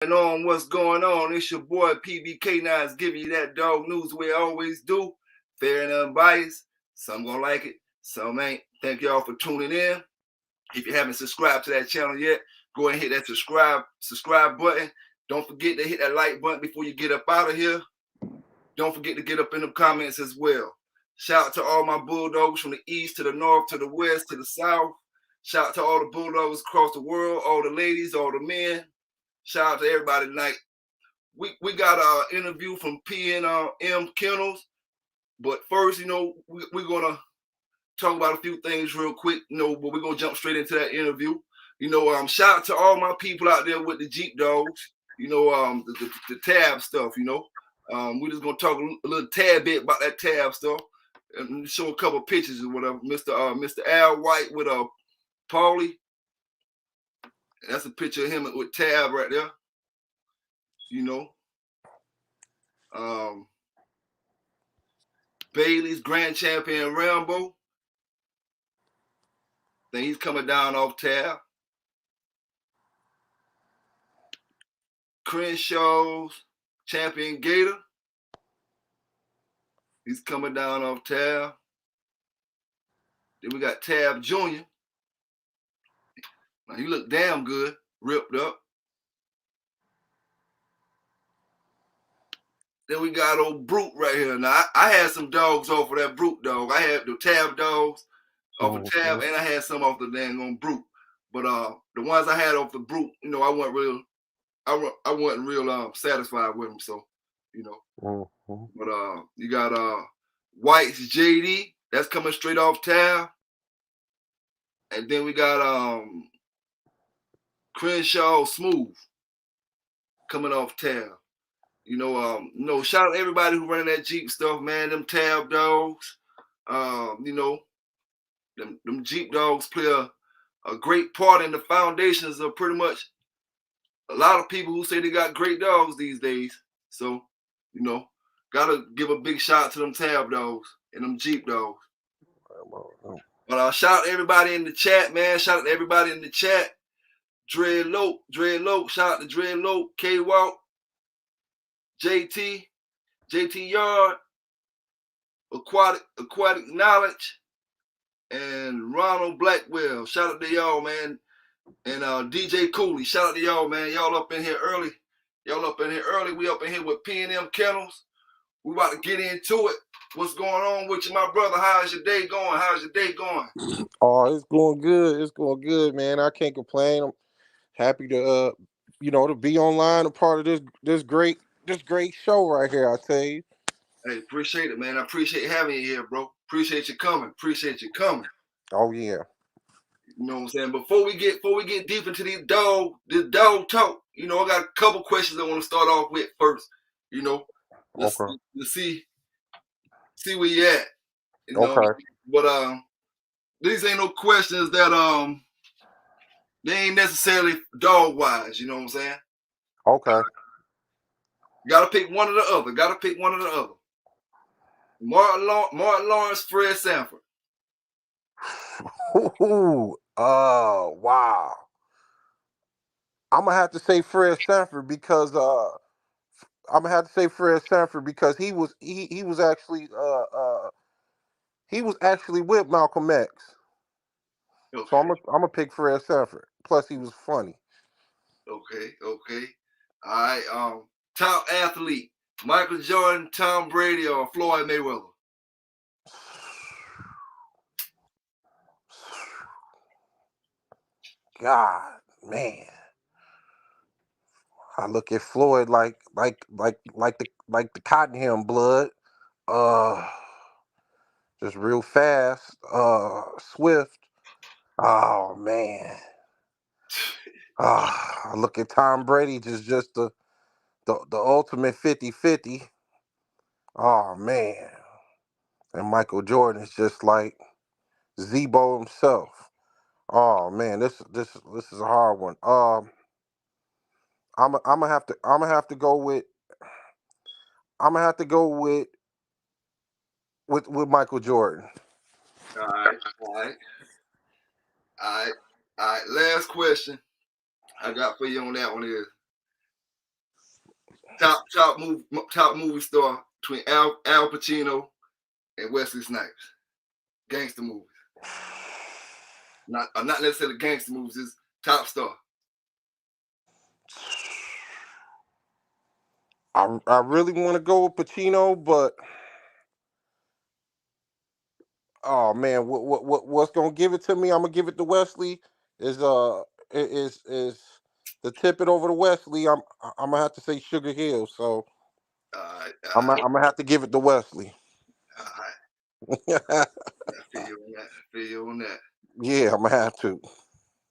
And on what's going on, it's your boy PBK9's giving you that dog news the way I always do. Fair and unbiased. Some gonna like it, some ain't. Thank y'all for tuning in. If you haven't subscribed to that channel yet, go ahead and hit that subscribe button. Don't forget to hit that like button before you get up out of here. Don't forget to get up in the comments as well. Shout out to all my bulldogs from the east to the north to the west to the south. Shout out to all the bulldogs across the world, all the ladies, all the men. Shout out to everybody tonight. We got an interview from P&M Kennels, but first, we're gonna talk about a few things real quick, but we're gonna jump straight into that interview. Shout out to all my people out there with the Jeep dogs, the tab stuff, we're just gonna talk a little tad bit about that tab stuff and show a couple pictures or whatever. Mr. Al White with Paulie. That's a picture of him with tab right there. Bailey's Grand Champion Rambo. Then he's coming down off tab. Crenshaw's Champion Gator. He's coming down off tab. Then we got Tab Jr. Now he looked damn good, ripped up. Then we got old Brute right here. Now I had some dogs off of that Brute dog. I had the tab dogs off of tab, and I had some off the dang on Brute. But the ones I had off the Brute, I wasn't real satisfied with them. So, But you got White's JD, that's coming straight off tab. And then we got Crenshaw Smooth coming off tab. Shout out to everybody who running that Jeep stuff, man. Them tab dogs. Them Jeep dogs play a great part in the foundations of pretty much a lot of people who say they got great dogs these days. So, gotta give a big shout out to them tab dogs and them Jeep dogs. But shout out to everybody in the chat, man. Shout out to everybody in the chat. Dread Loke, shout out to Dread Loke, K-Walk, JT Yard, Aquatic Knowledge, and Ronald Blackwell. Shout out to y'all, man. And DJ Cooley, shout out to y'all, man. Y'all up in here early. We up in here with P&M Kennels. We about to get into it. What's going on with you, my brother? How's your day going? Oh, it's going good. It's going good, man. I can't complain. I'm happy to to be online, a part of this great show right here, I tell you. Hey, appreciate it, man. I appreciate having you here, bro. Appreciate you coming. Oh yeah. You know what I'm saying? Before we get deep into this dog talk, I got a couple questions I want to start off with first. Let's see where you at. Okay. But these ain't no questions that they ain't necessarily dog wise, you know what I'm saying? Okay. Gotta pick one or the other. Martin Lawrence, Fred Sanford. Oh, wow. I'm gonna have to say Fred Sanford because he was actually with Malcolm X. Okay. So I'm gonna pick Fred Sanford. Plus he was funny. Okay. All right. Top athlete: Michael Jordan, Tom Brady, or Floyd Mayweather? God, man. I look at Floyd like the Cottonham blood. Just real fast. Swift. Oh man. I look at Tom Brady just the ultimate 50-50. Oh man. And Michael Jordan is just like Zebo himself. Oh man, this is a hard one. I'm gonna have to go with Michael Jordan. All right. Last question I got for you on that one is: top movie star between Al Pacino and Wesley Snipes. Gangster movies. Not necessarily gangster movies. It's top star. I really want to go with Pacino, but oh man, what's gonna give it to me? I'm gonna give it to Wesley. Is to tip it over to Wesley? I'm gonna have to say Sugar Hill. So All right, I'm gonna have to give it to Wesley. all right. I feel you on that. I feel you on that. Yeah, I'm gonna have to.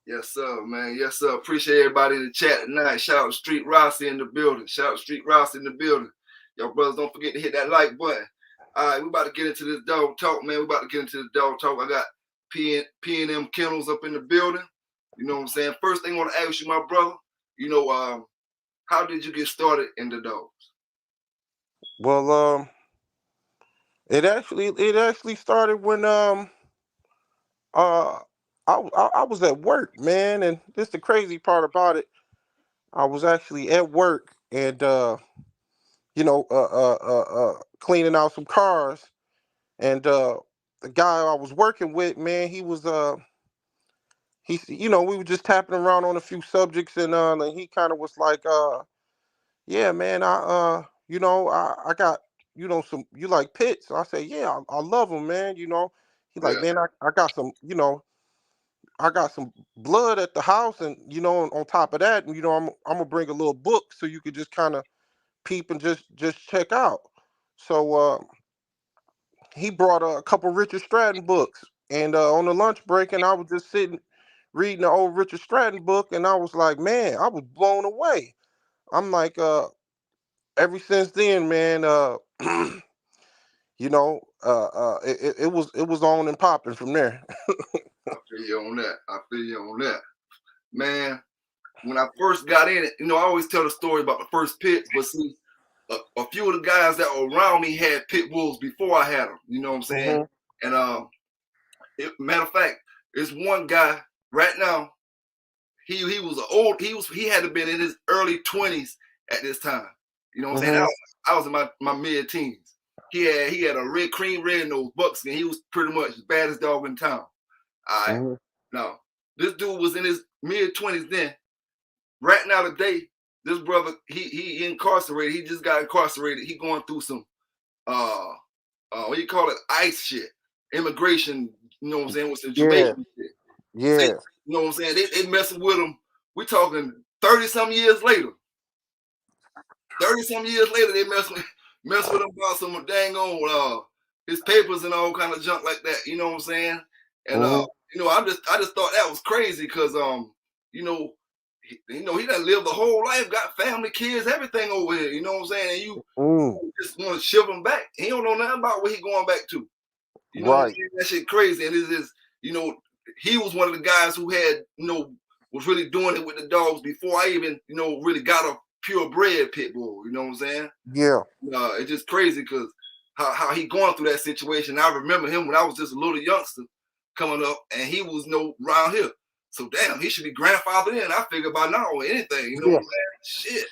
Yes, sir, man. Yes, sir. Appreciate everybody in the chat tonight. Shout out to Street Rossi in the building. Shout out to Street Rossi in the building. Y'all brothers, don't forget to hit that like button. All right, we about to get into this dog talk, man. We about to get into the dog talk. I got P&M Kennels up in the building. You know what I'm saying? First thing I want to ask you, my brother, how did you get started in the dogs? Well, it actually started when uh I was at work, man, and this the crazy part about it. I was actually at work and cleaning out some cars, and the guy I was working with, man, he was we were just tapping around on a few subjects, and he kind of was like, yeah, man, I got, some, you like pits? I say, yeah, I love them, man. He like, Yeah, man, I got some, I got some blood at the house, and on top of that, I'm gonna bring a little book so you could just kind of peep and just check out. So he brought a couple Richard Stratton books, and on the lunch break, and I was just sitting reading the old Richard Stratton book, and I was like, man, I was blown away. I'm like, ever since then, man, it was on and popping from there. I feel you on that. I feel you on that. Man, when I first got in it, I always tell the story about the first pits, but see, a few of the guys that were around me had pit bulls before I had them. You know what I'm saying? Hmm. And matter of fact, there's one guy right now. He had to been in his early 20s at this time. You know what I'm saying? Hmm. I was in my mid teens. He had a cream red nose buckskin. He was pretty much the baddest dog in town. All right. Hmm. Now, this dude was in his mid 20s then. Right now today, this brother, he incarcerated. He just got incarcerated. He going through some what do you call it? ICE shit. Immigration, you know what I'm saying, with some Yeah, Jamaican shit. yeah. You know what I'm saying? They messing with him. We talking 30-some years later. 30-some years later, they mess with him about some dang old his papers and all kind of junk like that. You know what I'm saying? And Hmm. I just thought that was crazy because you know, he done lived the whole life, got family, kids, everything over here. You know what I'm saying? And you Mm. just want to ship him back. He don't know nothing about where he going back to. You know what I'm Right. saying? That shit crazy. And it's just, he was one of the guys who had, was really doing it with the dogs before I even, really got a purebred pit bull. You know what I'm saying? Yeah. It's just crazy because how he going through that situation. I remember him when I was just a little youngster coming up, and he was around here. So damn, he should be grandfathered in. I figure by now or anything, you know Yeah. what I'm saying? Shit,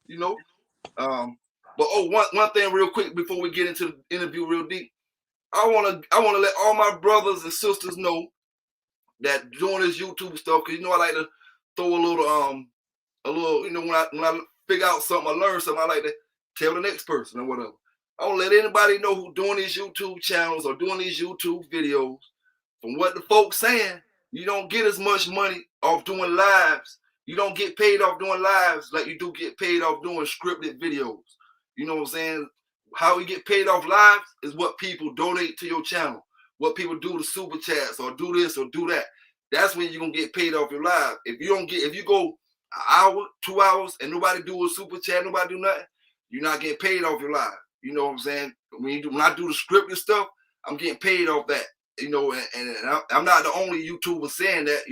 you know. But one thing real quick before we get into the interview real deep. I wanna let all my brothers and sisters know that doing this YouTube stuff, because I like to throw a little, when I figure out something, I learn something, I like to tell the next person or whatever. I don't let anybody know who doing these YouTube channels or doing these YouTube videos. From what the folks saying, you don't get as much money off doing lives. You don't get paid off doing lives like you do get paid off doing scripted videos. You know what I'm saying? How we get paid off lives is what people donate to your channel, what people do to super chats or do this or do that. That's when you're gonna get paid off your live. If you go an hour, 2 hours, and nobody do a super chat, nobody do nothing, you're not getting paid off your live. You know what I'm saying? When I do the scripted stuff, I'm getting paid off that. And I'm not the only YouTuber saying that.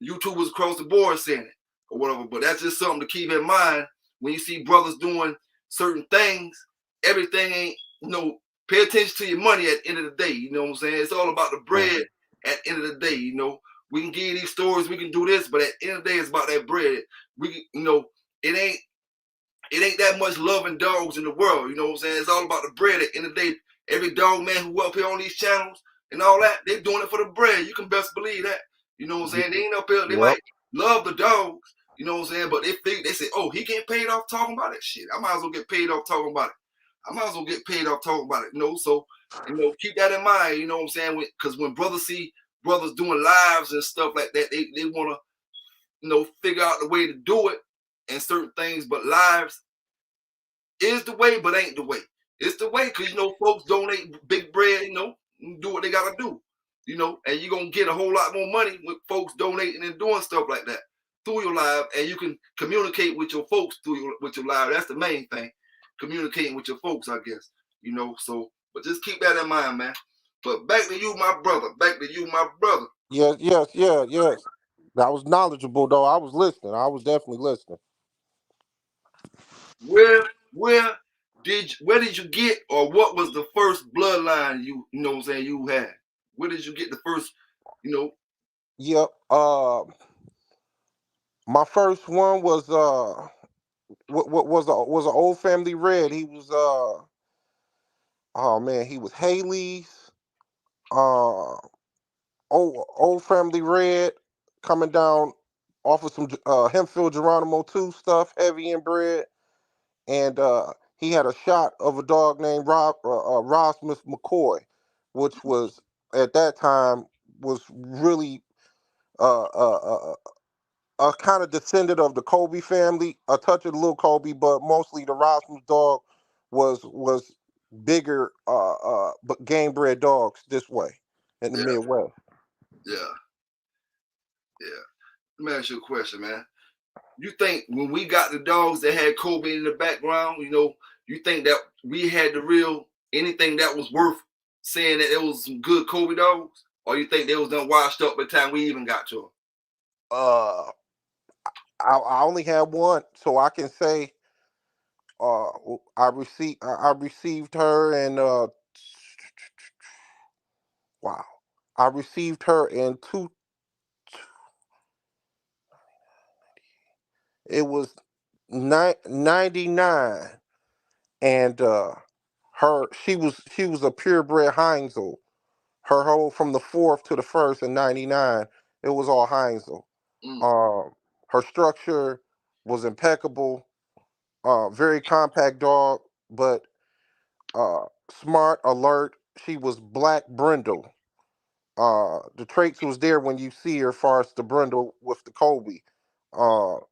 YouTubers across the board saying it or whatever. But that's just something to keep in mind when you see brothers doing certain things. Everything ain't, pay attention to your money at the end of the day. You know what I'm saying? It's all about the bread at the end of the day. We can give you these stories, we can do this, but at the end of the day, it's about that bread. We can, it ain't it ain't that much loving dogs in the world. You know what I'm saying? It's all about the bread. At the end of the day, every dog man who up here on these channels and all that, they doing it for the bread. You can best believe that. You know what I'm saying? They ain't up here. They Yep. might love the dogs. You know what I'm saying? But they say, oh, he getting paid off talking about it. Shit, I might as well get paid off talking about it. I might as well get paid off talking about it. You know, so keep that in mind. You know what I'm saying? Because when brothers see brothers doing lives and stuff like that, they want to figure out the way to do it and certain things. But lives is the way, but ain't the way. It's the way because folks donate big bread, do what they gotta do, and you're gonna get a whole lot more money with folks donating and doing stuff like that through your live, and you can communicate with your folks with your live. That's the main thing, communicating with your folks, I guess. So but just keep that in mind, man. But back to you, my brother. Back to you, my brother. Yes, yes, yeah, yes. That was knowledgeable though. I was listening. I was definitely listening. Where where did you get, or what was the first bloodline you know what I'm saying you had? Where did you get the first, you know? Yep. My first one was what was an old family red. He was oh man, he was Haley's uh old family red coming down off of some Hempfield Geronimo 2 stuff, heavy in bread, and he had a shot of a dog named Rosmus McCoy, which was at that time was really uh, uh, uh, a kind of descendant of the Kobe family, a touch of the little Kobe, but mostly the Rosmus dog was bigger, but game bred dogs this way in the Yeah, Midwest. yeah, yeah. Let me ask you a question, man. You think when we got the dogs that had Kobe in the background, you think that we had the real anything that was worth saying that it was some good Kobe dogs, or you think they was done washed up by the time we even got to them? Uh, I only had one, so I can say uh, I received her, and wow, I received her in two. It was 99, and she was a purebred Heinzel. Her whole from the fourth to the first in '99, it was all Heinzel. Mm, Um, Her structure was impeccable. Very compact dog, but smart, alert. She was black brindle. The traits was there when you see her, far as the brindle with the Kobe.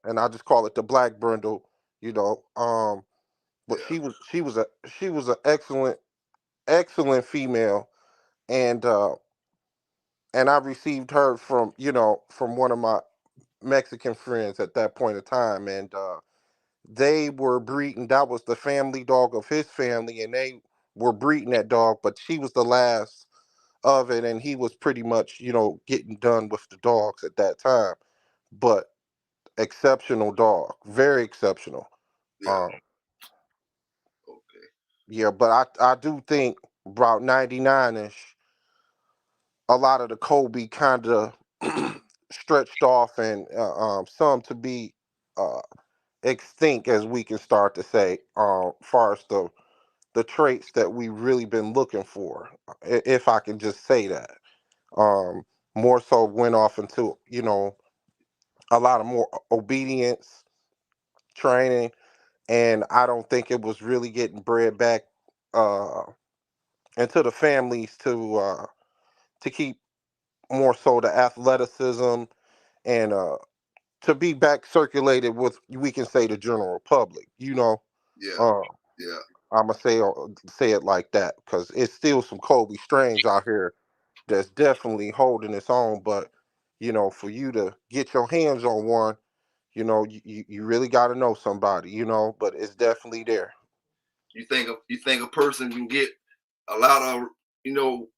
And I just call it the black brindle. You know. But yeah, she was an excellent female, and I received her from one of my Mexican friends at that point in time, and they were breeding. That was the family dog of his family, and they were breeding that dog. But she was the last of it, and he was pretty much getting done with the dogs at that time. But exceptional dog, very exceptional. yeah. Um, Okay. yeah, but I do think about 99 ish. A lot of the Kobe kind of stretched off, and some to be uh, extinct, as we can start to say, far as the traits that we really been looking for, if I can just say that. Um, More so went off into a lot of more obedience training, and I don't think it was really getting bred back uh, into the families to keep more so the athleticism, and to be back circulated with, we can say, the general public. Yeah, Uh, yeah. I'm gonna say it like that because it's still some Kobe strains out here that's definitely holding its own. But for you to get your hands on one, you really got to know somebody. But it's definitely there. You think a person can get a lot of you know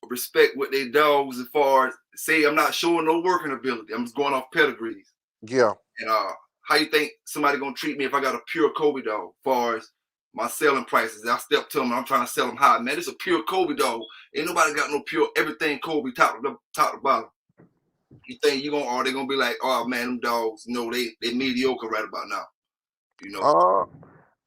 respect with their dogs as far as say I'm not showing no working ability. I'm just going off pedigrees. Yeah, And how you think somebody gonna treat me if I got a pure Kobe dog? As far as my selling prices, I step to them. I'm trying to sell them high. Man, it's a pure Kobe dog. Ain't nobody got no pure everything Kobe top to bottom. You think you gonna? Are they gonna be like, oh man, them dogs? No, they mediocre right about now. You know, Uh,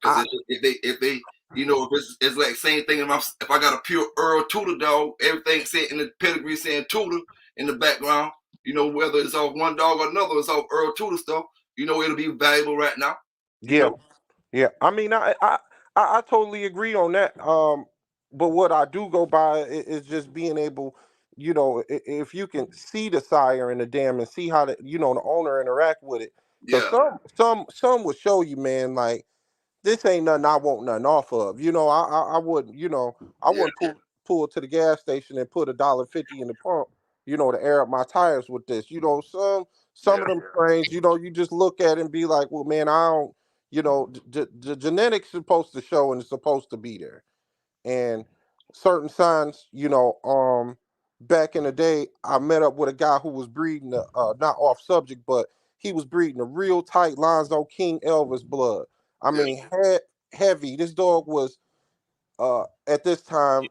because I if they it's like same thing. If I got a pure Earl Tudor dog, everything said in the pedigree saying Tudor in the background. Whether it's off one dog or another, it's off Earl Tudor stuff. It'll be valuable right now. You yeah, know. yeah. I mean, I totally agree on that. But what I do go by is just being able, if you can see the sire in the dam and see how the owner interact with it, because Yeah. some would show you, man, like this ain't nothing I want nothing off of. I wouldn't, I Yeah. wouldn't pull to the gas station and put $1.50 in the pump, to air up my tires with this. Some Yeah. of them strains, you just look at it and be like, well, man, I don't, the genetics supposed to show and it's supposed to be there. And certain signs, back in the day, I met up with a guy who was breeding, not off subject, but he was breeding a real tight Lonzo King Elvis blood. I Yeah. mean, heavy. This dog was, at this time,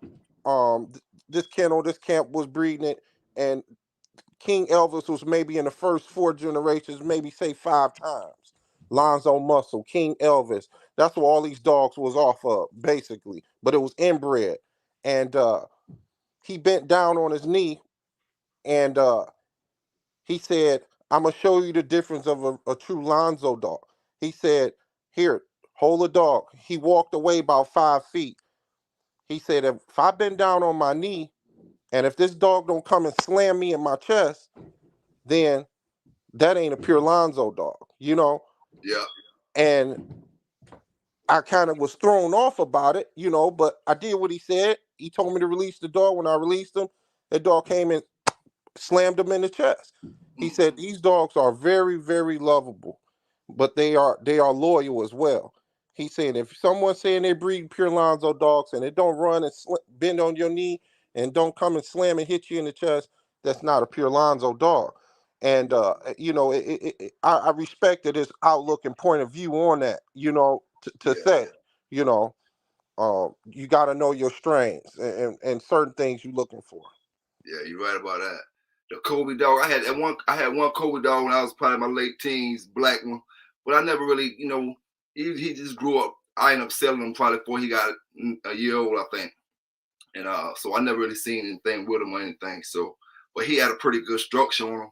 this this camp was breeding it, and King Elvis was maybe in the first four generations, maybe say five times. Lonzo Muscle, King Elvis. That's what all these dogs was off of, basically. But it was inbred. And he bent down on his knee and he said, I'm going to show you the difference of a true Lonzo dog. He said, here, hold a dog. He walked away about 5 feet. He said, if I bend down on my knee and if this dog don't come and slam me in my chest, then that ain't a pure Lonzo dog. Yeah. And I kind of was thrown off about it, but I did what he said. He told me to release the dog. When I released him, the dog came and slammed him in the chest. He Mm. said these dogs are very, very lovable, but they are loyal as well. He said if someone's saying they breed pure Lonzo dogs and it don't run and bend on your knee and don't come and slam and hit you in the chest, that's not a pure Lonzo dog. And I respected his outlook and point of view on that. To Yeah. say, you know, you got to know your strains and certain things you're looking for. Yeah. You're right about that. The Kobe dog. I had one Kobe dog when I was probably in my late teens, black one, but I never really, he just grew up. I ended up selling him probably before he got a year old, I think. And so I never really seen anything with him or anything. So, but he had a pretty good structure on him.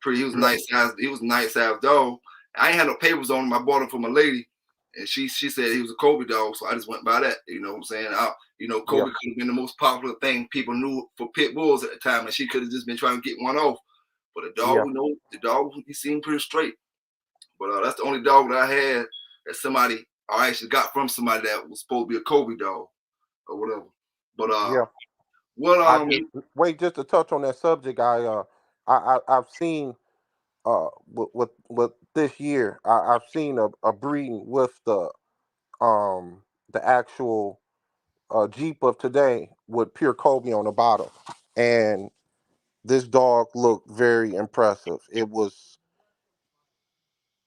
He was nice size. He was a nice size dog. I ain't had no papers on him. I bought him from a lady, and she said he was a Kobe dog. So I just went by that. You know what I'm saying? Yeah, Kobe could have been the most popular thing people knew for pit bulls at the time, and she could have just been trying to get one off. But yeah. the dog, he seemed pretty straight. But that's the only dog that I had that somebody I actually got from somebody that was supposed to be a Kobe dog or whatever. But Yeah, what I just wait just to touch on that subject. I've seen with this year. I've seen a breeding with the actual Jeep of today with pure Kobe on the bottom, and this dog looked very impressive. It was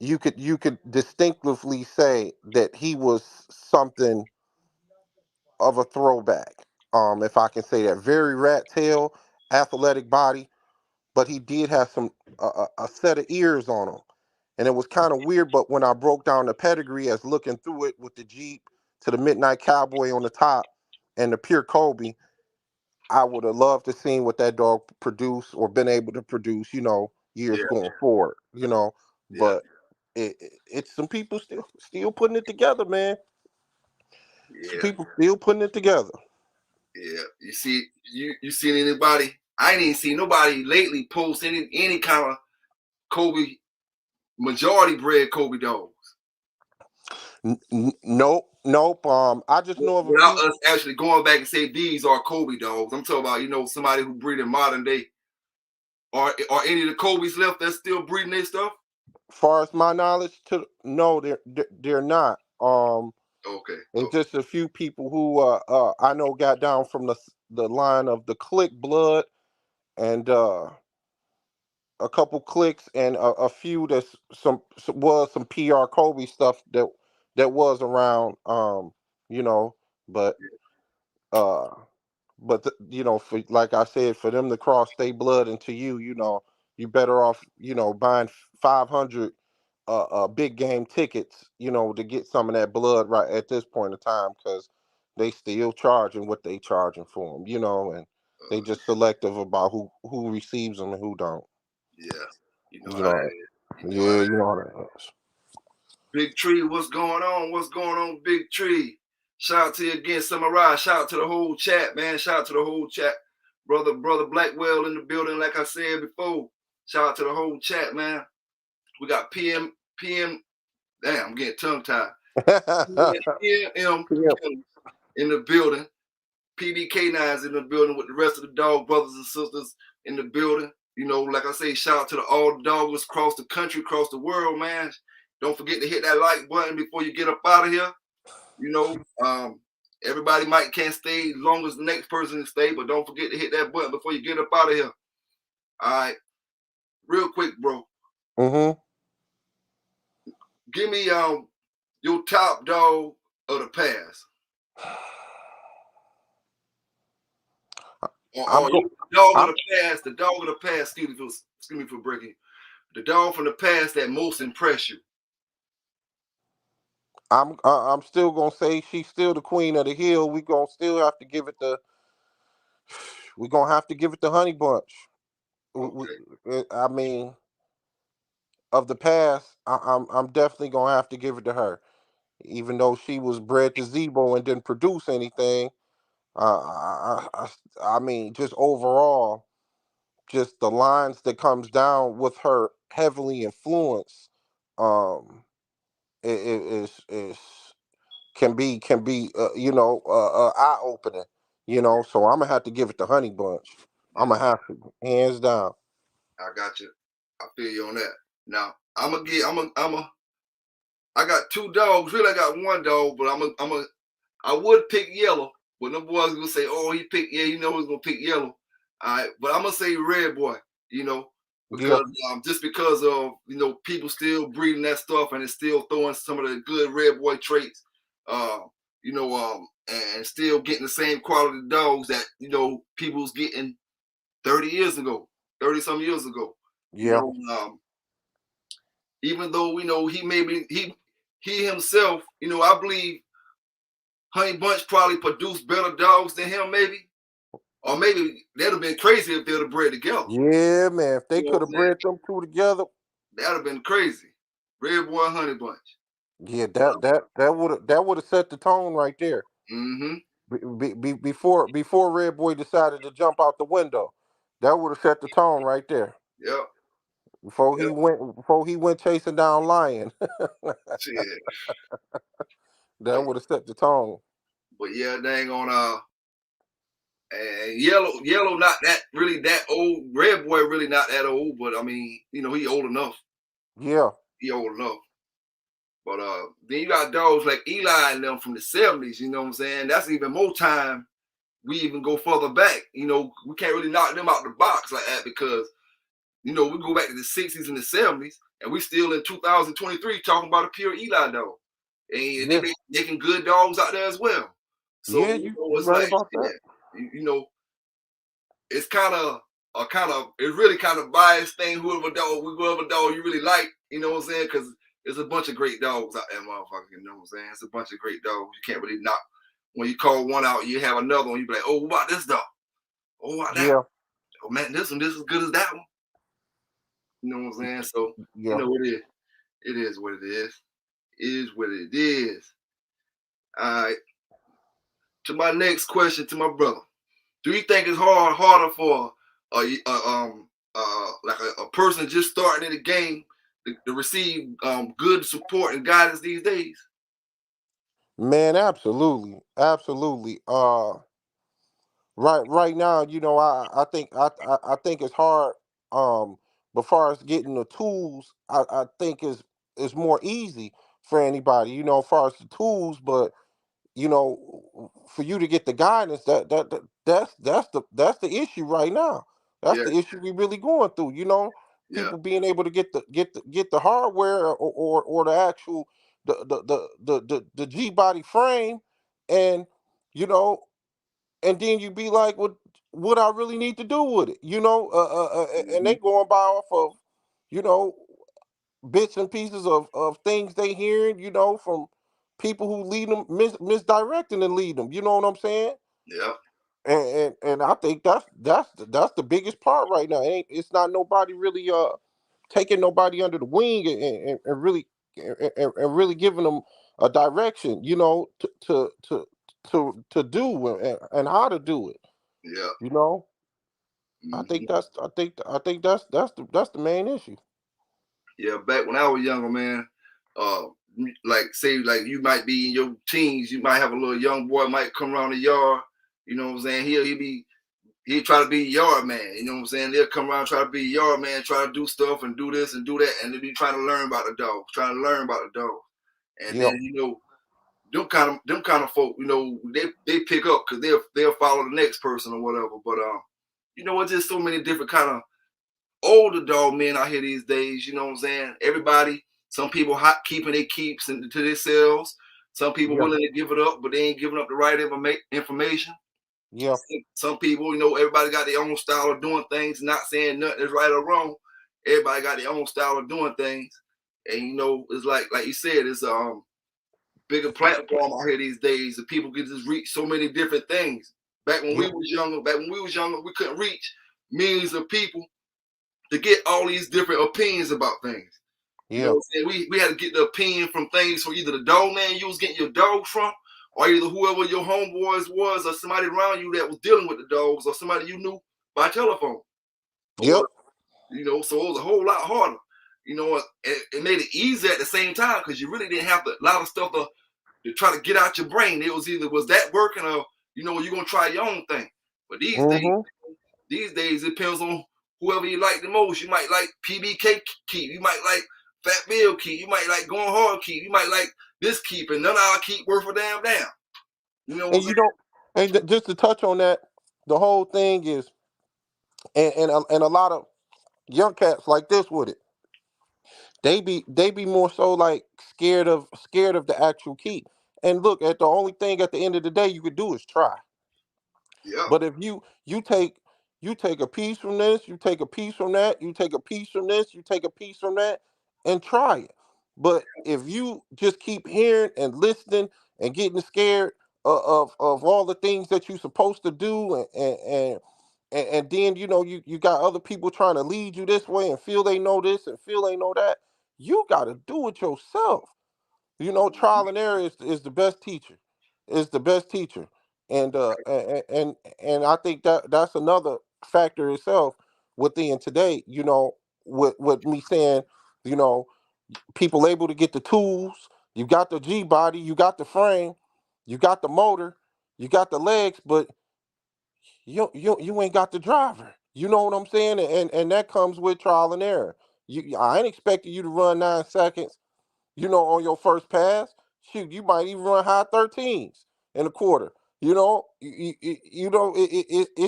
you could distinctively say that he was something of a throwback. If I can say that, very rat tail, athletic body, but he did have a set of ears on him, and it was kind of weird. But when I broke down the pedigree as looking through it with the Jeep to the Midnight Cowboy on the top and the pure Kobe, I would have loved to seen what that dog produce or been able to produce, years yeah, going forward, yeah, But it's some people still putting it together, man. Some yeah, people still putting it together. yeah. You seen anybody? I ain't even seen nobody lately post any kind of Kobe majority bred Kobe dogs Nope, nope. I just know of a without few. us actually going back and say these are Kobe dogs. I'm talking about somebody who breed in modern day. Are any of the Kobe's left that's still breeding their stuff? Far as my knowledge, to no, they're not. Okay, It's just a few people who I know got down from the line of the Click Blood and a couple clicks and a few that's was some PR Kobe stuff that was around. You know, but uh, for like I said, for them to cross their blood into you better off buying 500 big game tickets, to get some of that blood right at this point in time, because they still charging what they charging for them, and they Uh, just selective about who receives them and who don't. yeah, you know You how that know, is. You know how yeah, that you know how is. that is. Big Tree, what's going on? What's going on, Big Tree? Shout out to you again, Samurai. Shout out to the whole chat, man. Shout out to the whole chat. Brother Blackwell in the building, like I said before. Shout out to the whole chat, man. We got PM. Damn, I'm getting tongue tied. PM Yeah. in the building. PBK9's in the building with the rest of the dog brothers and sisters in the building. Like I say, shout out to all the doggers across the country, across the world, man. Don't forget to hit that like button before you get up out of here. You know, um, Everybody might can't stay as long as the next person can stay, but don't forget to hit that button before you get up out of here. All right, real quick, bro. Mm-hmm. Give me your top dog of the past. I'm Or go. your dog of I'm the past, the dog of the past, excuse me for breaking. The dog from the past that most impressed you. I'm still gonna say she's still the queen of the hill. We gonna have to give it the honey bunch. Okay. I mean, of the past, I'm definitely gonna have to give it to her. Even though she was bred to Zebo and didn't produce anything, I mean, just overall, just the lines that comes down with her heavily influenced, um, it is can be eye opening. So I'm gonna have to give it the honey bunch. I'm Yeah, gonna have to, hands down. I got you. I feel you on that. Now I'm gonna get. I got two dogs. Really, I got one dog, but I would pick yellow. But them boys gonna say, "Oh, he picked. Yeah, he's gonna pick yellow." All right, but I'm gonna say red boy. You know, Yeah, because just because of people still breeding that stuff and it's still throwing some of the good red boy traits. Uh, and still getting the same quality dogs that people was getting 30 years ago, 30 some years ago. You yeah, know, even though he maybe he himself, I believe Honey Bunch probably produced better dogs than him, maybe. Or maybe that'd have been crazy if they'd have bred together. yeah, man. If they You know could what have I'm saying? bred them two together, That'd have been crazy. Red Boy Honey Bunch. yeah, that would have set the tone right there. Mm-hmm. Before Red Boy decided to jump out the window, that would have set the tone right there. Yep. Before he Yep. went chasing down Lion, Shit. that But would have set the tone. yeah, dang on and yellow not that really that old. Red Boy really not that old, but I mean, he old enough. Yeah, He old enough. But then you got dogs like Eli and them from the 70s, you know what I'm saying? That's even more time we even go further back. We can't really knock them out the box like that because, we go back to the 60s and the 70s and we still in 2023 talking about a pure Eli dog. And they yeah, making good dogs out there as well. So, yeah. You it's right like, about yeah, that. it's it's really kind of biased thing, whoever dog you really like, you know what I'm saying? Because there's a bunch of great dogs out there, motherfucker, you know what I'm saying? It's a bunch of great dogs. You can't really knock. When you call one out, you have another one, you be like, oh, what about this dog? Oh, what about that one? Yeah, Oh, man, this one, this is good as that one. You know what I'm saying? So, yeah. it is. It is what it is. It is what it is. All right. To my next question to my brother. Do you think it's harder for like a person just starting in the game to receive good support and guidance these days? Man, absolutely, absolutely. Right now, I think it's hard. But far as getting the tools, I think is more easy for anybody. As far as the tools, but for you to get the guidance, that's the issue right now. That's Yeah, the issue we really going through. yeah, People being able to get the hardware, or the actual the G body frame, and you know and then you be like, what I really need to do with it, and hmm they going by off of, you know, bits and pieces of things they hearing, from people who lead them, misdirecting and lead them. You know what I'm saying? Yeah, And I think that's the biggest part right now. It's not nobody really taking nobody under the wing and really and really giving them a direction, to do and how to do it. yeah. You know, Hmm. I think that's the main issue. Yeah, back when I was younger, man, uh, like say like you might be in your teens, you might have a little young boy might come around the yard. You know what I'm saying? He'll try to be a yard man. You know what I'm saying? They'll come around try to be a yard man, try to do stuff and do this and do that, and they'll be trying to learn about the dog, trying to learn about the dog. And Yep. then them kind of folk, they pick up because they'll follow the next person or whatever. But it's just so many different kind of older dog men out here these days. You know what I'm saying? Everybody, some people hot keeping their keeps to themselves. Some people Yeah. willing to give it up, but they ain't giving up the right information. Yeah. Some people, everybody got their own style of doing things. Not saying nothing is right or wrong. Everybody got their own style of doing things, and it's like you said, it's bigger platform out here these days, and people can just reach so many different things. Yeah. Back when we was younger, we couldn't reach millions of people to get all these different opinions about things. You know Yeah. what I'm saying? We had to get the opinion from things from either the dog man you was getting your dog from, or either whoever your homeboys was, or somebody around you that was dealing with the dogs, or somebody you knew by telephone, or Yep. what. So it was a whole lot harder. It made it easy at the same time because you really didn't have a lot of stuff to try to get out your brain. It was either was that working or you're gonna try your own thing. But Mm-hmm. these days it depends on whoever you like the most. You might like PBK keep. You might like Fat Bill keep. You might like Going Hard keep. You might like this keep, and none of our keep worth a damn. You know what I'm And saying? just to touch on that, the whole thing is, and a lot of young cats like this with it. They be more so like scared of the actual keep. And look, at the only thing at the end of the day you could do is try. Yeah, But if you take a piece from this, you take a piece from that, you take a piece from this, you take a piece from that, and try it. But if you just keep hearing and listening and getting scared of all the things that you're supposed to do, and then you got other people trying to lead you this way and feel they know this and feel they know that, you got to do it yourself. Trial and error is the best teacher. Is the best teacher. And I think that's another factor itself within today, with me saying, you know, people able to get the tools, you got the G body, you got the frame, you got the motor, you got the legs, but you ain't got the driver. You know what I'm saying? And that comes with trial and error. I ain't expecting you to run 9 seconds, on your first pass. Shoot, you might even run high 13s in a quarter. It's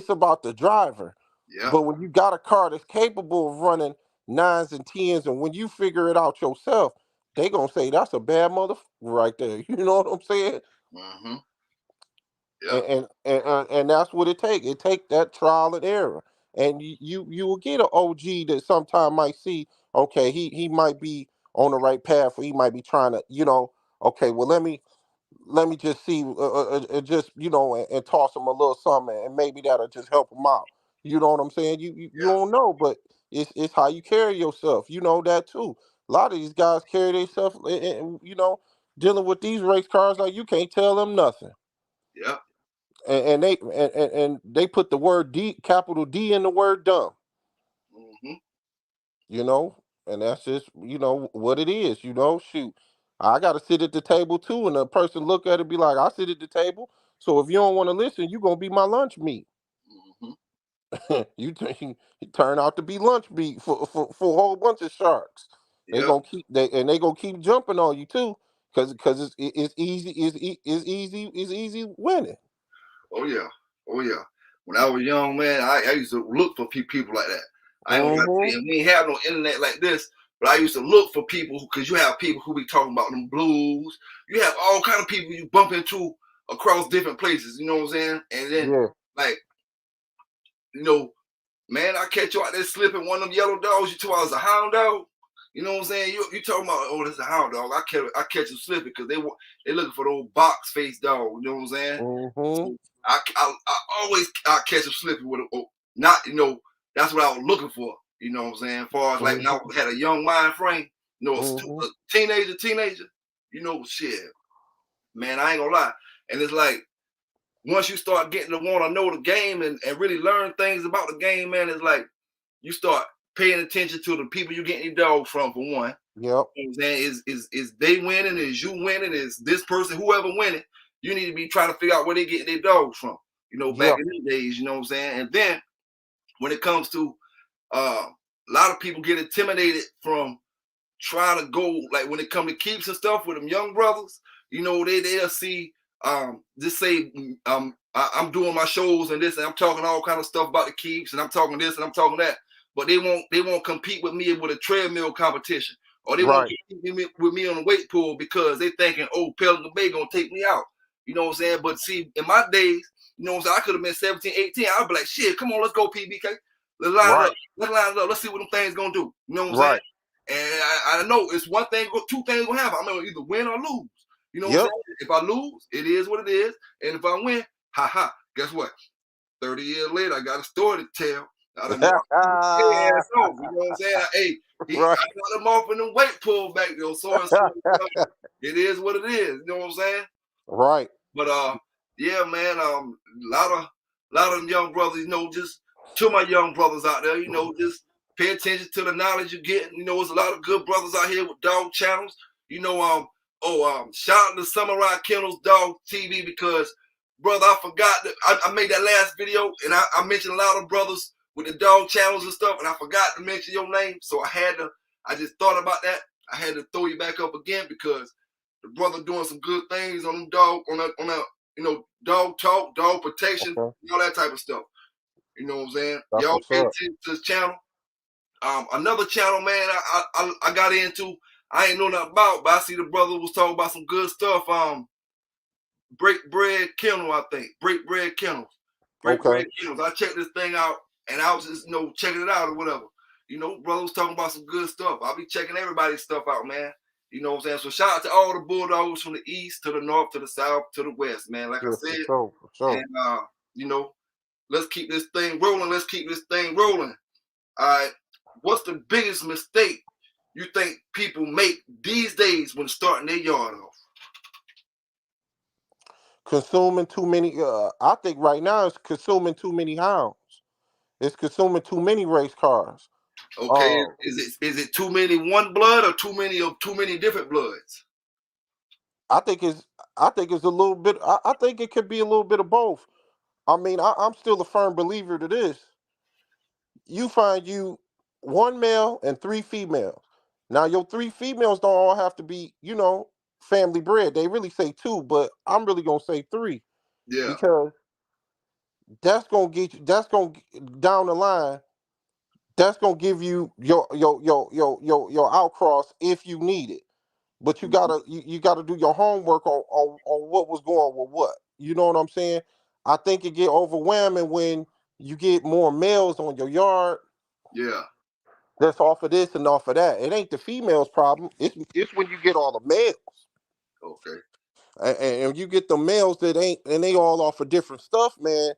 about the driver. yeah, But when you got a car that's capable of running nines and tens, and when you figure it out yourself, they gonna say that's a bad mother right there. You know what I'm saying? mm-hmm, yeah, And that's what it take. It take that trial and error, and you will get an OG that sometime might see. Okay, he might be on the right path, or he might be trying to, okay, well, let me just see, just and toss him a little something, and maybe that'll just help him out. You know what I'm saying? You yeah, don't know, but it's how you carry yourself. You know that too. A lot of these guys carry themselves, dealing with these race cars like you can't tell them nothing. yeah, And they put the word D, capital D, in the word dumb, mm-hmm, you know, and that's just what it is. Shoot, I got to sit at the table too, and a person look at it and be like, I sit at the table, so if you don't want to listen, you gonna be my lunch meat. mm-hmm, You turn out to be lunch meat for a whole bunch of sharks. yeah. They gonna keep jumping on you too, because it's easy, it's easy winning. Oh yeah, oh yeah. When I was young, man, I used to look for people like that. I ain't gonna lie to Hmm. you. We ain't have no internet like this, but I used to look for people because you have people who be talking about them blues. You have all kind of people you bump into across different places. You know what I'm saying? And then Yeah. like you know, man, I catch you out there slipping one of them yellow dogs. You told I was a hound dog. You know what I'm saying? You talking about, oh, this is a hound dog. I catch them slipping because they looking for the old box face dog. You know what I'm saying? Mm-hmm. So I always I catch them slipping with not that's what I was looking for. You know what I'm saying? As far as like when I had a young mind frame, a teenager. Shit, man, I ain't gonna lie. And it's like once you start getting to want to know the game and really learn things about the game, man, it's like you start paying attention to the people you getting your dog from, for one. Yep. You know what I'm saying? Is they winning? Is you winning? Is this person, whoever winning? You need to be trying to figure out where they get their dogs from. Back in the days, you know what I'm saying? And then when it comes to a lot of people get intimidated from trying to go, like when it comes to keeps and stuff with them young brothers, they'll see just say I'm doing my shows and this and I'm talking all kind of stuff about the keeps and I'm talking this and I'm talking that, but they won't compete with me with a treadmill competition, or they won't compete with me on the weight pool because they thinking, oh, Pelican Bay gonna take me out. You know what I'm saying? But see, in my days, you know what I'm saying, I could have been 17, 18. I'd be like, shit, come on, let's go, PBK. Let's line it up. Let's line it up. Let's see what them things gonna do. You know what I'm saying? And I know it's one thing, two things gonna happen. I'm gonna either win or lose. You know what I'm saying? If I lose, it is what it is. And if I win, guess what? 30 years later, I got a story to tell. I done marked his ass off. You know what I'm saying? I got him off in the weight pull back, so and so. It is what it is. You know what I'm saying? Right. But yeah, man, a lot of young brothers, just to my young brothers out there, just pay attention to the knowledge you're getting. There's a lot of good brothers out here with dog channels. Shout out to Samurai Kennel's Dog TV because, brother, I forgot that I made that last video and I mentioned a lot of brothers with the dog channels and stuff, and I forgot to mention your name, so I just thought about that. I had to throw you back up again because the brother doing some good things on them dog, on that, dog talk, dog protection, all that type of stuff. You know what I'm saying? Y'all pay attention to this channel. Another channel, man, I got into. I ain't know nothing about, but I see the brother was talking about some good stuff. Break Bread Kennel, I think. Break Bread Kennels. Break Bread Kennels. I checked this thing out, and I was just, checking it out or whatever. Brother was talking about some good stuff. I'll be checking everybody's stuff out, man. You know what I'm saying? So shout out to all the Bulldogs from the east to the north to the south to the west, man. Like I said, for sure. And let's keep this thing rolling. Let's keep this thing rolling. All right. What's the biggest mistake you think people make these days when starting their yard off? Consuming too many. I think right now it's consuming too many hounds. It's consuming too many race cars. Okay, is it too many one blood or too many different bloods? I think it's a little bit. I think it could be a little bit of both. I mean, I'm still a firm believer to this. You find you one male and three females. Now your three females don't all have to be, family bred. They really say two, but I'm really gonna say three. Yeah. Because that's gonna get you. That's gonna down the line. That's gonna give you your outcross if you need it. But you gotta do your homework on what was going with what. You know what I'm saying? I think it get overwhelming when you get more males on your yard. Yeah. That's off of this and off of that. It ain't the females' problem. It's when you get all the males. Okay. And you get the males that ain't, and they all off of different stuff, man.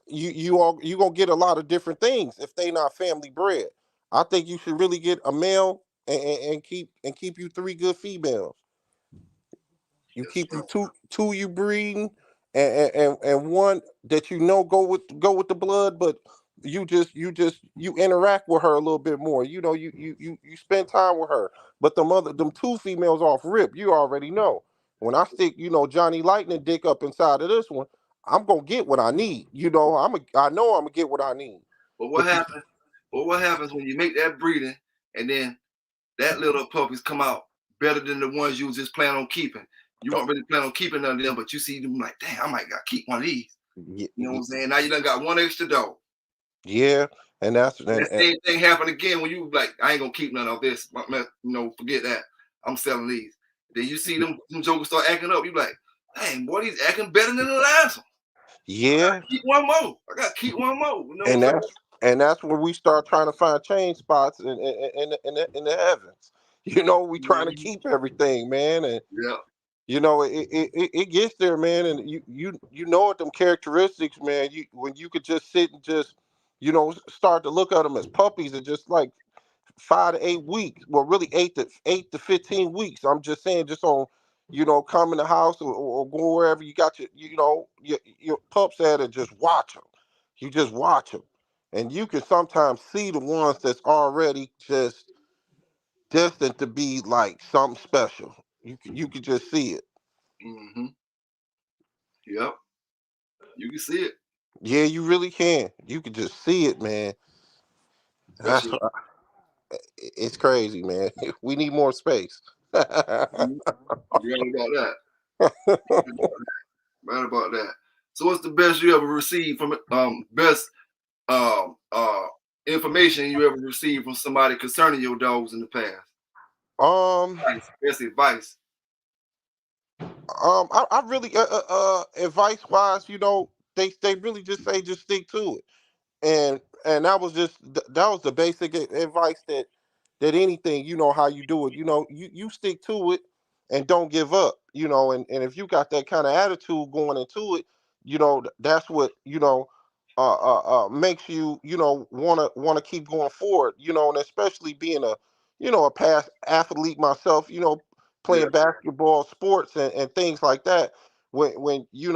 You gonna get a lot of different things if they not family bred. I think you should really get a male and keep you three good females. You Yes, keep sir. you two you breeding, and one that go with the blood, but you interact with her a little bit more. You spend time with her. But them two females off rip, you already know. When I stick, Johnny Lightning dick up inside of this one, I'm gonna get what I need. I know I'm gonna get what I need. But what happens? But what happens when you make that breeding and then that little puppies come out better than the ones you just plan on keeping? You weren't really plan on keeping none of them, but you see them like, damn, I might got to keep one of these. You know what I'm saying? Now you done got one extra dog. Yeah, and that same thing happened again when you like, I ain't gonna keep none of this. Forget that. I'm selling these. Then you see them jokers start acting up. You like, dang, boy, he's acting better than the last one. Yeah, I gotta keep one more. You know and what I'm saying? and that's when we start trying to find change spots in the heavens. We trying to Mhm. keep everything, man, and Yeah. it gets there, man, and you know what them characteristics, man. You when you could just sit and just start to look at them as puppies and just like 5 to 8 weeks. Well, really 8 to 15 weeks. I'm just saying, just on come in the house or go wherever you got your pups at and just watch them. You just watch them, and you can sometimes see the ones that's already just destined to be like something special. You can just see it. Hmm. Yep. You can see it, Yeah, you really can. You can just see it, man. That's especially. it's crazy, man. We need more space. Mhm. You're right about that. Right about that. So, what's the best you ever received from best um uh information you ever received from somebody concerning your dogs in the past? um, Best advice. I really advice wise, they really just say just stick to it, and that was that was the basic advice that anything, how you do it, you stick to it and don't give up, and if you got that kind of attitude going into it, that's what makes you want to keep going forward, and especially being a past athlete myself, Yeah, playing basketball sports and things like that. When when you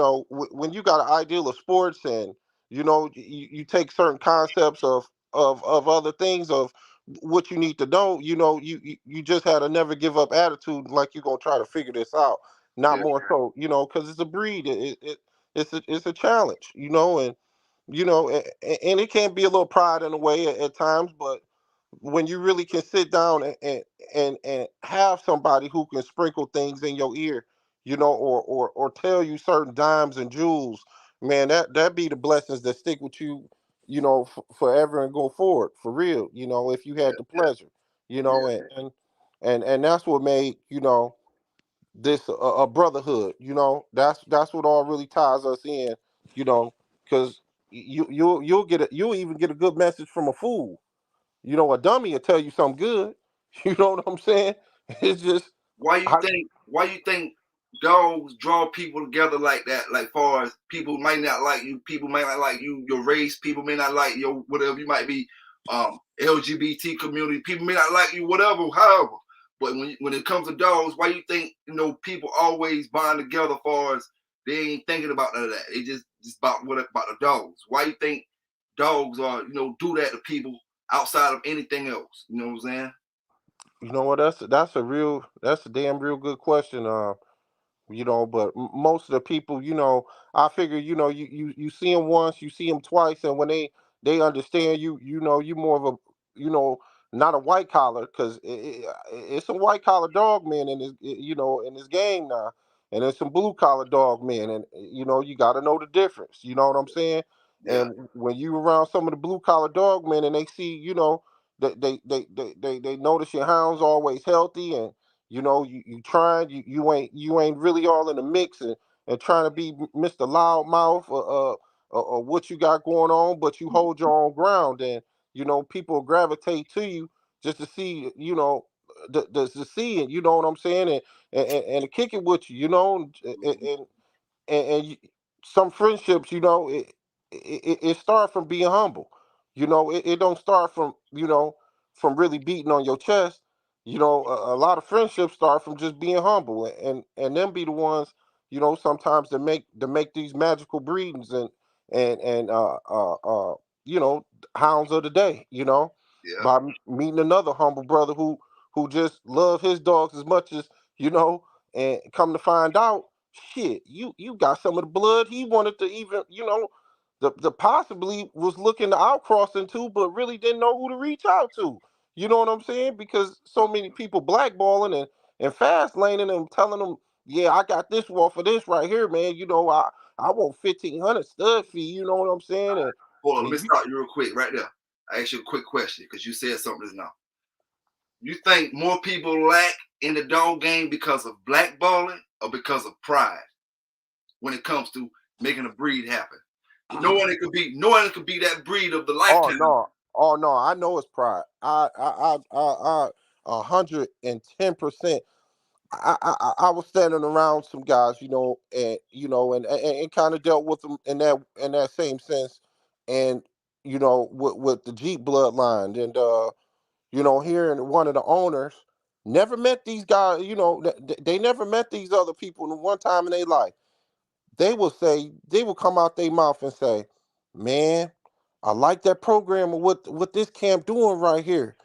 got an ideal of sports, and you take certain concepts of other things of what you need to know, you just had a never give up attitude, like you're gonna try to figure this out, not yeah, more so, because it's a breed, it's a challenge, and and it can be a little pride in a way at times, but when you really can sit down and have somebody who can sprinkle things in your ear, or tell you certain dimes and jewels, man, that be the blessings that stick with you, forever and go forward for real. If you had the pleasure, yeah. and that's what made this a brotherhood. That's what all really ties us in. Because you'll you'll even get a good message from a fool. A dummy will tell you something good. You know what I'm saying? It's just how Why you think dogs draw people together like that? Like far as people might not like you, people might not like you, your race, people may not like your whatever you might be, LGBT community, people may not like you, whatever, however. But when it comes to dogs, why you think people always bond together? Far as they ain't thinking about none of that. They just about what about the dogs. Why you think dogs are do that to people outside of anything else? You know what I'm saying? what, that's a damn real good question. But most of the people, I figure, you see them once, you see them twice, and when they understand you, you more of a, you know, not a white collar, because it's some white collar dog men in this, in this game now, and there's some blue collar dog men, and you got to know the difference. You know what I'm saying? Yeah, And when you around some of the blue collar dog men, and they see, they notice your hound's always healthy, and you trying, you ain't really all in the mix, and trying to be Mr. Loudmouth, or what you got going on, but you hold your own ground, and people gravitate to you just to see, the seeing, you know what I'm saying, and to kick it with you, and some friendships, it starts from being humble. It don't start from really beating on your chest. A lot of friendships start from just being humble, and them be the ones, sometimes to make these magical breedings, and you know hounds of the day. yeah, By meeting another humble brother who just love his dogs as much as you know, and come to find out, shit, you got some of the blood he wanted to even, the possibly was looking to outcross into, but really didn't know who to reach out to. You know what I'm saying? Because so many people blackballing and fast laning and telling them, yeah, I got this one for this right here, man. I want 1,500 stud fee. You know what I'm saying? hold on, let me And you, stop you real quick right there. I ask you a quick question because you said something just now. You think more people lack in the dog game because of blackballing or because of pride when it comes to making a breed happen? No one could be that breed of the Oh lifetime. no, oh no, I know it's pride. I 110%. I was standing around some guys, and kind of dealt with them in that same sense, and with the Jeep bloodline, and hearing one of the owners never met these guys, they never met these other people in one time in their life. They will come out their mouth and say, "Man, I like that program of what this camp doing right here."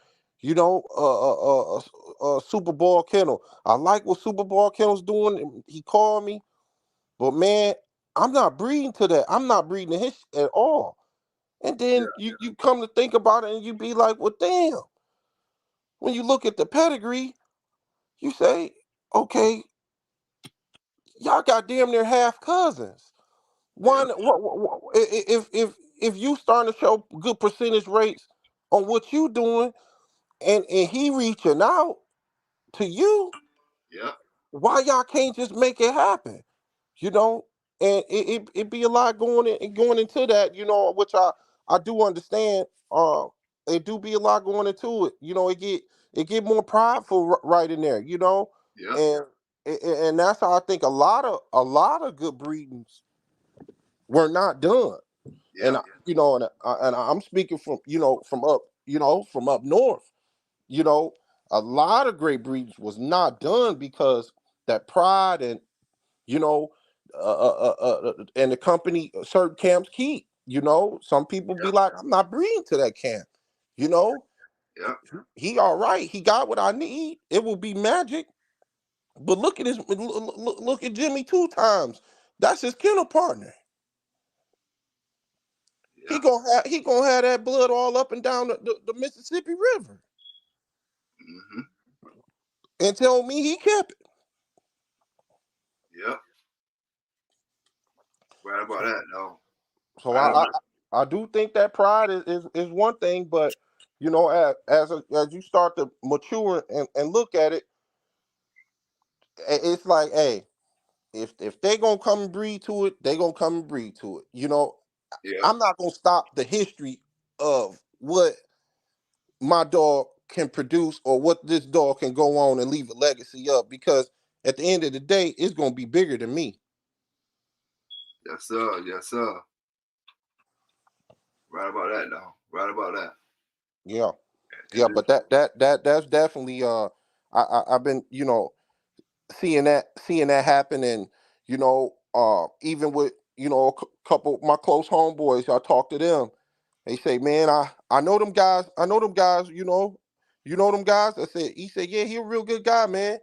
Super Bowl Kennel. I like what Super Bowl Kennel's doing. And he called me, but man, I'm not breeding to that. I'm not breeding to his at all. And then Yeah, you come to think about it, and you be like, "Well, damn." When you look at the pedigree, you say, "Okay, y'all got damn near half cousins." yeah, One, if you starting to show good percentage rates on what you doing, and he reaching out to you, yeah, why y'all can't just make it happen? You know, and it be a lot going into that. Which I do understand. It do be a lot going into it. It get more prideful right in there. yeah, And and that's how I think a lot of good breedings were not done. And yeah, and I'm speaking from up north. You know, a lot of great breeds was not done because that pride and you know, and the company certain camps keep. Some people be yeah, like, I'm not breeding to that camp. You know, yeah, he all right. He got what I need. It will be magic. But look at Jimmy 2 times. That's his kennel partner. He yeah. gonna have that blood all up and down the Mississippi River, Hmm. and tell me he kept it. Yeah. Right about So, that, though. so Right about. I do think that pride is one thing, but as you start to mature and look at it, it's like, hey, if they gonna come and breed to it, they gonna come and breed to it. Yeah, I'm not gonna stop the history of what my dog can produce or what this dog can go on and leave a legacy of, because at the end of the day, it's gonna be bigger than me. yes, sir. Yes, sir. Right about that, though. Right about that. Yeah, And yeah, but that's definitely I've been seeing that happen, and even with a couple of my close homeboys, I talk to them. They say, man, I know them guys. I know them guys. Them guys. He said, yeah, he a real good guy, man.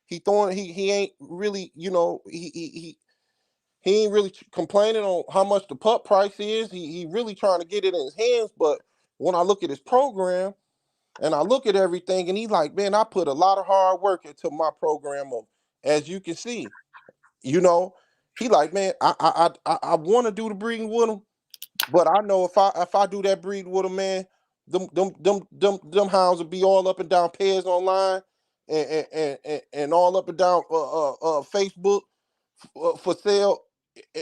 He ain't really, he ain't really complaining on how much the pup price is. He really trying to get it in his hands. But when I look at his program and I look at everything, and he's like, man, I put a lot of hard work into my program. As you can see, you know, he like, man, I want to do the breeding with him, but I know if I do that breed with him, man, them hounds will be all up and down pairs online, and all up and down Facebook for sale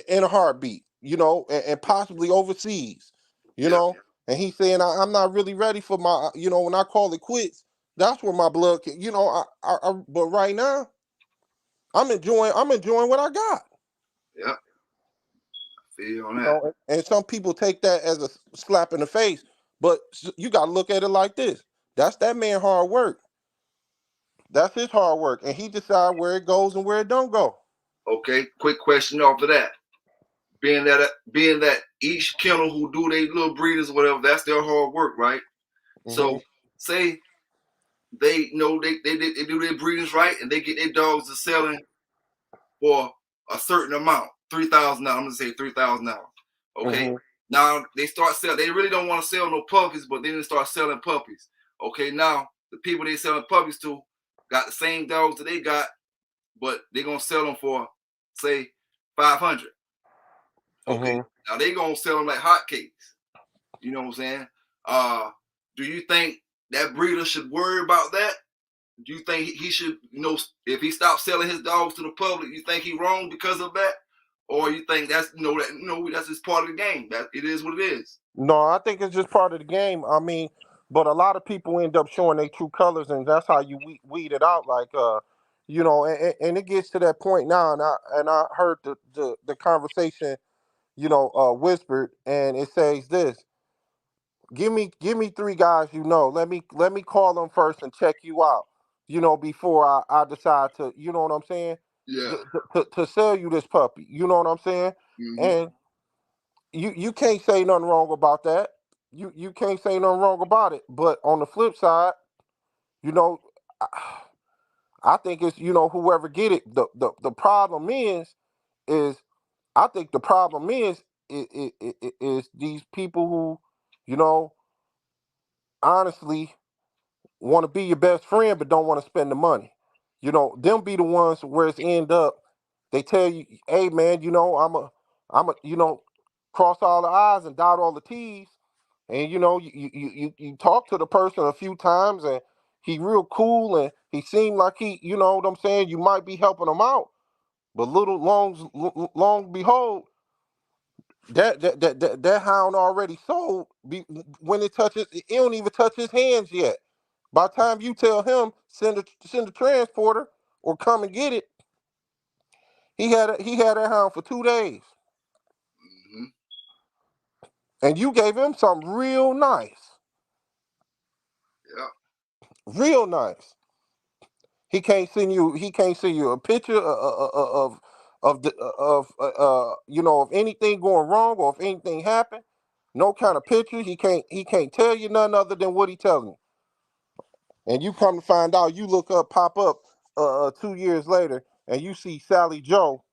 in a heartbeat, and possibly overseas, you yeah, know. And he's saying I'm not really ready for my, when I call it quits, that's where my blood can, but right now I'm enjoying what I got. yeah. Feel you on You that. know, and some people take that as a slap in the face, but you got to look at it like this: that's that man hard work. That's his hard work, and he decide where it goes and where it don't go. Okay, quick question off of that. Being that each kennel who do their little breeders or whatever, that's their hard work, right? Hmm. So say they know they do their breedings right and they get their dogs to selling for a certain amount, $3,000. I'm gonna say $3,000. Okay. Hmm. Now they start selling. They really don't want to sell no puppies, but then they start selling puppies. Okay. Now the people they selling puppies to got the same dogs that they got, but they're gonna sell them for say 500. Okay. Hmm. Now they gonna sell them like hotcakes. You know what I'm saying? Uh, do you think that breeder should worry about that? Do you think he should, if he stops selling his dogs to the public, you think he wrong because of that? or you think that's that's just part of the game? That it is what it is. No, I think it's just part of the game. I mean, but a lot of people end up showing their true colors, and that's how you weed it out. Like, and it gets to that point now, and I heard the conversation, whispered, and it says this: give me three guys you know. Let me call them first and check you out. Before I decide to, you know what I'm saying, Yeah. to sell you this puppy. You know what I'm saying, Hmm. and you can't say nothing wrong about that. You can't say nothing wrong about it. But on the flip side, you know, I, I think it's whoever get it. The problem is I think the problem is these people who, you know, honestly want to be your best friend but don't want to spend the money. Them be the ones where it's end up. They tell you, hey man, I'm a cross all the I's and dot all the T's. And you talk to the person a few times and he real cool and he seemed like he, you know what I'm saying, you might be helping him out. But little long behold, that hound already sold. When it touches, it don't even touch his hands yet. By the time you tell him send a transporter or come and get it, he had that hound for 2 days, Hmm. and you gave him something Yeah. real nice. He can't send you a picture of anything going wrong or if anything happened. No kind of picture. He can't tell you nothing other than what he telling you. And you come to find out, you pop up 2 years later, and you see Sally Joe,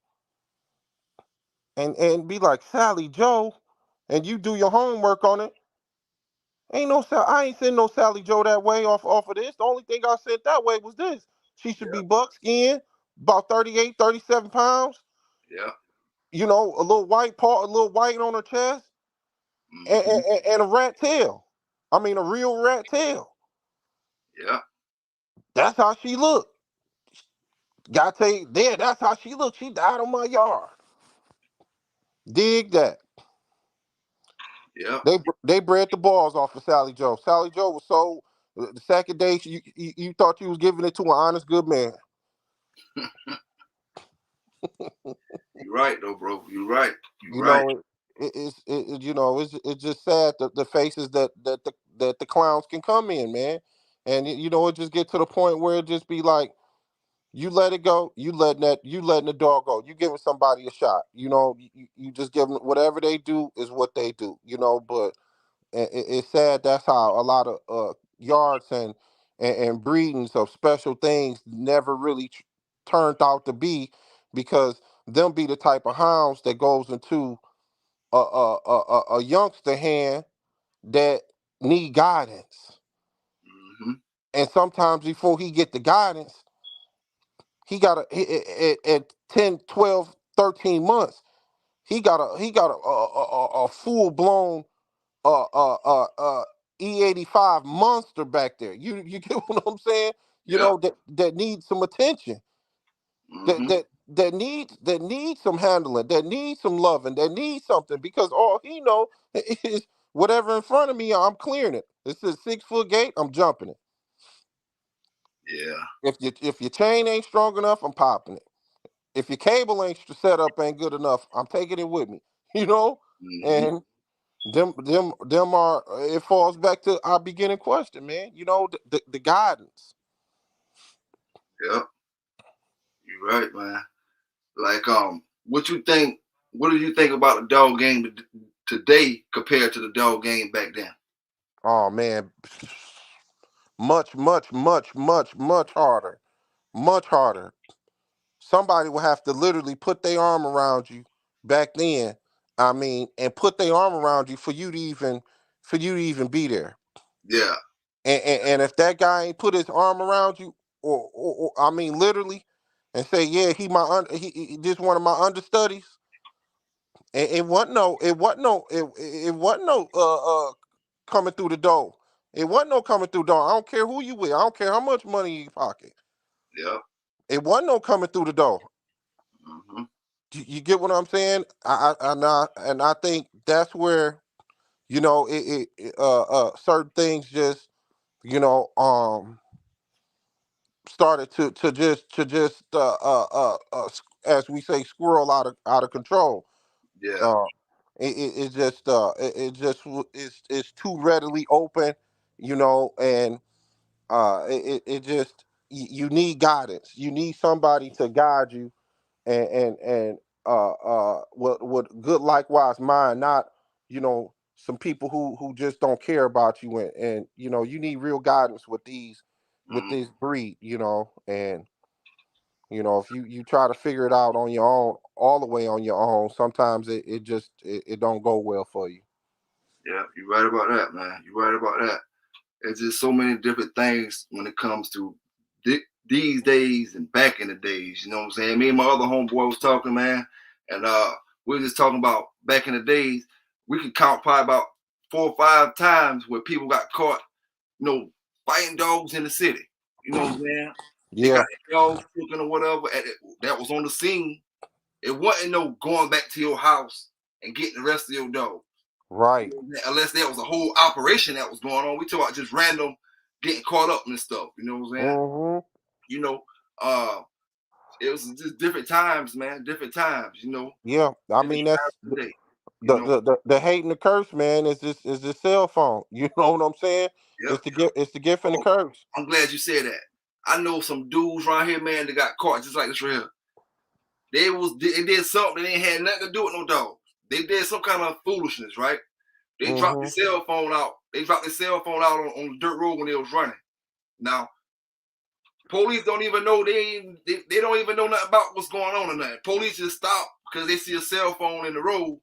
and be like, Sally Joe, and you do your homework on it. I ain't send no Sally Joe that way off of this. The only thing I said that way was this. She should Yeah. be buckskin, about 38, 37 pounds. Yeah. A little white part, a little white on her chest, and, Hmm. and, and a rat tail. I mean, a real rat tail. Yeah. That's how she looked. Gotta tell you, there, that's how she looked. She died on my yard. Dig that. Yeah. They bred the balls off of Sally Joe. Sally Joe was sold the second day. You thought you was giving it to an honest good man. You're right though, bro. You're right. You're You right. know, it's just sad the faces that the clowns can come in, man. And it just get to the point where it just be like, you let it go, you letting the dog go. You giving somebody a shot. You just give them whatever they do is what they do. But it's sad that's how a lot of yards and breedings of special things never really turned out to be, because them be the type of hounds that goes into a youngster hand that need guidance. Hmm. And sometimes before he get the guidance, he got at 10, 12, 13 months, he got a full blown E85 monster back there. You get what I'm saying? Yeah. That needs some attention. That Hmm. that that needs some handling. That needs some loving. That needs something, because all he know is whatever in front of me, I'm clearing it. It's a 6 foot gate. I'm jumping it. Yeah. If your chain ain't strong enough, I'm popping it. If your cable ain't set up ain't good enough, I'm taking it with me. You know, Hmm. and them are, it falls back to our beginning question, man. The guidance. Yeah. You're right, man. Like, what you think? What do you think about the dog game today compared to the dog game back then? Oh man, much, much, much, much, much harder. Much harder. Somebody will have to literally put their arm around you back then. I mean, and put their arm around you for you to even be there. Yeah. And if that guy ain't put his arm around you, or I mean literally, and say, yeah, he just one of my understudies. And it wasn't no coming through the door. It wasn't no coming through the door. I don't care who you with. I don't care how much money in your pocket. Yeah. It wasn't no coming through the door. Hmm. You get what I'm saying? And I think that's where certain things just you know started to as we say, squirrel out of control. Yeah. Uh, it's too readily open, and it just you need guidance. You need somebody to guide you, and with good likewise mind, not some people who just don't care about you, and you need real guidance with Mm, this breed, and if you try to figure it out on your own, all the way on your own, sometimes it don't go well for you. yeah, you're right about that, man. You're right about that. It's just so many different things when it comes to these days and back in the days. You know what I'm saying? Me and my other homeboy was talking, man, and we were just talking about back in the days. We could count probably about 4 or 5 times where people got caught, you know, fighting dogs in the city. You know what I'm saying? They got Yeah, their dogs cooking or whatever that was on the scene. It wasn't no going back to your house and getting the rest of your dog. You right. know, unless there was a whole operation that was going on. We talk about just random getting caught up and stuff. You know what I'm saying? Hmm. You know, uh, it was just different times, man. Different times. Yeah, I Different mean times that's today. You the, know. the the the hate and the curse, man. Is this cell phone? You know what I'm saying? Yep. It's the gift and the Oh, curse. I'm glad you said that. I know some dudes around here, man, that got caught just like this right here. They did something that ain't had nothing to do with no dogs. They did some kind of foolishness, right? They dropped their Hmm. cell phone out. They dropped their cell phone out on the dirt road when they was running. Now, police don't even know they don't even know nothing about what's going on or nothing. Police just stop because they see a cell phone in the road,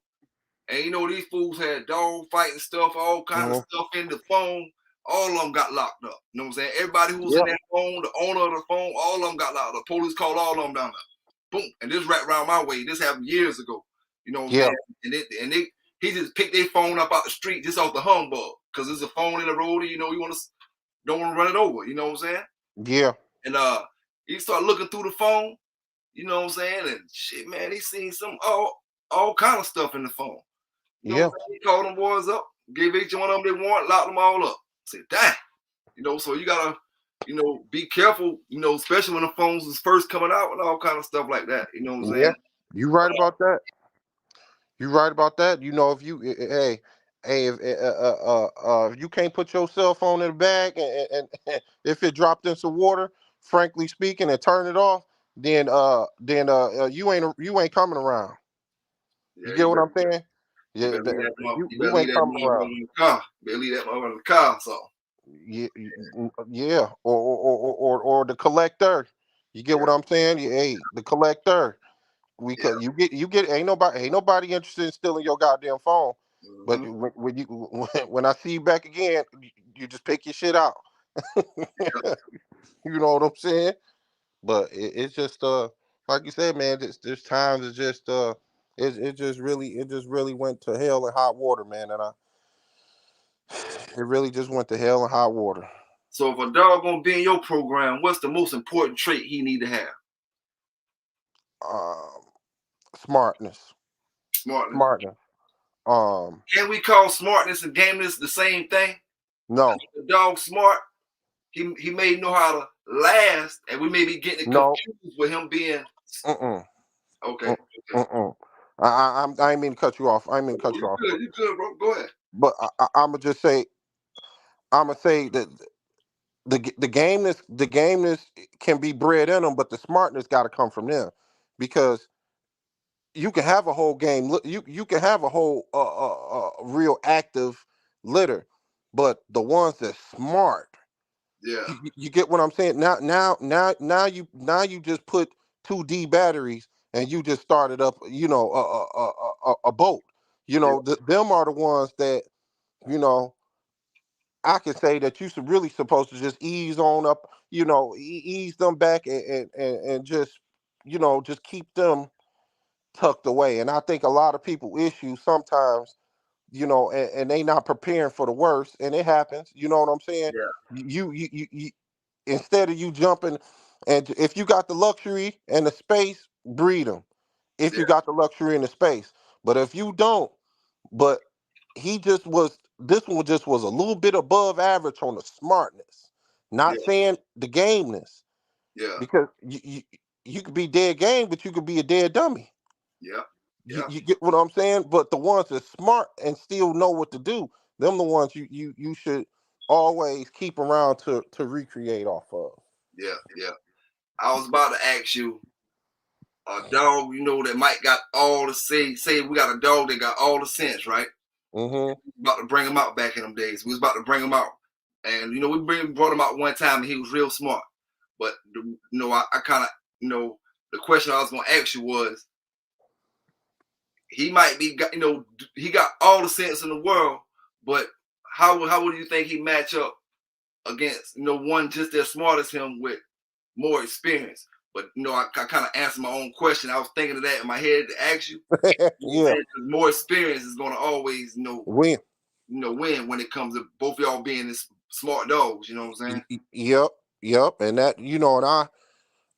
and these fools had dog fighting stuff, all kind of Hmm. stuff in the phone. All of them got locked up. You know what I'm saying? Everybody who was in Yep. that phone, the owner of the phone, all of them got locked up. Police called all of them down there. Boom. And this right around my way. This happened years ago. You know what I'm Yeah. saying? And he just picked their phone up out the street just off the humbug because there's a phone in the road. And, don't want to run it over. You know what I'm saying? Yeah. And he started looking through the phone, you know what I'm saying? And shit, man, he seen some all kind of stuff in the phone. You know what I'm Yeah. saying? He called them boys up, gave each one of them they want, locked them all up. Said, damn. So you gotta, be careful, especially when the phones was first coming out and all kind of stuff like that. You know what I'm Yeah. saying? You right about that. You right about that. If you hey if you can't put your cell phone in the bag, and if it dropped in some water, frankly speaking, and turn it off, then you ain't coming around. You Yeah, get what I'm saying? you Yeah, better leave that you better you leave ain't that coming around. motherfucker in the car. You better leave that motherfucker in the car. So Yeah, yeah, or the collector. You get yeah, what I'm saying? Yeah, hey, the collector. We yeah. could you get ain't nobody interested in stealing your goddamn phone. But Mm-hmm. when you when I see you back again, you just pick your shit out. You know what I'm saying? But it's just like you said, man. This times it's just it just really went to hell and hot water, man. And it really just went to hell and hot water. So if a dog gonna be in your program, what's the most important trait he need to have? Um, smartness, Smartness. smartness. Um, Can we call smartness and gameness the same thing? no, The dog smart, he may know how to last, and we may be getting no, confused with him being mm-mm, okay. mm, Okay. mm-mm. I ain't mean to cut you off. I ain't mean to cut you You off. good, you good, bro. Go ahead. But I'm gonna say that the gameness can be bred in them, but the smartness got to come from them, because you can have a whole game. You can have a whole real active litter, but the ones that's smart, Yeah, you get what I'm saying? Now you just put 2D batteries and you just started up, a boat. yeah, Them are the ones that you know I can say that you should really supposed to just ease on up, ease them back, and just just keep them tucked away. And I think a lot of people issue sometimes, and they not preparing for the worst, and it happens. You know what I'm saying? yeah, You instead of you jumping, and if you got the luxury and the space, breed them. if Yeah, you got the luxury and the space. But if you don't, but he just was this one just was a little bit above average on the smartness. Not yeah, saying the gameness, yeah, because you could be dead game, but you could be a dead dummy. yeah, You, yeah, you get what I'm saying? But the ones that smart and still know what to do, them the ones you should always keep around to recreate off of. yeah, yeah. I was about to ask you, a dog, that might got all the say we got a dog that got all the sense, right? Mm-hmm. About to bring him out back in them days. We was about to bring him out. And brought him out one time and he was real smart. But I kinda the question I was gonna ask you was he might be he got all the sense in the world, but how would you think he match up against one just as smart as him with more experience? But I kind of answered my own question. I was thinking of that in my head to ask you. You know what I'm Yeah. saying? 'Cause more experience is gonna always Win. win when it comes to both y'all being this smart dogs. You know what I'm saying? Yep. Yep. And that and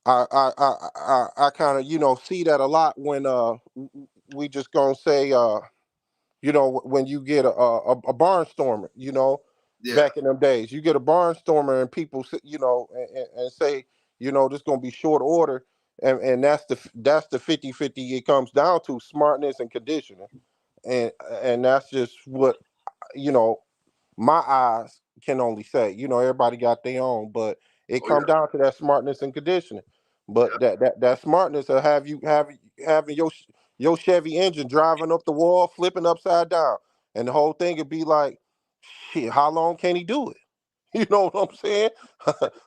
I kind of see that a lot when we just gonna say when you get a barnstormer, Yeah. back in them days, you get a barnstormer and people and say this gonna be short order, and that's the 50-50 it comes down to, smartness and conditioning, and that's just what you know my eyes can only say. Everybody got their own, but it Oh yeah. come down to that smartness and conditioning. But Yeah. that smartness will have you having your Chevy engine driving up the wall, flipping upside down, and the whole thing would be like, shit. How long can he do it? You know what I'm saying?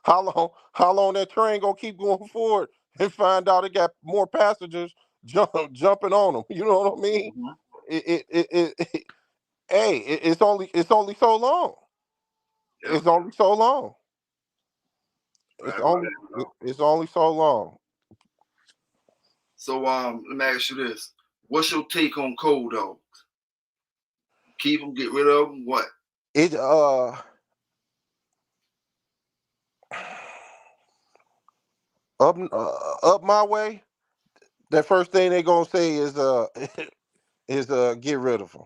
How long that train gonna keep going forward and find out it got more passengers jumping on them? You know what I mean? Mm-hmm. It hey, it's only so long. Yep. It's only so long. It's Right about only that, dog. it's only so long. So let me ask you this: what's your take on cold dogs? Keep them, get rid of them, what? It up my way. That first thing they gonna say is is get rid of them.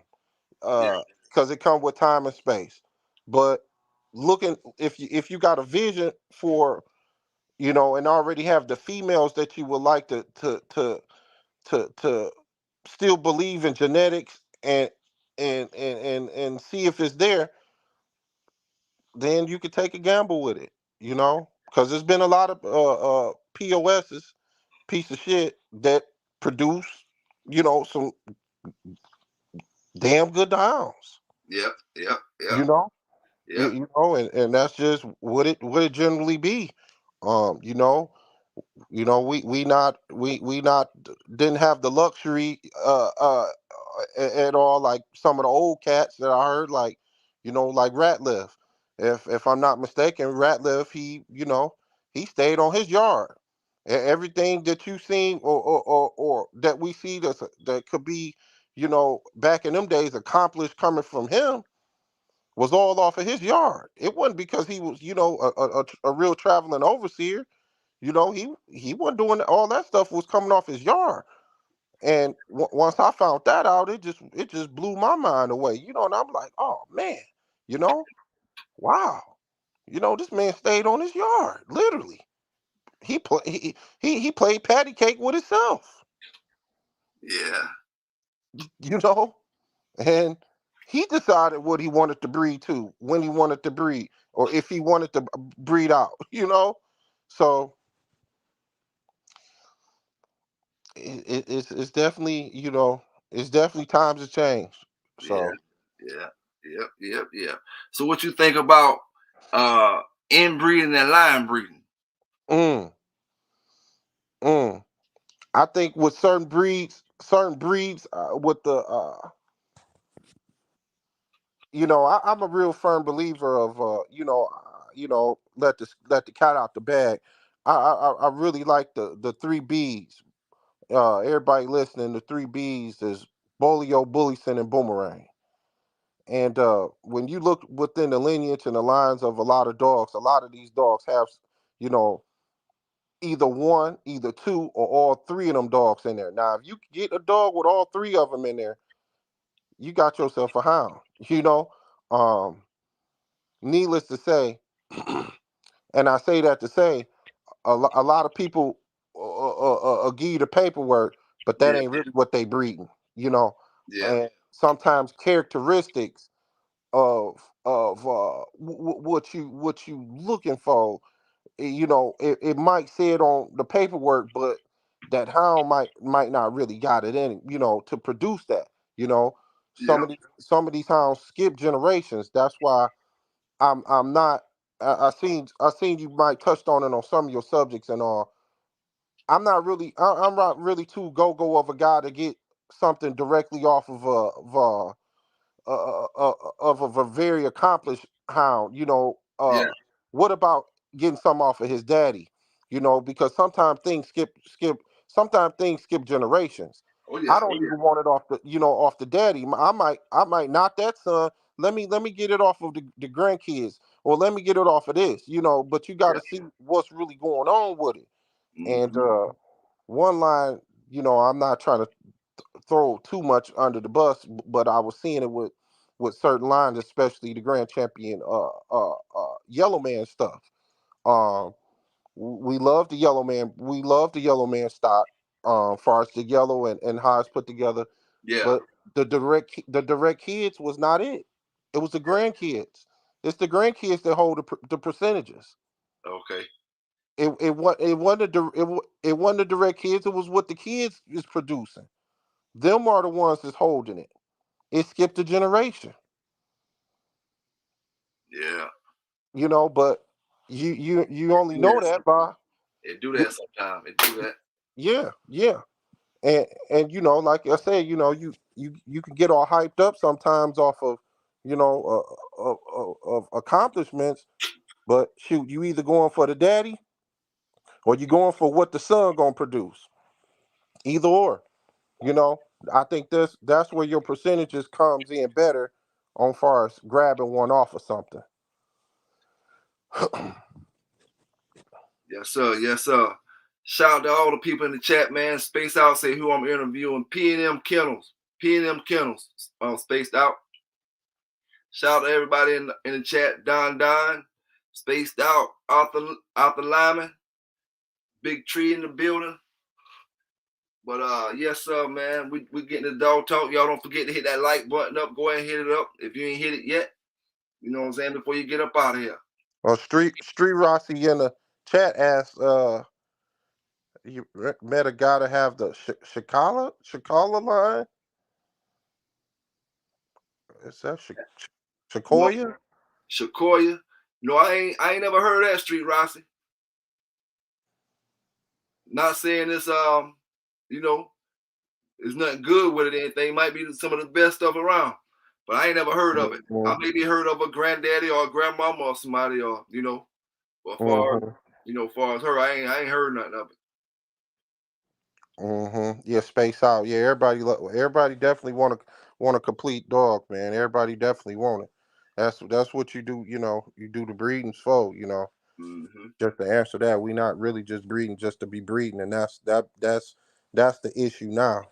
Yeah. Because it comes with time and space. But looking, if you got a vision for and already have the females that you would like to still believe in genetics and see if it's there, then you could take a gamble with it. Because there's been a lot of POSs, piece of shit, that produce some damn good hounds. Yep. Yep. Yep. You know, Yep. and that's just what it generally be. Um, you know, we not didn't have the luxury at all, like some of the old cats that I heard, like like Ratliff. If I'm not mistaken, Ratliff, he stayed on his yard. Everything that you seen or that we see that could be back in them days accomplished coming from him was all off of his yard. It wasn't because he was a real traveling overseer. He wasn't doing all that stuff, was coming off his yard. And once I found that out, it just blew my mind away. And I'm like, oh man, you know, wow, this man stayed on his yard, literally. He played patty cake with himself, Yeah. you know, and he decided what he wanted to breed to, when he wanted to breed, or if he wanted to breed out, So it's definitely it's definitely times have changed. Yeah. So Yeah. Yep. Yep. Yep. So what you think about uh inbreeding and line breeding? mm, mm. I think with certain breeds, with the I'm a real firm believer of let the cat out the bag. I really like the three B's. Everybody listening, the three B's is Bolio, Bullison, and Boomerang. And when you look within the lineage and the lines of a lot of dogs, a lot of these dogs have, you know, either one, either two, or all three of them dogs in there. Now, if you get a dog with all three of them in there, you got yourself a hound. You know, um, needless to say, and I say that to say, a lot of people give you the paperwork, but that Yeah, ain't really what they breeding. You know, yeah, and sometimes characteristics of what you looking for, you know, it might say it on the paperwork, but that hound might not really got it in, you know, to produce that. You know, yeah, some of these hounds skip generations. That's why I'm not. I seen you might touched on it on some of your subjects and all. I'm not really too go of a guy to get something directly off of a very accomplished hound. You know, yeah. what about getting some off of his daddy? You know, because sometimes things skip generations. Oh yeah, I oh don't yeah, even want it off the off the daddy. I might not that son. Let me get it off of the grandkids, or let me get it off of this. You know, but you got yeah. to see what's really going on with it. And Mm-hmm. one line, you know, I'm not trying to throw too much under the bus, but I was seeing it with certain lines, especially the Grand Champion Yellow Man stuff. Um, we love the Yellow Man. We love the Yellow Man stock. Far as the yellow and how it's put together, Yeah, but the direct kids was not it. It was the grandkids. It's the grandkids that hold the percentages. okay. It wasn't it wasn't the direct kids. It was what the kids is producing. Them are the ones that's holding it. It skipped a generation, Yeah, you know. But you only do know that. that by It do that sometimes. It do that. yeah, yeah. And you know, like I said, you know, you can get all hyped up sometimes off of of accomplishments, but shoot, you either going for the daddy or you going for what the son gonna produce. Either or, you know. I think that's where your percentages comes in better on far as grabbing one off of something. Yes, sir. Yes, sir. Shout out to all the people in the chat, man. Space out, say who I'm interviewing. P&M Kennels. P&M Kennels. Spaced out. Shout out to everybody in the chat. Don. Spaced out. Arthur Lyman. Big Tree in the building. But yes, sir, man. We getting the dog talk. Y'all don't forget to hit that like button up. Go ahead and hit it up if you ain't hit it yet. You know what I'm saying? Before you get up out of here. Street Rossi in the chat asked, you met a guy to have the Shikala line. Is that No, Shakoya? Shakoya. No, I ain't never heard of that Street Rossi. Not saying this you know, there's nothing good with it or anything. It might be some of the best stuff around. But I ain't never heard of it. I Hmm. maybe heard of a granddaddy or a grandmama or somebody or but Hmm. far as her, I ain't heard nothing of it. Yeah, space out. Yeah, everybody definitely want a complete dog, man. Everybody definitely want it. That's what you do. You know, you do the breeding for. You know, Mm-hmm. just to answer that, we not really just breeding just to be breeding, and that's the issue now.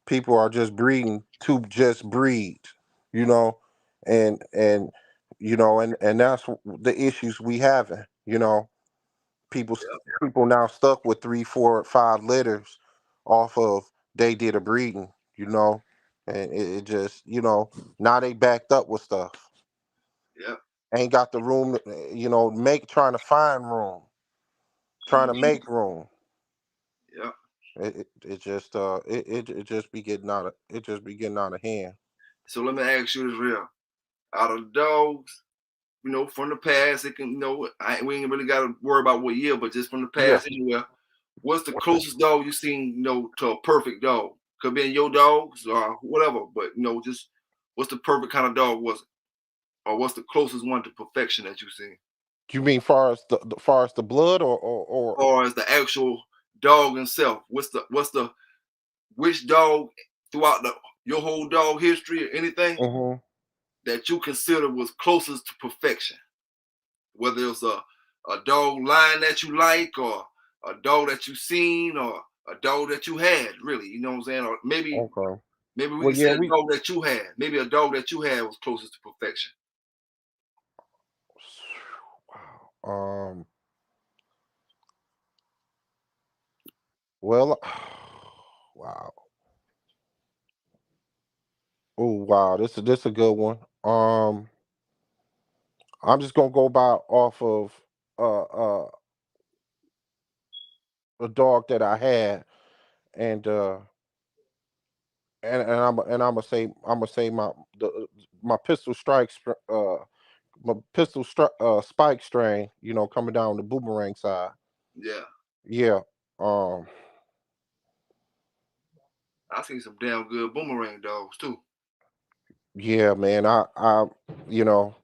People are just breeding to just breed, you know, and you know, and that's the issues we having. You know, people Yep, people now stuck with 3, 4, 5 litters off of they did a breeding, you know, and it just now they backed up with stuff. yep, Ain't got the room, you know, make trying to find room, trying to mm-hmm. make room. Yep. It just it just be getting it just be getting out of hand. So let me ask you this real. Out of the dogs, from the past, it can we ain't really gotta worry about what year, but just from the Yeah. past anywhere. What's the closest dog you seen, to a perfect dog? Could be in your dogs or whatever, but just what's the perfect kind of dog was it? Or what's the closest one to perfection that you've seen? You mean far as far as the blood or Or as the actual dog itself? What's the which dog throughout your whole dog history or anything Mhm. that you consider was closest to perfection? Whether it's a dog line that you like or a dog that you seen or a dog that you had, really. You know what I'm saying? Or maybe Okay. we Well, can say yeah, a we. dog that you had. Maybe a dog that you had was closest to perfection. Wow. Well. Wow. Oh wow. This a good one. I'm just gonna go by off of a dog that I had, and I'm gonna say my pistol strikes my spike strain. You know, coming down the boomerang side. Yeah. Yeah. Um. I seen some damn good boomerang dogs too. Yeah, man. You know,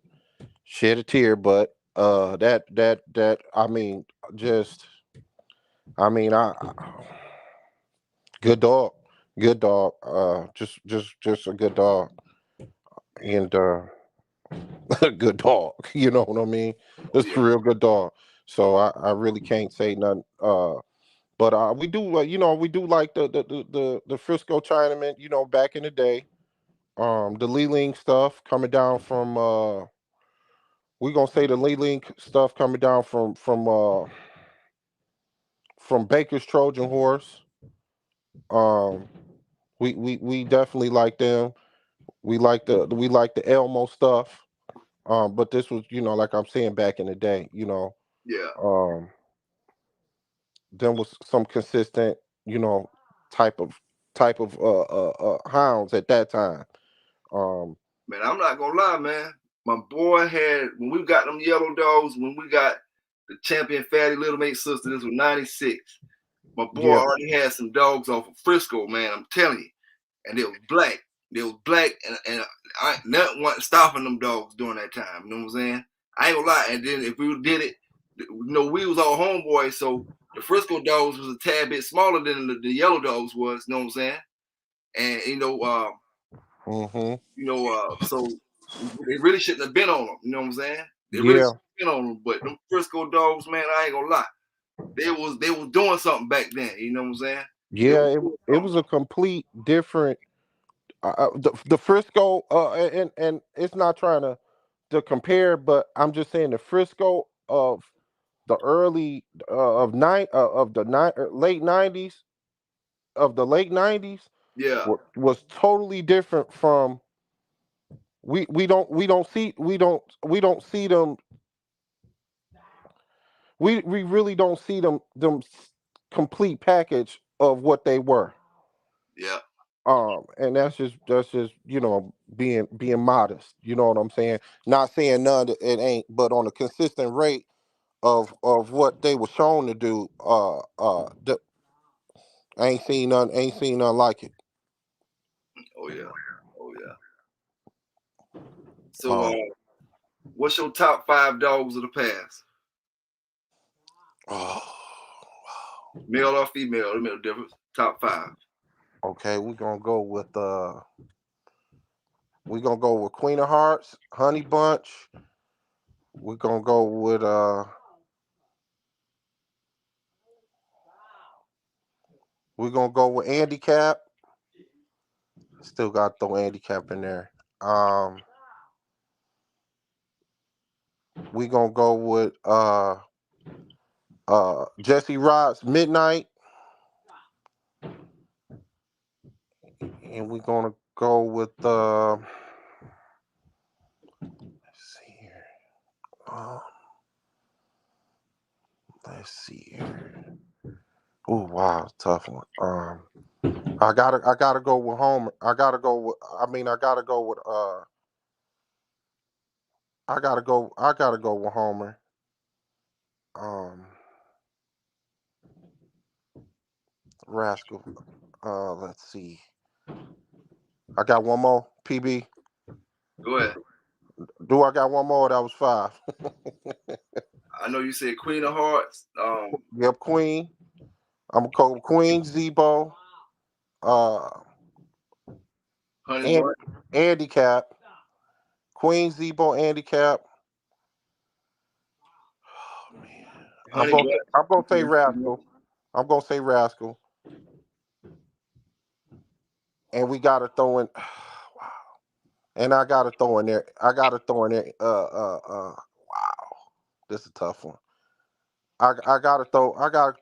shed a tear, but that I mean, just I mean, good dog, good dog. Just a good dog, and a good dog. You know what I mean? Oh It's yeah. a real good dog. So I really can't say nothing. But we do, you know, we do like the Frisco Chinaman. You know, back in the day, the Leeling stuff coming down from we gonna say the Leeling stuff coming down from Baker's Trojan Horse. Um, we definitely like them. We like the Elmo stuff. But this was, you know, like I'm saying, back in the day, you know, Yeah. um, there was some consistent, you know, type of hounds at that time. Um, Man, I'm not gonna lie, man. My boy had when we got them yellow dogs, when we got the champion fatty little mate sister, this was 96. My boy yeah, already had some dogs off of Frisco, man. I'm telling you. And they was black. They was black, and I nothing wasn't stopping them dogs during that time. You know what I'm saying? I ain't gonna lie. And then if we did it, you know, we was all homeboys, so the Frisco dogs was a tad bit smaller than the yellow dogs was. You know what I'm saying? And hmm so they really shouldn't have been on them. You know what I'm saying? They really yeah, shouldn't have been on them. But them Frisco dogs, man, I ain't gonna lie. They was doing something back then. You know what I'm saying? They yeah. was doing It something. was a complete different. The Frisco, and it's not trying to compare, but I'm just saying the Frisco of the early of the late '90s of the late '90s Yeah, was totally different from we don't see them we really don't see complete package of what they were. yeah. And that's just you know being modest. You know what I'm saying? Not saying none that it ain't, but on a consistent rate of what they were shown to do. Ain't seen none like it. Oh yeah, oh yeah. So, Um. what's your top five dogs of the past? Oh, Male or female? Let me know the difference. Top five. okay, we're gonna go with Queen of Hearts, Honey Bunch. We're gonna go with Andy Cap. Still got to throw Andy Cap in there. Um, we gonna go with Jesse Rod's Midnight, and we're gonna go with let's see here. Uh, let's see here. Oh wow, tough one. I gotta go with Homer. I gotta go with I gotta go with Homer. Um, Rascal. Let's see. I got one more. PB. Go ahead. Do I got one more? That was five. I know you said Queen of Hearts. Yep, Queen. I'm gonna call Queen Zebo. Uh, Honey and Bun, Handicap. Queen Zebo Handicap. Oh, man. Honey Bun. I'm gonna say Okay. Rascal. I'm gonna say Rascal, and we gotta throw in. And I gotta throw in there. I gotta throw in there. Wow, this is a tough one. I gotta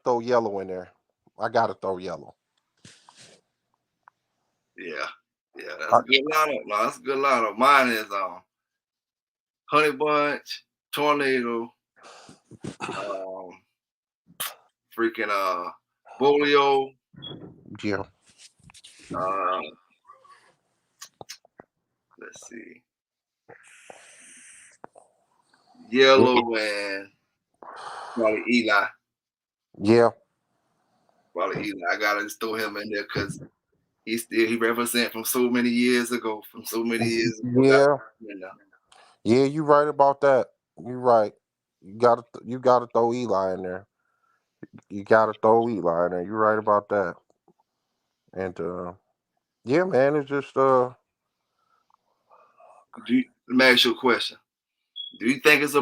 throw yellow in there. I gotta throw yellow. Yeah, yeah, that's I, a good lineup. No, that's a good lineup. Mine is Honey Bunch, Tornado, um, freaking Bolio, yeah, uh, let's see, Yellow, and probably Eli. yeah, Probably Eli. I gotta just throw him in there because he represent from so many years ago. From so many years ago. Gotta yeah, throw him in there. yeah. You right about that. You right. You gotta throw Eli in there. You gotta throw Eli in there. You right about that. And yeah, man, it's just Let me ask you a question. Do you think it's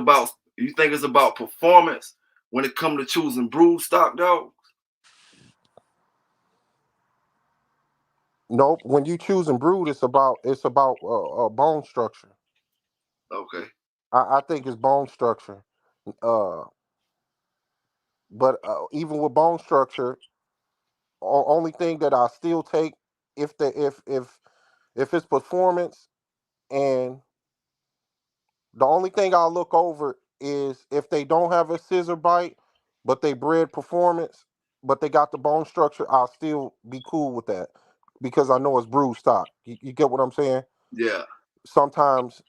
about performance when it comes to choosing brood stock dogs? nope. When you choosing brood, it's about bone structure. Okay. I think it's bone structure. Uh, but even with bone structure, only thing that I still take if it's performance, and the only thing I'll look over is if they don't have a scissor bite, but they bred performance, but they got the bone structure, I'll still be cool with that because I know it's brood stock. You get what I'm saying? Yeah. Sometimes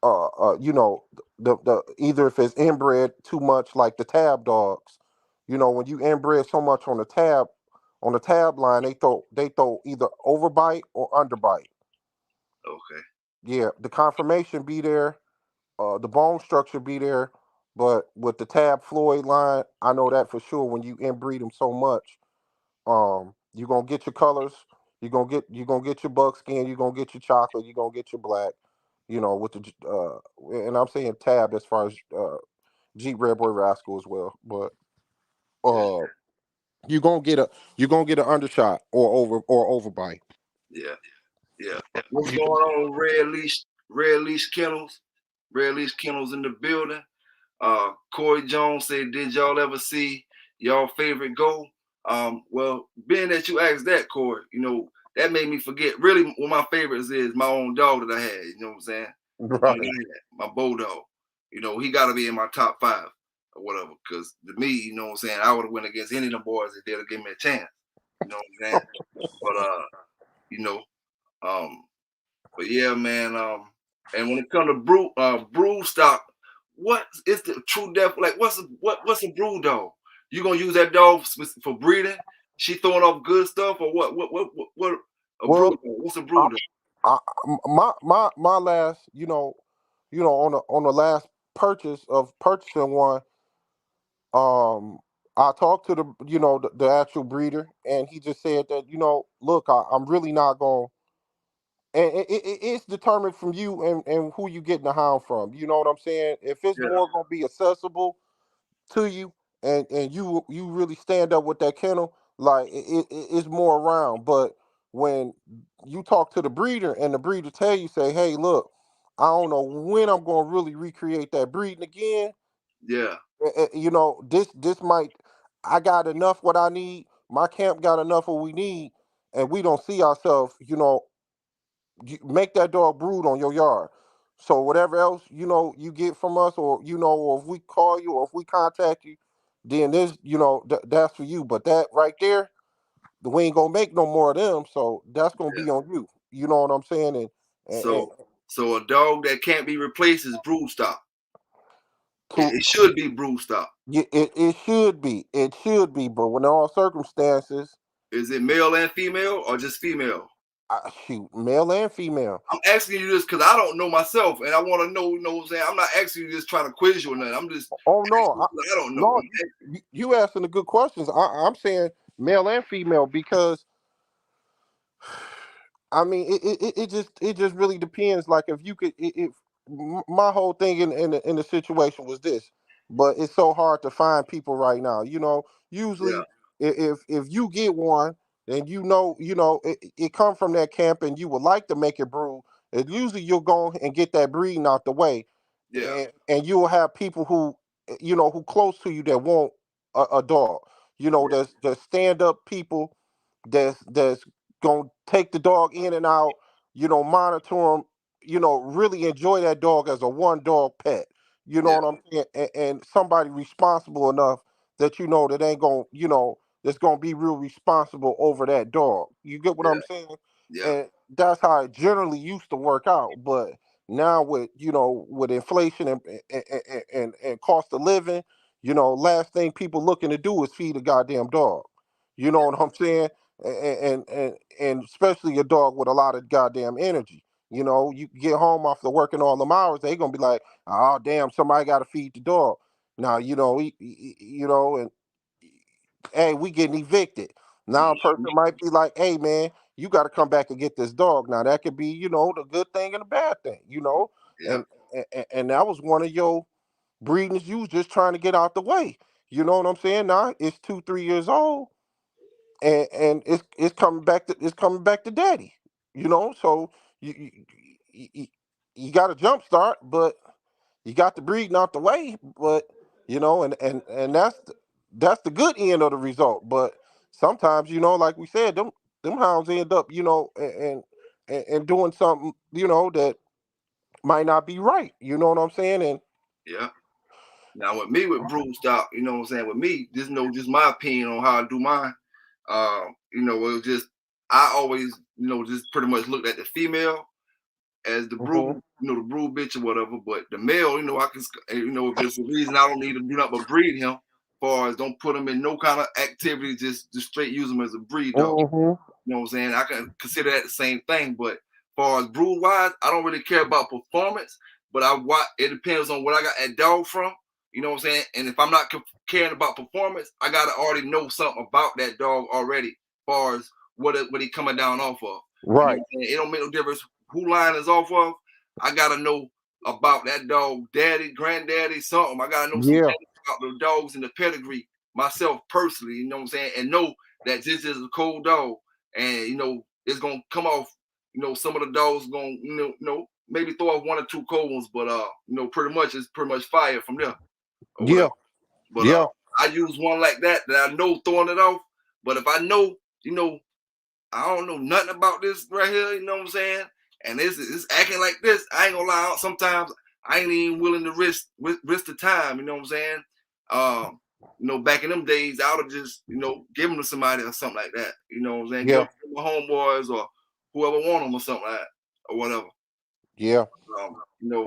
the either if it's inbred too much, like the tab dogs, when you inbred so much on the tab line, they throw either overbite or underbite. Okay. Yeah, the conformation be there, the bone structure be there, but with the tab Floyd line, I know that for sure. When you inbreed them so much, you're gonna get your colors, you're gonna get your buckskin, you're gonna get your chocolate, you're gonna get your black, with and I'm saying tab as far as Jeep Red Boy Rascal as well, but Yeah. uh, you're gonna get an undershot or overbite. Yeah. Yeah. What's going on with Red Leash Kennels? Red Leash Kennels in the building. Corey Jones said, "Did y'all ever see y'all favorite go?" Well, being that you asked that, Corey, that made me forget. Really, one of my favorites is my own dog that I had. You know what I'm saying? The one Right. I had, my bulldog. He got to be in my top 5 or whatever. Because to me, you know what I'm saying, I would have went against any of them boys if they'd have given me a chance. You know what I'm saying? But you know, um, but yeah, man. And when it comes to brood stock, what is the true def? Like, what's a brood dog? You gonna use that dog for breeding? She throwing off good stuff, or what? What a brood Well, dog? What's a I, brood dog? my last, on the last purchasing one, I talked to the actual breeder, and he just said that, look, I'm really not going. And it's determined from you and who you getting the hound from. You know what I'm saying? If it's Yeah, more gonna be accessible to you, and you really stand up with that kennel, like it's more around. But when you talk to the breeder and the breeder tell you, say, hey, look, I don't know when I'm gonna really recreate that breeding again. yeah, This might, I got enough what I need. My camp got enough what we need, and we don't see ourselves, you make that dog brood on your yard. So whatever else you get from us, or if we call you or if we contact you, then this that's for you. But that right there, we ain't gonna make no more of them. So that's gonna yeah. be on you. You know what I'm saying? And So a dog that can't be replaced is brood stock. It, to it should be brood stock. yeah, it should be, but when all circumstances, Is it male and female or just female? shoot, male and female. I'm asking you this because I don't know myself, and I want to know. You know what I'm saying? I'm not asking you just trying to quiz you or nothing. I'm just Oh no, asking you 'cause I don't know. no, you asking the good questions. I'm saying male and female because I mean, it just really depends. Like if you could, my whole thing in the situation was this, but it's so hard to find people right now. Usually Yeah, if you get one and it come from that camp and you would like to make it brew, it usually you'll go and get that breeding out the way, Yeah. and you will have people who who close to you that want a dog. Yeah. There's stand up people that's gonna take the dog in and out, monitor him, really enjoy that dog as a one dog pet. You know Yeah. what I'm saying? And somebody responsible enough that that ain't gonna, that's gonna be real responsible over that dog. You get what Yeah. I'm saying? Yeah. And that's how it generally used to work out. But now with with inflation and cost of living, last thing people looking to do is feed a goddamn dog. You know what I'm saying? And especially a dog with a lot of goddamn energy. You get home after working all them hours, they gonna be like, oh damn, somebody got to feed the dog. Now and hey, we getting evicted. Now a person Mhm. might be like, hey man, you got to come back and get this dog. Now that could be the good thing and the bad thing. Yeah. And and that was one of your breedings you was just trying to get out the way. You know what I'm saying? Now it's 2 3 years old and it's coming back to daddy. So you you, you, you got a jump start, but you got the breeding out the way. But and that's the good end of the result. But sometimes like we said, them hounds end up and doing something that might not be right. You know what I'm saying? And Yeah. Now with me with brood stock, you know what I'm saying? With me, just my opinion on how I do mine. It was just I always, just pretty much looked at the female as the hmm brood, the brood bitch or whatever. But the male, I can, if it's a reason I don't need to do nothing but breed him, as far as don't put him in no kind of activity, just straight use him as a breed dog. hmm You know what I'm saying? I can consider that the same thing, but as far as brood wise, I don't really care about performance. But it depends on what I got that dog from. You know what I'm saying? And if I'm not caring about performance, I gotta already know something about that dog already, as far as what he coming down off of. You know what right. I'm saying? It don't make no difference who line is off of. I gotta know about that dog, daddy, granddaddy, something. I gotta know some Yeah. things about the dogs and the pedigree myself personally. You know what I'm saying? And know that this is a cold dog and it's gonna come off. Some of the dogs gonna maybe throw off one or two cold ones, but pretty much it's pretty much fire from there or Yeah. whatever. But Yeah. I use one like that I know throwing it off. But if I know, I don't know nothing about this right here, you know what I'm saying? And it's acting like this. I ain't gonna lie. Sometimes I ain't even willing to risk the time. You know what I'm saying? Um, back in them days, I would have just give them to somebody or something like that. You know what I'm saying? Give Yeah. them to my homeboys or whoever want them or something like that or whatever. Yeah. Um, you know,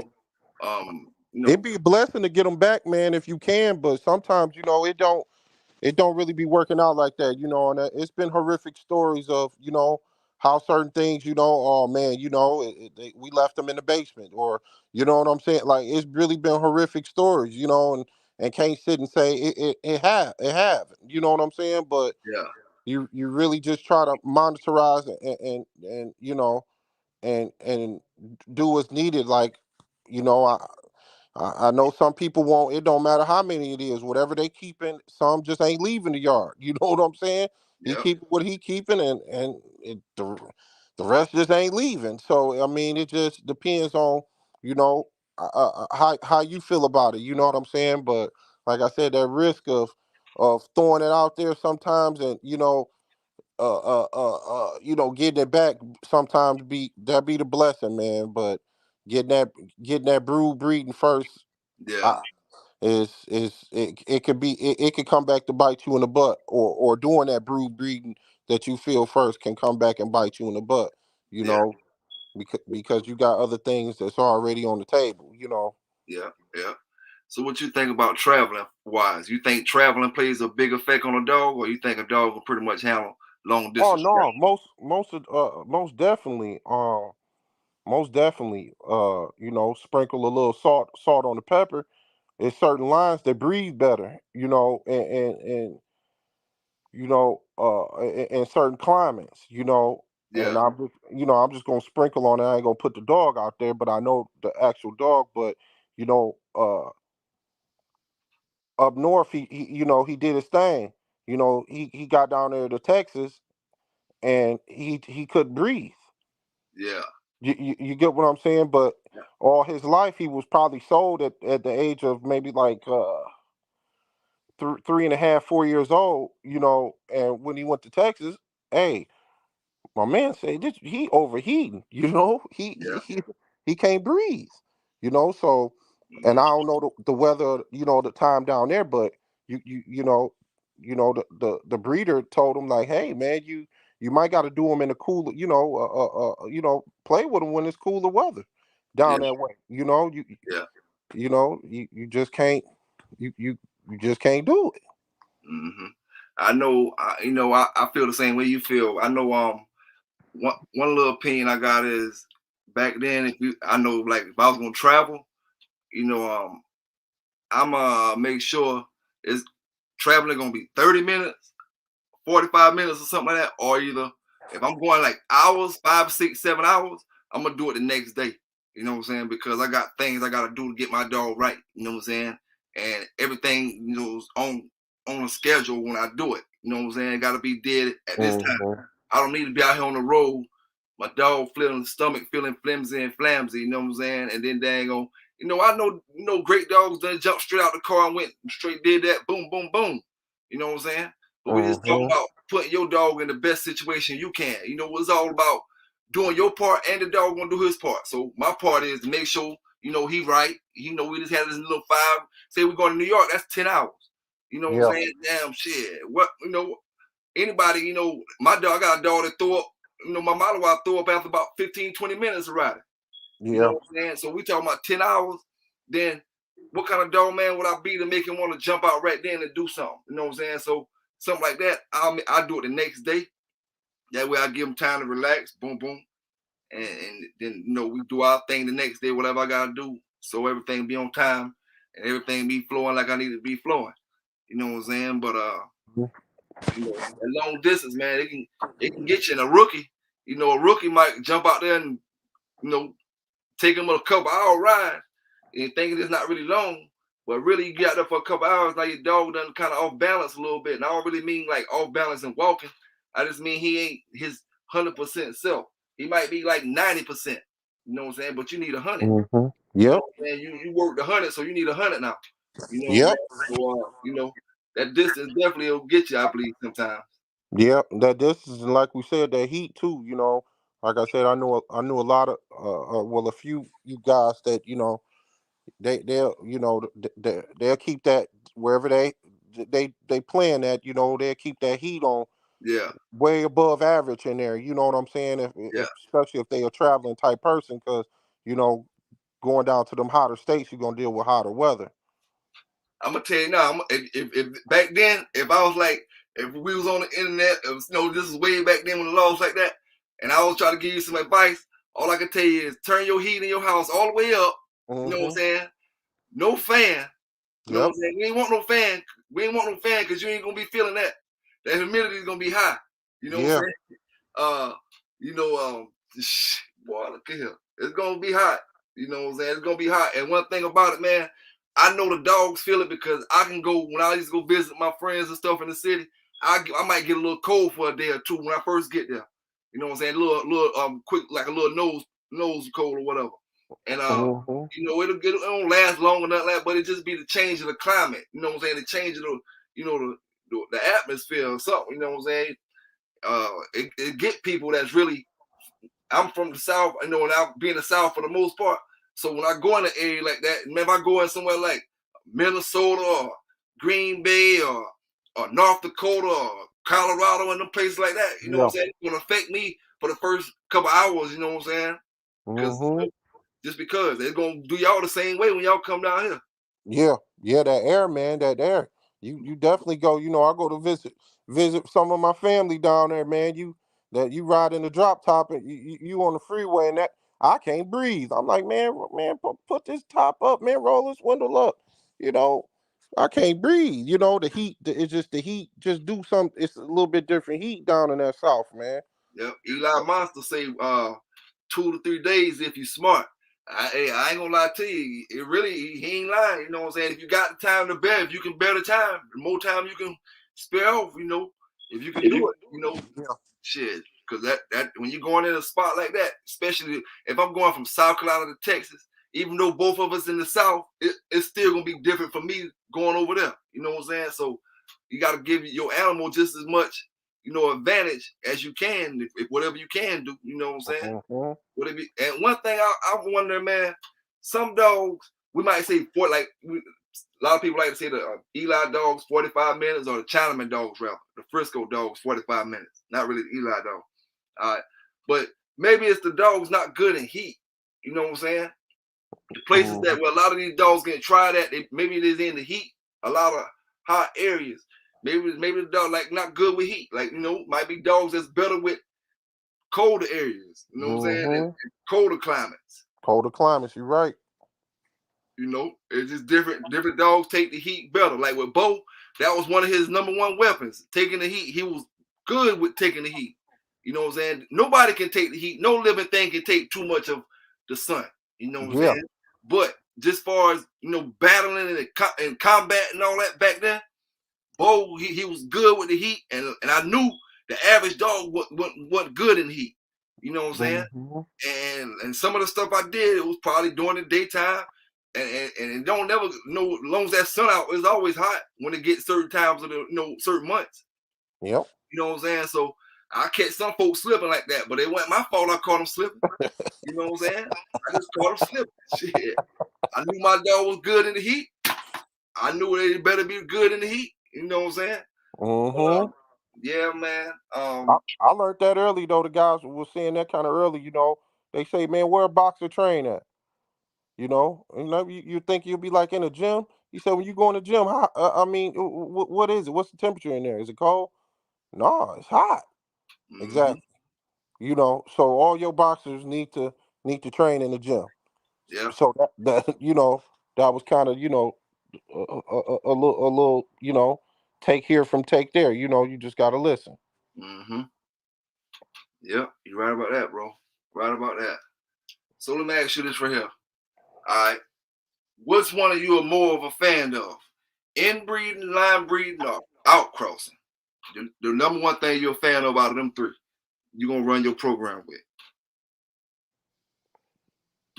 you It'd know, be a blessing to get them back, man, if you can. But sometimes, it don't really be working out like that, and it's been horrific stories of how certain things, oh man, we left them in the basement, or you know what I'm saying, like it's really been horrific stories, and can't sit and say it have, you know what I'm saying, but yeah, you really just try to monitorize and and do what's needed, like you know I know some people won't. It don't matter how many it is. Whatever they keeping, some just ain't leaving the yard. You know what I'm saying? He yeah, keeping what he keeping, and the rest just ain't leaving. So I mean, it just depends on you know how you feel about it. You know what I'm saying? But like I said, that risk of throwing it out there sometimes, and getting it back sometimes be the blessing, man. But getting that getting that brood breeding first yeah, I, it could be it could come back to bite you in the butt, or doing that brood breeding that you feel first can come back and bite you in the butt. You yeah, know, because you got other things that's already on the table. yeah, yeah. So what you think about traveling wise? You think traveling plays a big effect on a dog, or you think a dog will pretty much handle long Oh distance no, travel? most definitely, sprinkle a little salt on the pepper. There's certain lines that breathe better, and in certain climates, and Yeah, I'm just gonna sprinkle on it. I ain't gonna put the dog out there, but I know the actual dog. But you know, uh, up north, he did his thing. he got down there to Texas and he couldn't breathe. Yeah. You get what I'm saying? But all his life he was probably sold at the age of maybe like 3.5, 4 years old. And when he went to Texas, hey, my man said this, he overheating. He Yeah. he can't breathe. So, and I Mm-hmm. don't know the weather, the time down there, but the breeder told him like, hey man, you might got to do them in a cooler, play with them when it's cooler weather Yeah. down that way. Yeah. You just can't you just can't do it. Mm-hmm. I know. I feel the same way you feel. I know. One little opinion I got is back then. I know, like if I was gonna travel, I'm make sure it's traveling gonna be 30 minutes, 45 minutes or something like that, or either if I'm going like hours, 5, 6, 7 hours, I'm gonna do it the next day. You know what I'm saying? Because I got things I gotta do to get my dog right. You know what I'm saying? And everything, is on a schedule when I do it. You know what I'm saying? Gotta be dead at this time. Mm-hmm. I don't need to be out here on the road, my dog feeling stomach feeling flimsy and flamsy, you know what I'm saying? And then dang on, I know great dogs done jumped straight out the car and went straight did that, boom, boom, boom. You know what I'm saying? But we just talking Mm-hmm. about putting your dog in the best situation you can. It's all about doing your part and the dog gonna do his part. So my part is to make sure, he right. We just had this little 5, say we're going to New York, that's 10 hours. You know what I'm Yeah. saying? Damn shit. What, anybody, my dog, I got a dog that throw up, my Malinois throw up after about 15, 20 minutes of riding. You know Yeah. what I'm saying? So we talking about 10 hours, then what kind of dog man would I be to make him want to jump out right then and do something? You know what I'm saying? So something like that, I do it the next day. That way I give him time to relax, boom, boom. And then, we do our thing the next day, whatever I got to do. So everything be on time and everything be flowing like I need it to be flowing. You know what I'm saying? But, that long distance, man, it can get you in a rookie. A rookie might jump out there and, you know, take him a couple hour ride and thinking it's not really long. But really, you get out there for a couple hours, now your dog done kind of off balance a little bit. And I don't really mean like off balance and walking. I just mean he ain't his 100% self. He might be like 90%. You know what I'm saying? But you need 100. Mm-hmm. You know Yep. what I'm saying? You work the 100, so you need 100 now. You know what I'm Yep. saying? So that distance definitely will get you, I believe, sometimes. Yep. That this is like we said, that heat too. Like I said, I knew a lot of well, a few you guys that they'll they'll keep that wherever they playing that. They'll keep that heat on Yeah, way above average in there. You know what I'm saying? yeah. If especially if they a traveling type person, because you know going down to them hotter states, you're gonna deal with hotter weather. I'm gonna tell you now. If back then, if I was like, if we was on the internet, this is way back then when the law was like that, and I was trying to give you some advice. All I can tell you is turn your heat in your house all the way up. You know what I'm Mm-hmm. saying? No fan. You know what Yep. I'm saying? We ain't want no fan. We ain't want no fan because you ain't gonna be feeling that. That humidity is gonna be high. You know what I'm Yeah. saying? Uh, boy, look at here. It's gonna be hot. You know what I'm saying? It's gonna be hot. And one thing about it, man, I know the dogs feel it because I can go when I used to go visit my friends and stuff in the city. I might get a little cold for a day or two when I first get there. You know what I'm saying? A little quick, like a little nose cold or whatever. And Mm-hmm. it don't last long or nothing like that, but it just be the change of the climate. You know what I'm saying? The change of the atmosphere or something. You know what I'm saying? It get people that's really. I'm from the South, and I've been in the South for the most part. So when I go in an area like that, and if I go in somewhere like Minnesota or Green Bay or North Dakota or Colorado and them places like that, you know what I'm Yeah. saying? It's gonna affect me for the first couple hours, you know what I'm saying? Because Mm-hmm. just because they're gonna do y'all the same way when y'all come down here. Yeah, yeah, that air, man, that air. You definitely go. I go to visit some of my family down there, man. You ride in the drop top and you on the freeway and that I can't breathe. I'm like, man, put this top up, man. Roll this window up. You know, I can't breathe. The heat. It's just the heat. Just do some. It's a little bit different heat down in that south, man. Yep. Eli Monster say 2 to 3 days if you smart. I ain't gonna lie to you. It really he ain't lying. You know what I'm saying? If you got the time to bear, if you can bear the time, the more time you can spare off, if you can do it, Yeah. shit. Because that when you're going in a spot like that, especially if I'm going from South Carolina to Texas, even though both of us in the South, it's still gonna be different for me going over there. You know what I'm saying? So you got to give your animal just as much, advantage as you can, if whatever you can do. You know what I'm saying? Mm-hmm. Whatever. And one thing I wonder, man, some dogs we might say a lot of people like to say the Eli dogs 45 minutes or the Chinaman dogs rather, the Frisco dogs 45 minutes. Not really the Eli dog. All right. But maybe it's the dogs not good in heat. You know what I'm saying? The places Mm-hmm. that where a lot of these dogs get tried at, maybe it is in the heat, a lot of hot areas. Maybe the dog like not good with heat. Like, might be dogs that's better with colder areas. You know what I'm saying? And Mm-hmm. colder climates. Colder climates, you're right. It's just different. Different dogs take the heat better. Like with Bo, that was one of his number one weapons, taking the heat. He was good with taking the heat. You know what I'm saying? Nobody can take the heat. No living thing can take too much of the sun. You know what I'm Yeah. saying? But just far as battling and combat and all that back then, Bo he was good with the heat, and I knew the average dog wasn't good in heat. You know what I'm saying? Mm-hmm. And some of the stuff I did, it was probably during the daytime, and it don't never know. As long as that sun out, it's always hot when it gets certain times of the certain months. Yep. You know what I'm saying? So I catch some folks slipping like that, but it wasn't my fault. I caught them slipping. You know what I'm saying? I just caught them slipping. Shit, I knew my dog was good in the heat. I knew they better be good in the heat. You know what I'm saying? But, Mm-hmm. yeah, man. I learned that early though. The guys were saying that kind of early. They say, man, where a boxer train at? You think you'll be like in a gym. He said, when you go in the gym, I mean, what is it? What's the temperature in there? Is it cold? No, it's hot. Mm-hmm. Exactly. So all your boxers need to train in the gym. Yeah. So that that was kind of a little take here from take there. You just gotta listen. Mm-hmm. Yeah. You're right about that, bro. Right about that. So let me ask you this right here. All right. Which one of you are more of a fan of? Inbreeding, line breeding, or outcrossing? The number one thing you're a fan of out of them three, you're gonna run your program with.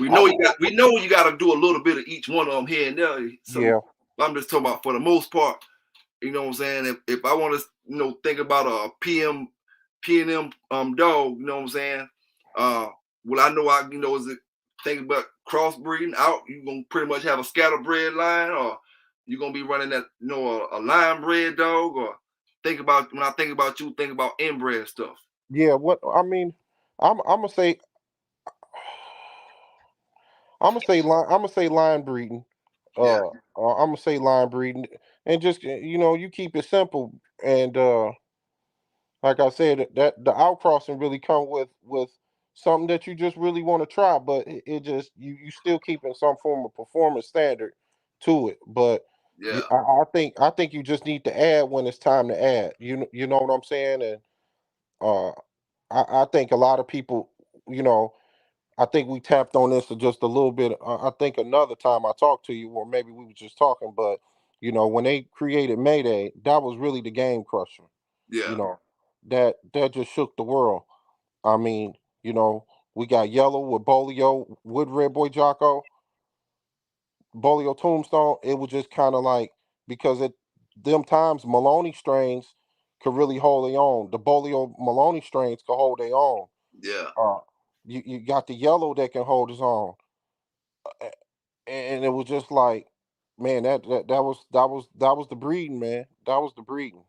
I'm We know you gotta do a little bit of each one of them here and there. Yeah. I'm just talking about for the most part, you know what I'm saying? If I want to, think about a P&M dog, you know what I'm saying? Uh, well, I know is it think about crossbreeding out? You gonna pretty much have a scatterbred line, or you gonna be running that, a line bred dog, or when I think about you, think about inbred stuff. Yeah. What I mean, I'm gonna say line breeding. Yeah, I'm gonna say line breeding, and just you keep it simple. And like I said, that the outcrossing really come with something that you just really want to try, but it just you still keeping some form of performance standard to it. But yeah, I think you just need to add when it's time to add. You know what I'm saying? And uh, I think a lot of people, you know, I think we tapped on this just a little bit. I think another time I talked to you, or maybe we were just talking, but when they created Mayday, that was really the game crusher. You yeah, know, that just shook the world. I mean, we got Yellow with Bolio, with Red Boy Jocko, Bolio Tombstone. It was just kind of like, because at them times Maloney strains could really hold their own. The Bolio Maloney strains could hold their own. yeah. Uh, you got the Yellow that can hold his own, and it was just like, man, that was the breeding, man. That was the breeding.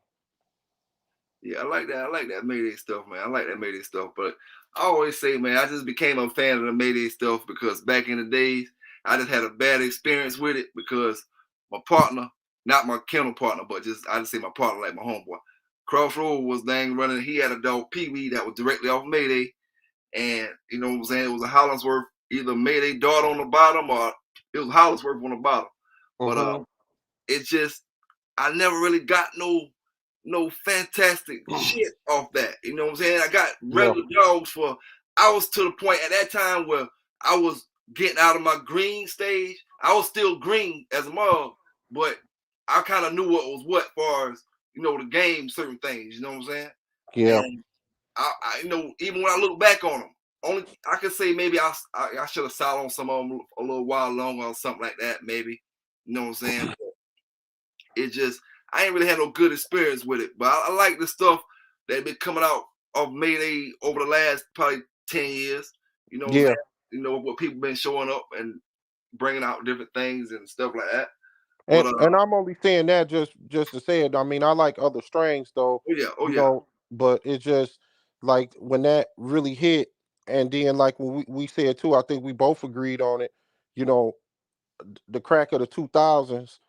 Yeah, I like that. I like that Mayday stuff, man. I like that Mayday stuff. But I always say, man, I just became a fan of the Mayday stuff because back in the days, I just had a bad experience with it because my partner, not my kennel partner, but I just say my partner, like my homeboy, Crossroad was dang running. He had a dog Pee Wee that was directly off Mayday, and you know what I'm saying? It was a Hollingsworth, either Mayday dart on the bottom or it was Hollingsworth on the bottom. But Hmm. it just I never really got no fantastic shit off that. You know what I'm saying? I got Yeah. regular dogs I was to the point at that time where I was getting out of my green stage. I was still green as a mug, but I kind of knew what was what far as the game certain things. You know what I'm saying? Yeah. And I even when I look back on them, only I could say maybe I should have sat on some of them a little while longer or something like that. Maybe, you know what I'm saying? It just I ain't really had no good experience with it. But I like the stuff that been coming out of Mayday over the last probably 10 years. You know what I'm Yeah. saying? What people been showing up and bringing out different things and stuff like that. But And I'm only saying that just to say it. I mean, I like other strains though, oh yeah, oh you yeah, know, but it's just like when that really hit, and then like when we said too, I think we both agreed on it. You know, the crack of the 2000s,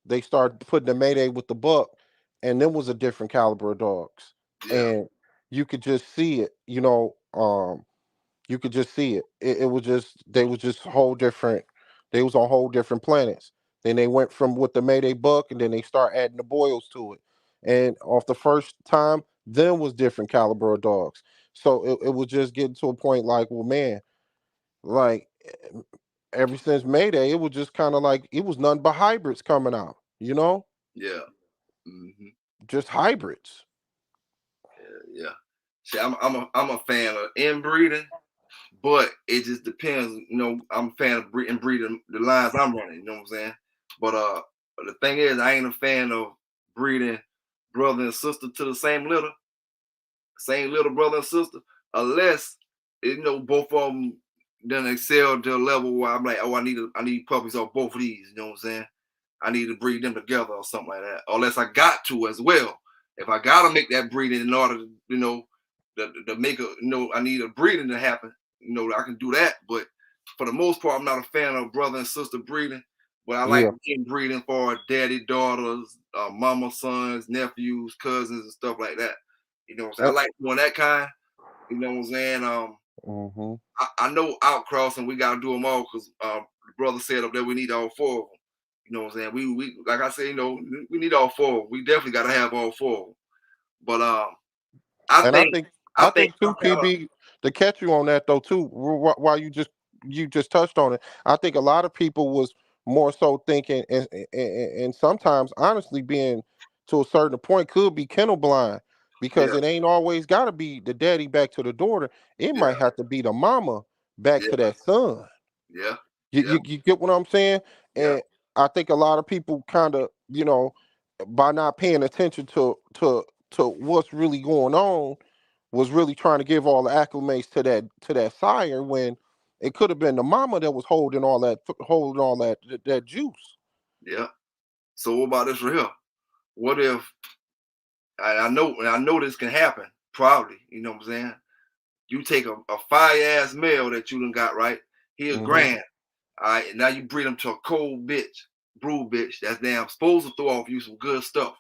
they started putting the Mayday with the buck, and then was a different caliber of dogs, yeah, and you could just see it. You could just see it. It was just they was just whole different. They was on whole different planets. Then they went from with the Mayday buck, and then they start adding the boils to it. And off the first time, then was different caliber of dogs. So it was just getting to a point like, well, man, like ever since Mayday, it was just kind of like it was none but hybrids coming out. yeah. Mm-hmm. Just hybrids. Yeah. See, I'm a fan of inbreeding, but it just depends. I'm a fan of breeding the lines I'm running. You know what I'm saying? But the thing is, I ain't a fan of breeding brother and sister to the same little brother and sister, unless both of them then excel to a level where I'm like, oh, I need puppies off both of these. You know what I'm saying? I need to breed them together or something like that. Unless I got to as well. If I gotta make that breeding in order to, to make I need a breeding to happen. I can do that. But for the most part, I'm not a fan of brother and sister breeding. But I like Yeah. breeding for daddy, daughters, mama, sons, nephews, cousins, and stuff like that. You know what I'm saying? I like doing that kind. You know what I'm saying? Mm-hmm. I know outcrossing, we gotta do them all because the brother said up there we need all four of them. You know what I'm saying? We like I said, we need all four of them. We definitely gotta have all four of them. But I And I think think I I think think too, PB, to catch you on that though too, while you just touched on it, I think a lot of people was more so thinking, and sometimes honestly being to a certain point could be kennel blind, because yeah, it ain't always got to be the daddy back to the daughter. It yeah, might have to be the mama back to yeah, that son. yeah, You, yeah, you, you get what I'm saying? yeah, And I think a lot of people kind of, by not paying attention to what's really going on, was really trying to give all the acclimates to that sire, when it could have been the mama that was holding all that juice. yeah. So what about this right here? What if I know this can happen, probably, you know what I'm saying? You take a fire ass male that you done got, right? He a Hmm. grand. All right, and now you breed him to a cold bitch, brood bitch. That's damn supposed to throw off you some good stuff.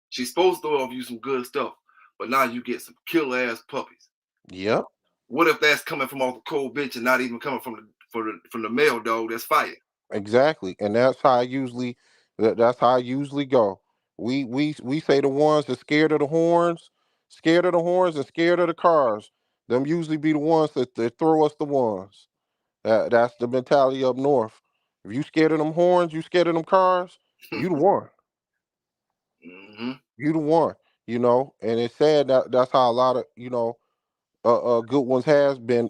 She's supposed to throw off you some good stuff, but now you get some killer ass puppies. Yep. What if that's coming from off the cold bitch and not even coming from the male dog that's fired? Exactly, and that's how I usually go. We say the ones that scared of the horns and scared of the cars. Them usually be the ones that throw us the ones. That's the mentality up north. If you scared of them horns, you scared of them cars, you the one. Mm-hmm. You the one. And it's sad that that's how a lot of good ones has been.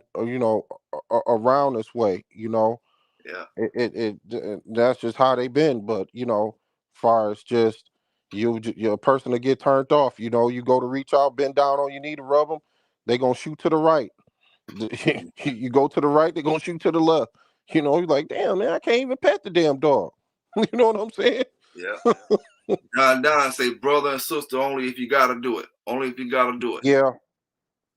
Around this way. Yeah, That's just how they been. But far as just you're a person to get turned off. You go to reach out, bend down on your knee to rub them, they gonna shoot to the right. You go to the right, they gonna shoot to the left. You're like, damn man, I can't even pet the damn dog. You know what I'm saying? yeah. Don say brother and sister only if you gotta do it. Only if you gotta do it. Yeah,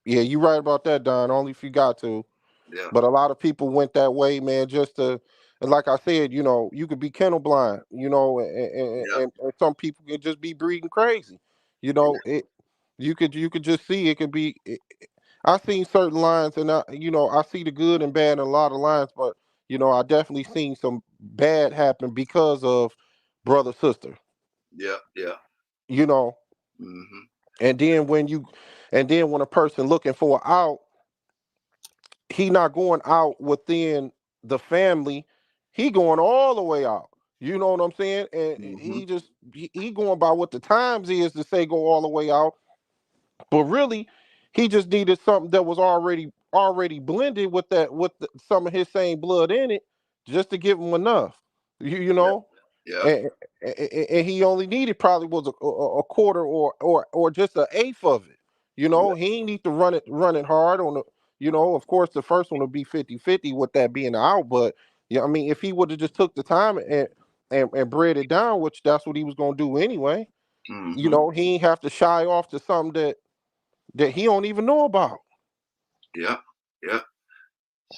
yeah, you right about that, Don. Only if you got to. Yeah, But a lot of people went that way, man, just to, and like I said, you could be kennel blind, yeah, and some people could just be breeding crazy. You could just see it could be. I seen certain lines, and I see the good and bad in a lot of lines, but I definitely seen some bad happen because of brother sister. yeah, yeah. You know, Mm-hmm. and then when a person looking for an out, he not going out within the family. He going all the way out. You know what I'm saying? And Mm-hmm. he going by what the times is to say go all the way out. But really, he just needed something that was already blended with some of his same blood in it, just to give him enough. You Yeah. know, Yeah. and he only needed probably was a quarter or just an eighth of it. You know, Yeah. he ain't need to run it hard on the. You know, of course, the first one would be 50-50 with that being out. But yeah, I mean, if he would have just took the time and bred it down, which that's what he was gonna do anyway. You Mm-hmm. know, he ain't have to shy off to something that he don't even know about. Yeah. Yeah.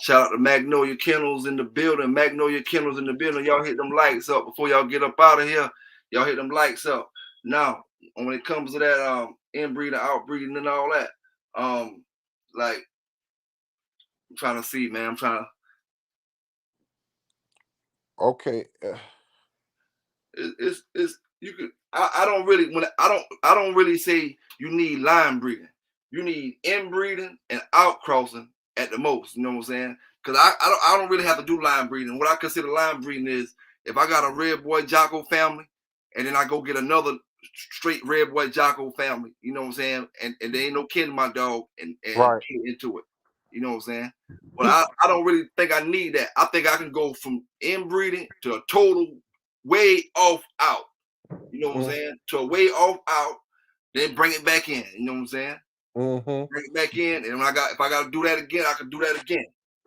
Shout out to Magnolia Kennels in the building. Magnolia Kennels in the building. Y'all hit them lights up before y'all get up out of here. Y'all hit them lights up. Now, when it comes to that inbreeding, outbreeding, and all that, like I'm trying to see, man. I'm trying to. Okay. It's you could. I don't really I don't really say you need line breeding. You need inbreeding and outcrossing at the most. You know what I'm saying? Because I don't really have to do line breeding. What I consider line breeding is if I got a red boy Jocko family, and then I go get another straight red boy Jocko family. You know what I'm saying? And there ain't no kin to my dog and Right. get into it. You know what I'm saying? But I don't really think I need that. I think I can go from inbreeding to a total way off out. You know what I'm Mm, saying? To a way off out, then bring it back in. You know what I'm saying? mm-hmm. Bring it back in, and when if I got to do that again, I can do that again.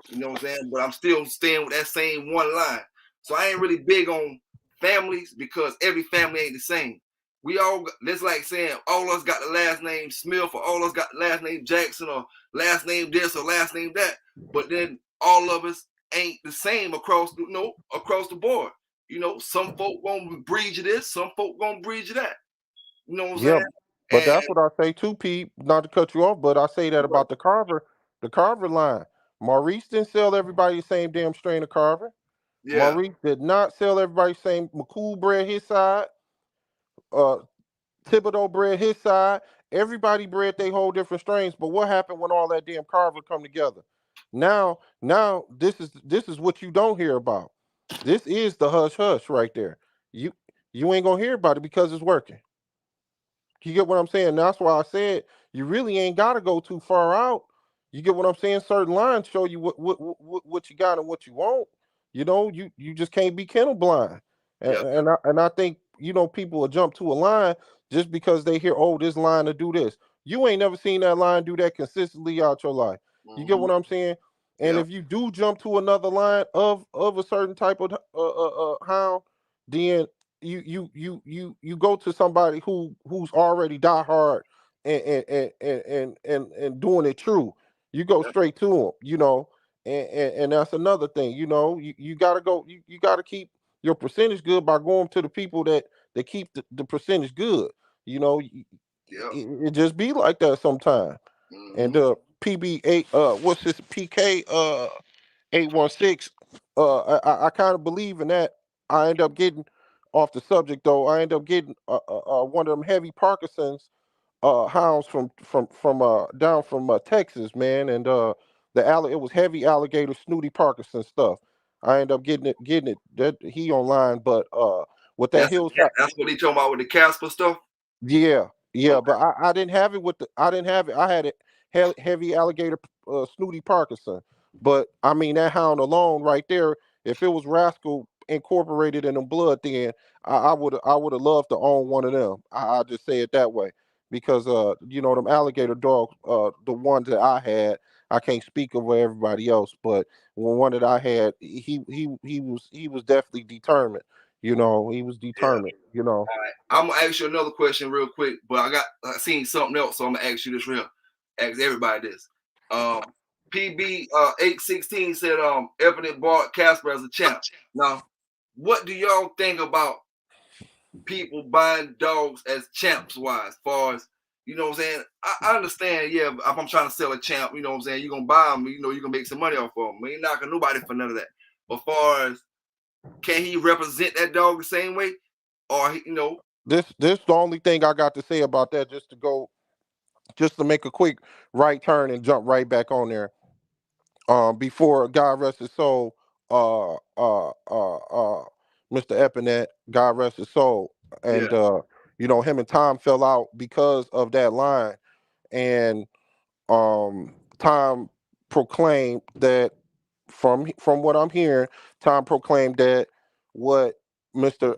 You know what I'm saying? But I'm still staying with that same one line. So I ain't really big on families because every family ain't the same. We all that's like saying all of us got the last name Smith or all of us got the last name Jackson or last name this or last name that. But then all of us ain't the same across the board. You know, some folk gonna breed you this, some folk gonna breed you that. You know what I'm Yeah. saying? But And that's what I say too, Pete. Not to cut you off, but I say that about the Carver line. Maurice didn't sell everybody the same damn strain of Carver. yeah, Maurice did not sell everybody the same. McCool bred his side. Uh, Thibodeau bred his side. Everybody bred they whole different strains. But what happened when all that damn Carver come together? Now this is what you don't hear about. This is the hush hush right there. You you ain't gonna hear about it because it's working. You get what I'm saying? That's why I said you really ain't got to go too far out. You get what I'm saying? Certain lines show you what you got and what you want. You know, you just can't be kennel blind. And yep, and I think people will jump to a line just because they hear, oh, this line to do this. You ain't never seen that line do that consistently out your life. You get mm-hmm, what I'm saying? And yep, if you do jump to another line of a certain type of hound, then you go to somebody who's already die hard and doing it true. You go yep, straight to them, and that's another thing. You gotta go. You gotta keep your percentage good by going to the people that keep the percentage good. You know, yep, it just be like that sometimes. And mm-hmm, PB8, what's this PK 816? I kind of believe in that. I end up getting off the subject though. I end up getting one of them heavy Parkinson's hounds from down from Texas, man, and it was heavy alligator snooty Parkinson stuff. I end up getting it that he online, but with that hillside. that's what they talking about with the Casper stuff. Yeah, yeah, but Okay, I didn't have it with the. I didn't have it. I had it heavy alligator snooty Parkinson. But I mean that hound alone right there. If it was Rascal incorporated in the blood, then I would have loved to own one of them. I just say it that way because them alligator dogs, the ones that I had, I can't speak over everybody else, but one that I had, he was definitely determined. He was yeah. determined. All right, I'm gonna ask you another question real quick, but I seen something else, so I'm gonna ask you this real. Ask everybody this. Um, PB 816 said Ebony bought Casper as a champ. Now, what do y'all think about people buying dogs as champs wise, far as you know what I'm saying? I understand, yeah, if I'm trying to sell a champ, you know what I'm saying, you're gonna buy them, you're gonna make some money off of them. We ain't knocking nobody for none of that. But far as can he represent that dog the same way? Or This the only thing I got to say about that. Just to make a quick right turn and jump right back on there. Before God rest his soul, Mr. Epinette, God rest his soul, and Yeah, him and Tom fell out because of that line, and Tom proclaimed that from what I'm hearing, Tom proclaimed that what Mr.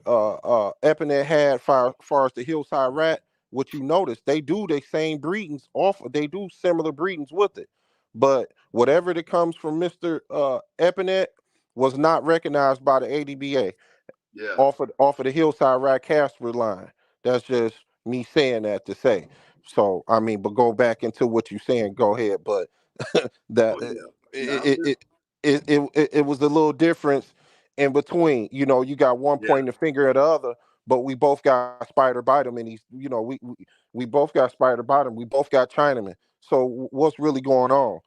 Epinette had far as the hillside rat, what you notice, they do the same breedings off, they do similar breedings with it. But whatever that comes from Mr. Epinette was not recognized by the ADBA yeah. off of the hillside rat Casper line. That's just me saying that to say. So I mean, but go back into what you're saying. Go ahead, but that Oh yeah. Now I'm it just it it was a little difference in between. You got one yeah, pointing the finger at the other, but we both got spider bottom, and he's we both got spider bottom. We both got Chinaman. So what's really going on? oh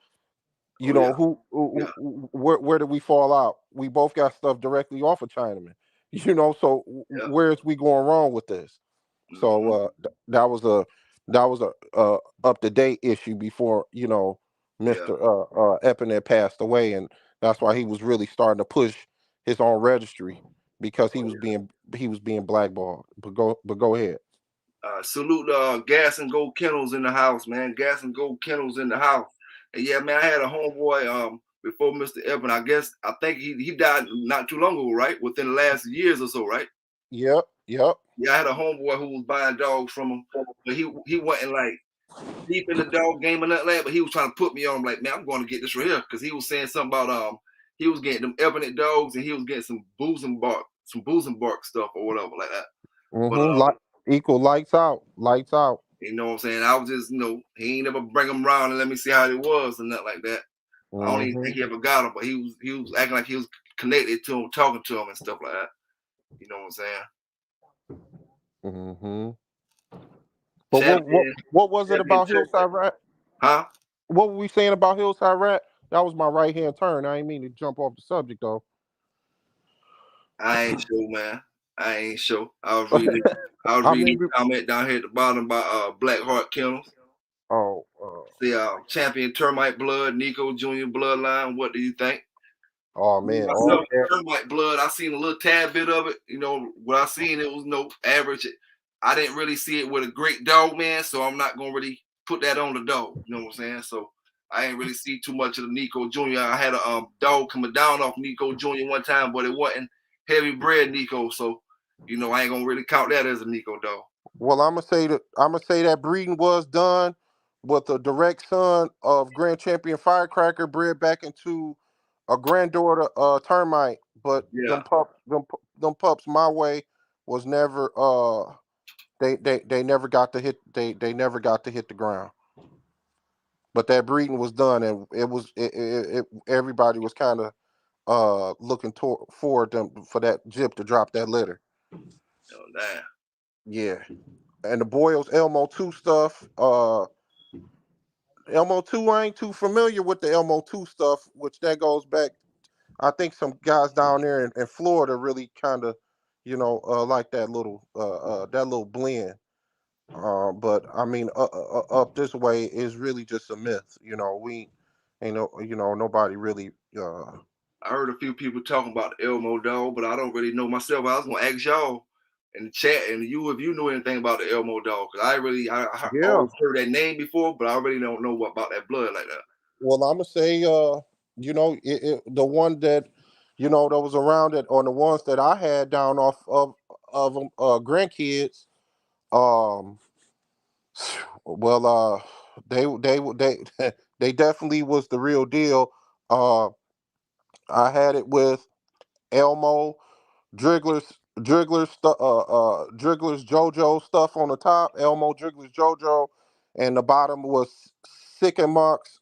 yeah, Who yeah, where did we fall out? We both got stuff directly off of Chinaman. So yeah. where's we going wrong with this? So Mm-hmm. that was a up to date issue before Yeah. Mister Epinette passed away, and that's why he was really starting to push his own registry because Oh yeah. he was being blackballed. But go ahead. Salute Gas and Gold Kennels in the house, man. Gas and Gold Kennels in the house. And yeah, man, I had a homeboy before Mr. Evan. I think he died not too long ago, right? Within the last years or so, right? Yep, yep. Yeah, I had a homeboy who was buying dogs from him, but he wasn't like deep in the dog game or nothing like that, but he was trying to put me on. I'm like, man, I'm going to get this right here because he was saying something about he was getting them Ebony dogs and he was getting some booze and bark stuff or whatever like that. But Like equal lights out, lights out. you know what I'm saying? I was just, he ain't never bring him around and let me see how it was and nothing like that. I don't even hmm think he ever got him, but he was acting like he was connected to him, talking to him and stuff like that. You know what I'm saying? hmm But Champion, what was it champion about turkey. Hillside Rat? Huh? What were we saying about Hillside Rat? That was my right hand turn. I didn't mean to jump off the subject though. I ain't sure, man. I ain't sure. I was I reading mean, the comment down here at the bottom by Blackheart Kennels. oh, See, champion termite blood, Nico Jr. bloodline. What do you think? oh Me man, oh myself, termite blood. I seen a little tad bit of it. What I seen, it was no average. I didn't really see it with a great dog, man. So I'm not gonna really put that on the dog. You know what I'm saying? So I ain't really see too much of the Nico Jr. I had a dog coming down off Nico Jr. one time, but it wasn't heavy bred Nico. So I ain't gonna really count that as a Nico dog. well, I'm gonna say that breeding was done with a direct son of Grand Champion Firecracker, bred back into a granddaughter termite. But Yeah, them pups, my way was never they never got to hit they never got to hit the ground. But that breeding was done, and everybody was kind of looking forward them for that jip to drop that litter. damn. Yeah, and the Boyles Elmo 2 stuff. Elmo 2, I ain't too familiar with the Elmo 2 stuff, which that goes back. I think some guys down there in Florida really kind of, like that little blend. But I mean, up this way is really just a myth. We ain't nobody really. I heard a few people talking about the Elmo dog, but I don't really know myself. I was gonna ask y'all in the chat and you if you knew anything about the Elmo dog, because I Yeah. always heard that name before, but I really don't know what about that blood like that. Well, I'm gonna say, the one that, that was around it, or the ones that I had down off of grandkids. Um, well, they they definitely was the real deal. Uh, I had it with Elmo, Driggler's JoJo stuff on the top, Elmo Driggler's JoJo, and the bottom was Sick and Monk's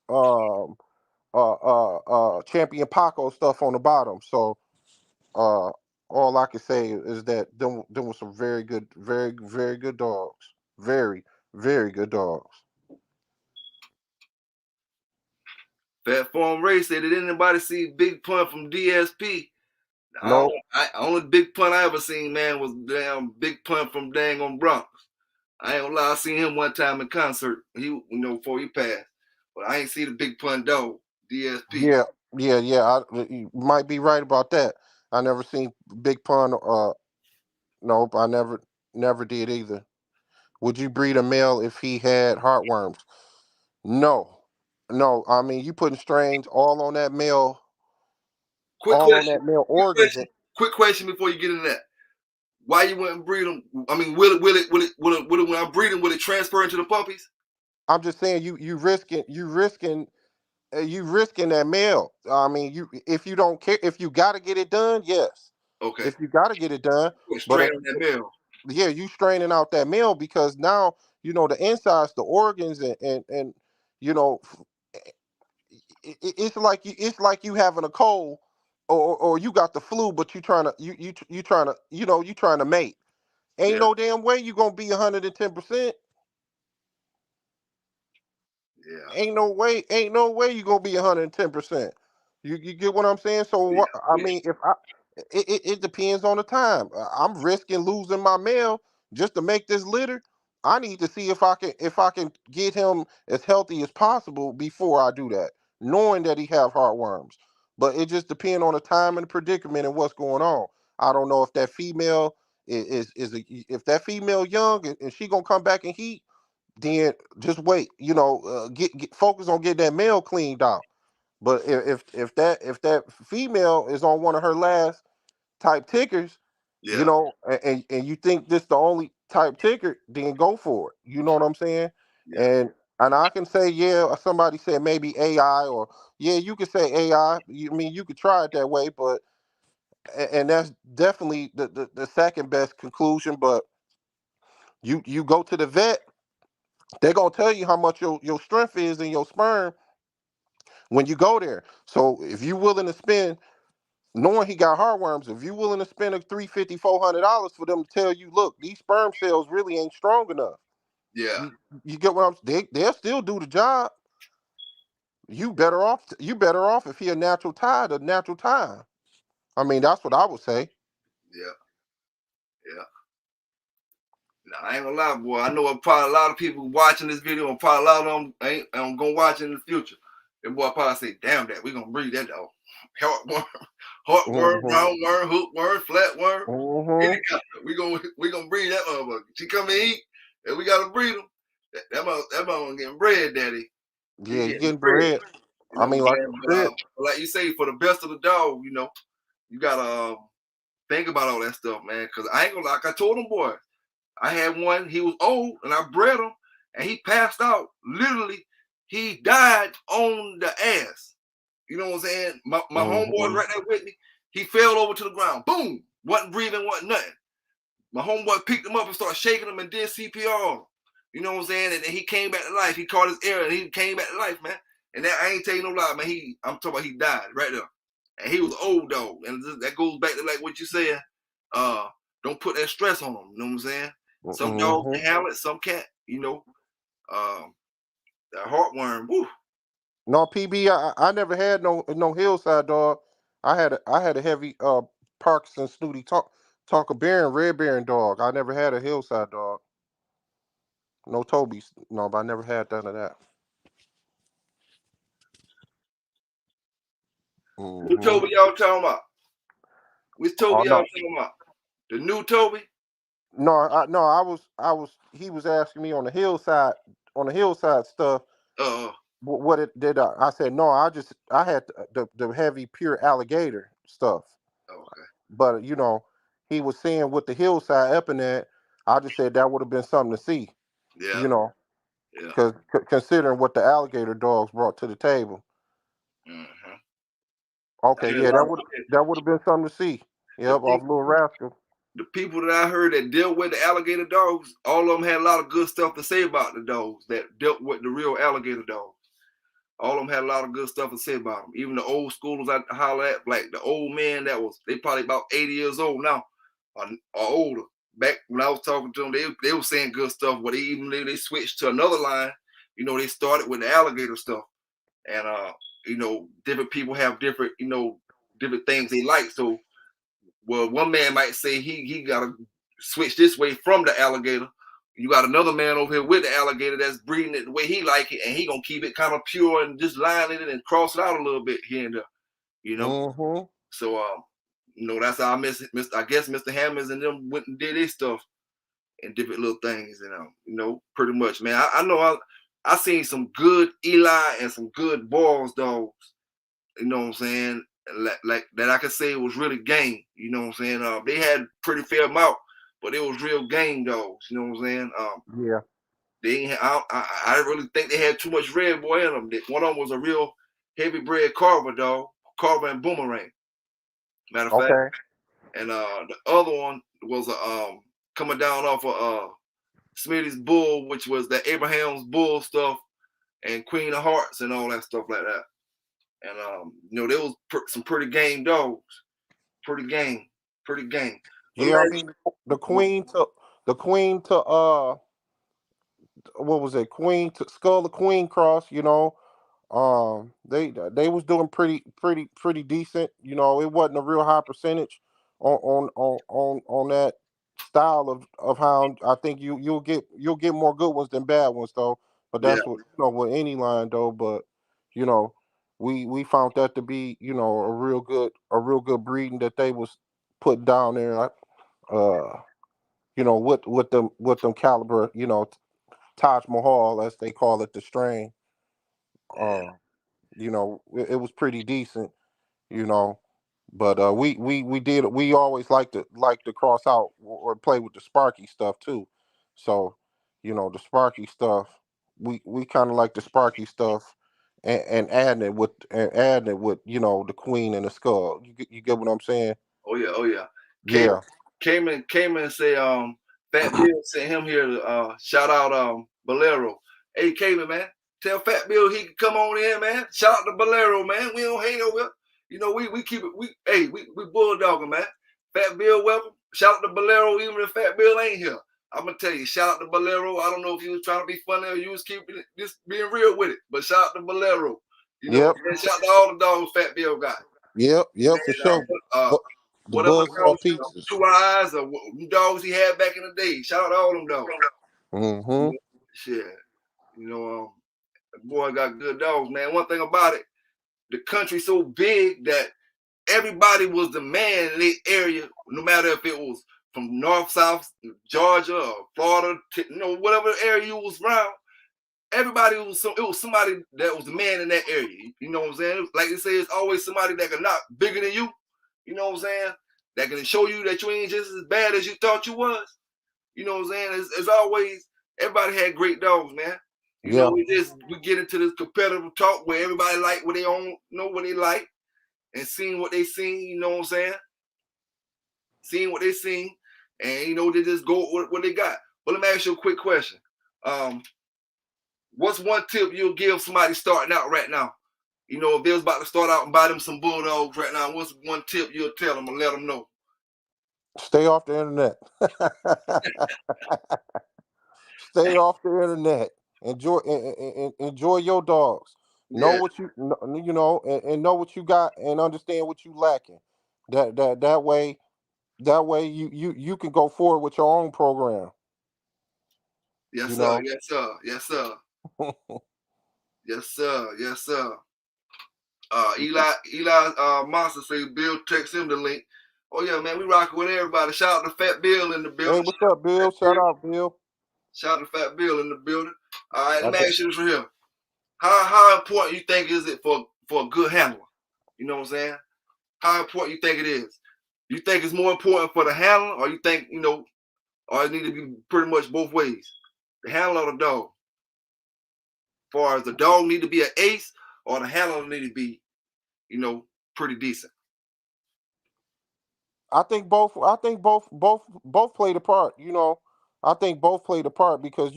Champion Paco stuff on the bottom. So uh, all I can say is that them were some very good, very very good dogs, very very good dogs. Fat Farm Ray said, did anybody see Big Pun from DSP? I, Nope. only big pun I ever seen, man, was damn Big Pun from Dang on Bronx. I ain't gonna lie, I seen him one time in concert. Before he passed, but I ain't see the Big Pun dog DSP. Yeah, yeah, yeah. You might be right about that. I never seen Big Pun. Nope, I never did either. Would you breed a male if he had heartworms? No, no. I mean, you putting strains Quick all on question. that male Quick organs. question. Quick question before you get into that. Why you wouldn't breed them? I mean, will it when I breed them, will it transfer into the puppies? I'm just saying, you risking that male. I mean, you if you don't care, if you got to get it done, yes. Okay. If you got to get it done, Put but strain on that male. yeah, you straining out that male because now the insides, the organs, and you know it's like you having a cold, or you got the flu, but you trying to mate. Ain't Yeah. no damn way you gonna be 110%. Yeah. Ain't no way you gonna be 110%. You get what I'm saying? So Yeah. I Yeah. mean, if I it depends on the time. I'm risking losing my male just to make this litter. I need to see if I can get him as healthy as possible before I do that, knowing that he have heartworms. But it just depends on the time and the predicament and what's going on. I don't know if that female if that female young and she gonna come back in heat, then just wait. Get focus on getting that male cleaned out. But if that female is on one of her last type tickers, Yeah. and you think this the only type ticker, then go for it. You know what I'm saying? Yeah. And I can say, yeah. Somebody said maybe AI, or yeah, you could say AI. I mean, you could try it that way, but and that's definitely the second best conclusion. But you go to the vet, they're gonna tell you how much your strength is in your sperm when you go there. So if you're willing to spend, knowing he got heartworms, if you're willing to spend a $350-$400 for them to tell you, look, these sperm cells really ain't strong enough. Yeah. You get what they'll still do the job. You better off if he a natural time. I mean, that's what I would say. Yeah. Yeah. Now, I ain't gonna lie, boy. I know probably a lot of people watching this video, and probably a lot of them ain't gonna watch it in the future. And boy probably say, "Damn that, we gonna breed that dog. Heartworm, heartworm, Hmm. roundworm, hookworm, flatworm, any Hmm. kind. We gonna breed that motherfucker. She come and eat, and we gotta breed them. That motherfucker getting bread, daddy. He Yeah, you getting getting bread. bread. You I know what mean, I'm like saying? I But said. like you say, for the best of the dog, you gotta think about all that stuff, man. Cause I ain't gonna like I told them boys. I had one, he was old, and I bred him, and he passed out. Literally, he died on the ass. You know what I'm saying? My homeboy Hmm. right there with me, he fell over to the ground. Boom! Wasn't breathing, wasn't nothing. My homeboy picked him up and started shaking him and did CPR. You know what I'm saying? And then he came back to life. He caught his air and he came back to life, man. And that I ain't tell you no lie, man. I'm talking about he died right there. And he was an old dog. And that goes back to like what you said. Uh, don't put that stress on him. You know what I'm saying? Some dogs Hmm. can handle it, some can't. Um, that heartworm, woo. No, PB, I never had no hillside dog. I had a heavy Parkinson snooty Tonka Baron, Red Baron dog. I never had a hillside dog. No Toby's. No, but I never had none of that. What Hmm. Toby y'all talking about? Which Oh Toby y'all no, talking about? The new Toby? no. I was. He was asking me on the hillside stuff. Uh, What it did? I said no. I had the heavy pure alligator stuff. okay. But he was saying with the hillside up in that. I just said that would have been something to see. Yeah, You know, yeah. because considering what the alligator dogs brought to the table. Mm-hmm. I Okay, heard a yeah, lot that of would that would have been something to see. the Yep, off people Little Rascal. the people that I heard that dealt with the alligator dogs, all of them had a lot of good stuff to say about the dogs that dealt with the real alligator dogs. All of them had a lot of good stuff to say about them. Even the old schoolers I holler at, like the old man they probably about 80 years old now, or older. Back when I was talking to them, they were saying good stuff, but they switched to another line. They started with the alligator stuff. And different people have different things they like. So well, one man might say he gotta switch this way from the alligator. You got another man over here with the alligator that's breeding it the way he like it, and he gonna keep it kind of pure and just line it and cross it out a little bit here and there, you know. Mm-hmm. So That's how I miss it. I guess Mr. Hammers and them went and did their stuff and different little things, pretty much, man. I know I seen some good Eli and some good balls dogs, you know what I'm saying? Like that I could say was really game, you know what I'm saying? They had pretty fair amount, but it was real game dogs, you know what I'm saying? Yeah. They ain't I didn't really think they had too much red boy in them. One of them was a real heavy bred Carver dog, Carver and Boomerang, matter of fact. Okay. And the other one was coming down off of Smitty's bull, which was the Abraham's bull stuff and Queen of Hearts and all that stuff like that. And there was some pretty game dogs, pretty game. But Yeah, I man, mean the queen to what was it? Queen to Skull of Queen Cross, they was doing pretty decent. It wasn't a real high percentage on that style of hound. I think you'll get more good ones than bad ones though. But yeah, that's what with any line though. But you know, we found that to be a real good breeding that they was put down there. Uh, with them caliber, Taj Mahal as they call it, the strain. yeah. Uh, it was pretty decent, you know. But we always like to cross out or play with the Sparky stuff too. So, the Sparky stuff, we kind of like the Sparky stuff, and adding it with the Queen and the Skull. You get what I'm saying? Oh yeah. Came Yeah. came and say Fat Bill sent him here to shout out Bolero. Hey Cayman, man, tell Fat Bill he can come on in, man. Shout out to Bolero, man. We don't hang over here. We keep it we bulldogging, man. Fat Bill welcome. Shout out to Bolero even if Fat Bill ain't here. I'm gonna tell you, shout out to Bolero. I don't know if you was trying to be funny or you was keeping it just being real with it, but shout out to Bolero. Yep. And shout out to all the dogs Fat Bill got. Yep. Yep. For And sure. uh, Bu- The whatever Buzzsaw dogs, Pieces. Two Eyes or dogs he had back in the day. Shout out to all them dogs. Mm-hmm. Shit, you know, the boy got good dogs, man. One thing about it, the country's so big that everybody was the man in the area, no matter if it was from north, south, Georgia, or Florida, whatever area you was around. Everybody it was somebody that was the man in that area. You know what I'm saying? Like they say, it's always somebody that can knock bigger than you. You know what I'm saying? That can show you that you ain't just as bad as you thought you was. You know what I'm saying? It's always everybody had great dogs, man. Yeah. We get into this competitive talk where everybody like what they own, know what they like, and seeing what they seen. You know what I'm saying? Seeing what they seen, and they just go with what they got. But let me ask you a quick question. What's one tip you'll give somebody starting out right now? If they was about to start out and buy them some bulldogs right now, what's one tip you'll tell them and let them know? Stay off the internet. Stay off the internet. Enjoy your dogs. Know Yeah, what and know what you got and understand what you lacking. That way you can go forward with your own program. yes You sir, know. yes sir, yes sir, yes sir, yes sir. Eli Monster say Bill text him the link. Oh yeah, man, we rocking with everybody. Shout out to Fat Bill in the Hey, building. what's up, Bill? Shout out, Bill. Shout out to Fat Bill in the building. All right, I let me got, ask you this for him. How important you think is it for a good handler? You know what I'm saying? How important you think it is? You think it's more important for the handler, or you think or it need to be pretty much both ways? The handler or the dog? As far as the dog need to be an ace, or the handler need to be, pretty decent. I think both. I think both played a part. I think both played a part because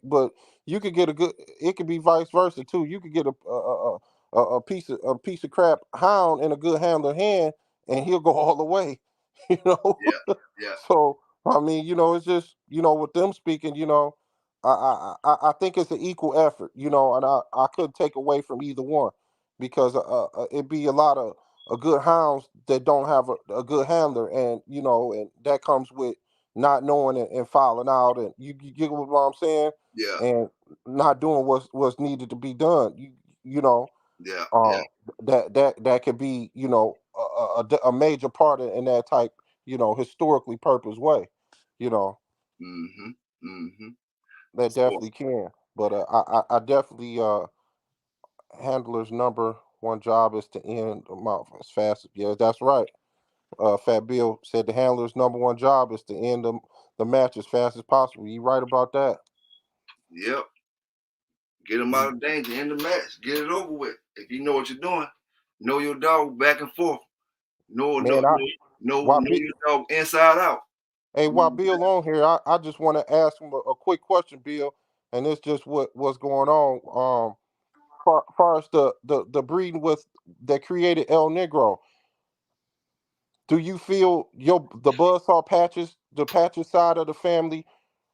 but you could get a good. It could be vice versa too. You could get a piece of crap hound in a good handler hand, and he'll go all the way. You know. Yeah, yeah, So I mean, it's just with them speaking, I think it's an equal effort, and I couldn't take away from either one because it'd be a lot of good hounds that don't have a good handler, and that comes with not knowing and filing out, and you get what I'm saying, yeah, and not doing what's needed to be done. You know, yeah, yeah, uh, that could be a major part in that type, historically purpose way. You know, Mm-hmm. Mm-hmm. that So definitely can. But I definitely handler's number one job is to end the mouth as fast. Yeah, that's right. Fat Bill said the handler's number one job is to end the match as fast as possible. You right about that. yep. Get them out You, of danger. End the match. Get it over with. If you know what you're doing, know your dog back and forth. man, I why Know Bi- your dog inside out. hey, You know while what I'm Bill on here, I just want to ask him a quick question, Bill, and it's just what's going on. Far as the breeding with that created El Negro, do you feel the buzzsaw patches, the patches side of the family,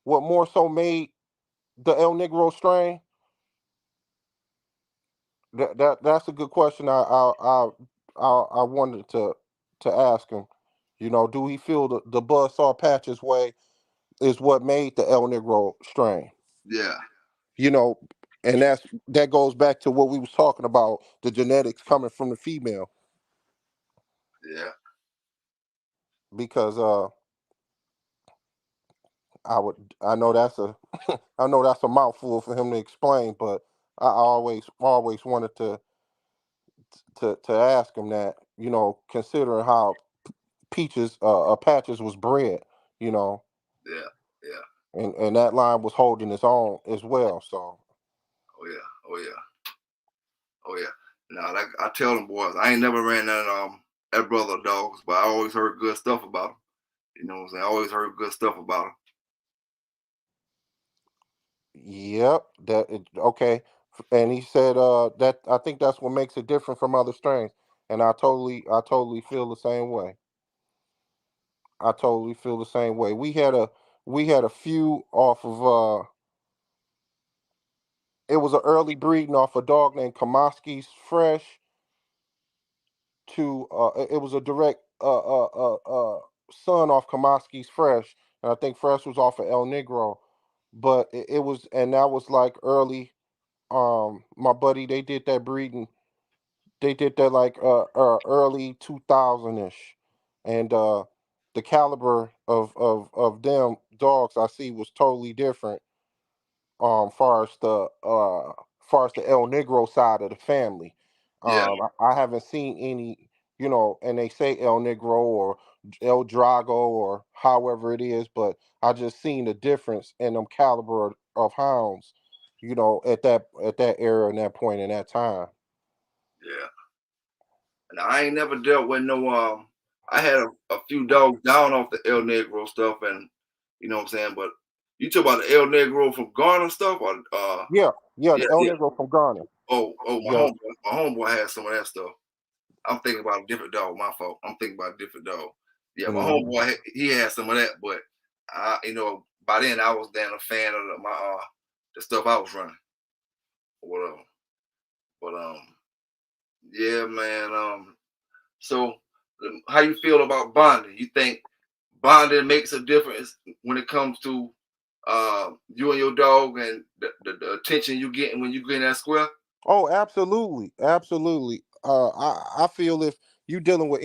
what more so made the El Negro strain? That's a good question. I wanted to ask him. Do he feel the buzzsaw patches way is what made the El Negro strain? Yeah, You know, and that goes back to what we was talking about, the genetics coming from the female, yeah, because I know that's a mouthful for him to explain, but I always wanted to ask him that, considering how Patches was bred, you know, yeah, yeah. and that line was holding its own as well. So Oh yeah, oh yeah, oh yeah. Now, like I tell them boys, I ain't never ran that brother dogs, but I always heard good stuff about them. You know what I'm saying? I always heard good stuff about them. yep, okay. And he said that I think that's what makes it different from other strains, and I totally feel the same way. I totally feel the same way. We had a few off of it was an early breeding off a dog named Kamaski's Fresh to it was a direct son off Kamaski's Fresh, and I think Fresh was off of El Negro, but it was, and that was like early. My buddy, they did that breeding. They did that like early 2000 ish, and the caliber of them dogs I see was totally different. Far as the El Negro side of the family. Yeah, I haven't seen any, and they say El Negro or El Drago or however it is, but I just seen the difference in them caliber of hounds, at that era and that point in that time. yeah. And I ain't never dealt with no. I had a few dogs down off the El Negro stuff, and you know what I'm saying. But you talk about the El Negro from Ghana stuff, or Yeah, yeah, yeah, the El yeah. Negro from Ghana. Oh, Yeah. my homeboy had some of that stuff. I'm thinking about a different dog. My fault. I'm thinking about a different dog. Yeah, my Hmm. homeboy he had some of that, but by then I was damn a fan of my the stuff I was running or whatever. But yeah, man. So how you feel about bonding? You think bonding makes a difference when it comes to you and your dog and the attention you getting when you get in that square? Oh, absolutely, absolutely. I feel if you dealing with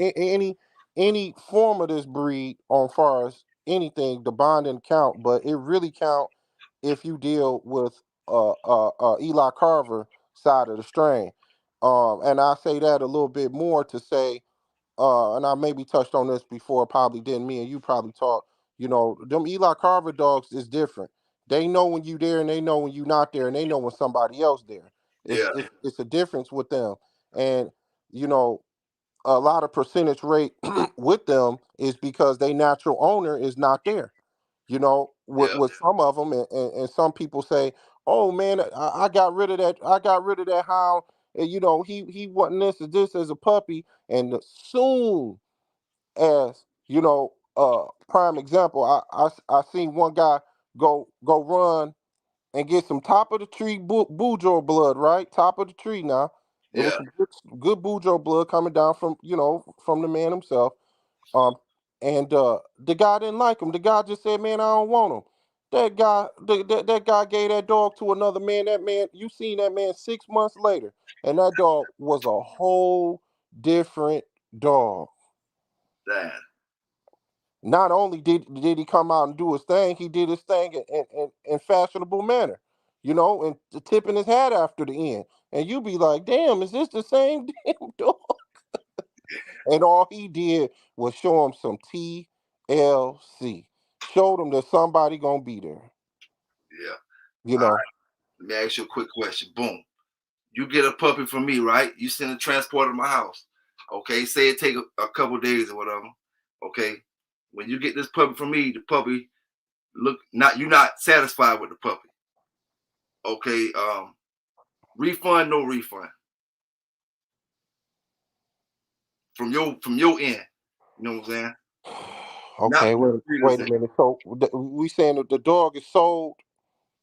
any form of this breed, on far as anything, the bonding count, but it really count if you deal with Eli Carver side of the strain. And I say that a little bit more to say, and I maybe touched on this before, probably didn't. Me and you probably talked. Them Eli Carver dogs is different. They know when you there, and they know when you not there, and they know when somebody else there. It's Yeah, it's it's a difference with them, and you know a lot of percentage rate with them is because they natural owner is not there. With yeah, some of them, and some people say, "Oh man, I got rid of that. I got rid of that hound. And, he wasn't this as a puppy, and soon as prime example, I seen one guy go run and get some top of the tree Bujo blood, right? Top of the tree now. It was yeah, some good Bujo blood coming down from the man himself. Um, and the guy didn't like him. The guy just said, "Man, I don't want him." That guy gave that dog to another man. That man, you seen that man 6 months later, and that dog was a whole different. dog. Damn. Not only did he come out and do his thing, he did his thing in fashionable manner, and tipping his hat after the end. And you be like, damn, is this the same damn dog? And all he did was show him some TLC. Showed him that somebody gonna be there. Yeah. You All know. right. Let me ask you a quick question. Boom. You get a puppy from me, right? You send a transporter to my house. Okay. Say it take a couple days or whatever. Okay. When you get this puppy from me, the puppy you're not satisfied with the puppy. Okay. Refund, no refund from your end. You know what I'm saying? Not Okay, from the breeder's wait a end. minute. So we saying that the dog is sold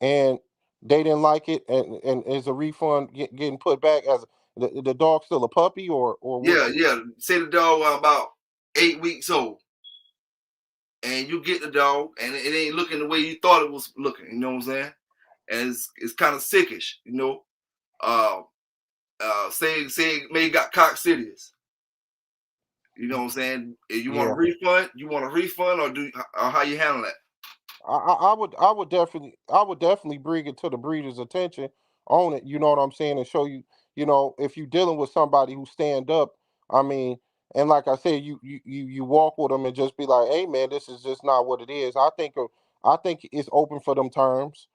and they didn't like it, and is a refund getting put back as the dog's still a puppy, or what? Yeah, yeah. Say the dog about 8 weeks old, and you get the dog, and it ain't looking the way you thought it was looking. You know what I'm saying? And it's kind of sickish. You know, uh, say it may got coccidious. You know what I'm saying? If you want a Yeah. refund, or how you handle that? I would definitely bring it to the breeder's attention, own it. You know what I'm saying, and show you. If you're dealing with somebody who stand up, I mean, and like I said, you walk with them and just be like, hey man, this is just not what it is. I think it's open for them terms.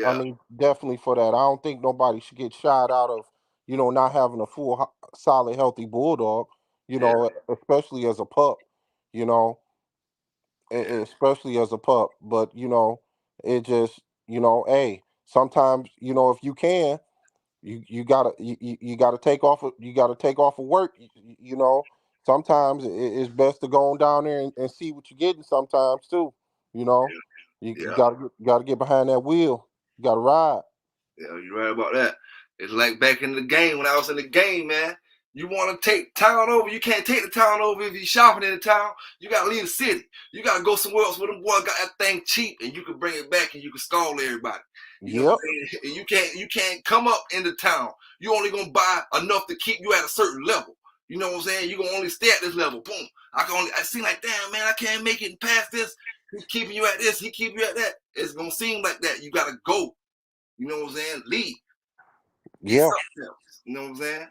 I Yeah, mean, definitely for that. I don't think nobody should get shot out of not having a full solid healthy bulldog. yeah, Especially as a pup. You know yeah, especially as a pup. But it just hey, sometimes if you can, you gotta take off. You gotta take off of work. Sometimes it's best to go on down there and see what you're getting. Sometimes too, you know, you yeah. gotta get behind that wheel. You gotta ride. Yeah, you're right about that. It's like back in the game when I was in the game, man. You want to take town over, you can't take the town over if you're shopping in the town. You gotta leave the city. You gotta go somewhere else where them boys got that thing cheap, and you can bring it back and you can stall everybody. You know what Yep. I'm saying? And you can't come up in the town. You only gonna buy enough to keep you at a certain level. You know what I'm saying? You gonna only stay at this level. Boom. I seem like, damn man, I can't make it past this. He's keeping you at this. He keeping you at that. It's gonna seem like that. You gotta go. You know what I'm saying? Leave. Get Yeah. something else. You know what I'm saying?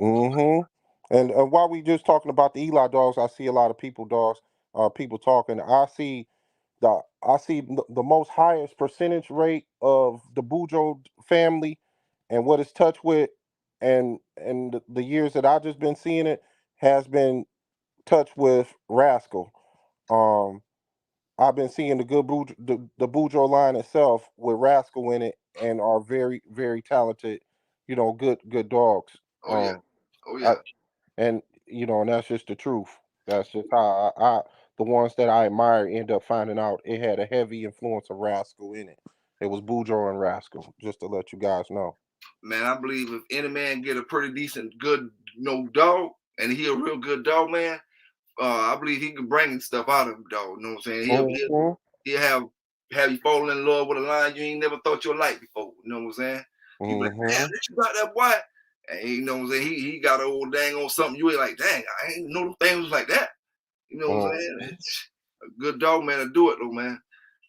Mm-hmm. And while we just talking about the Eli dogs, I see a lot of people talking. I see the most highest percentage rate of the Bujo family, and what it's touched with, and the years that I just been seeing it has been touched with Rascal. Um, I've been seeing the good the Bujo line itself with Rascal in it, and are very very talented, good dogs. Oh yeah. Um, Oh I, yeah. and that's just the truth. That's just how the ones that I admire end up finding out it had a heavy influence of Rascal in it. It was Bujo and Rascal, just to let you guys know. Man, I believe if any man get a pretty decent, good, dog, and he a real good dog, man, I believe he can bring stuff out of him, dog. You know what I'm saying? Mm-hmm. He'll have you falling in love with a line you ain't never thought you'd like before. You know what I'm saying? You be like, damn, Mm-hmm. this you got that boy. And you know what I'm saying? He got a old dang on something you ain't like, dang, I ain't know them things was like that. You know what I'm saying? Mm-hmm. It's a good dog man to do it though, man.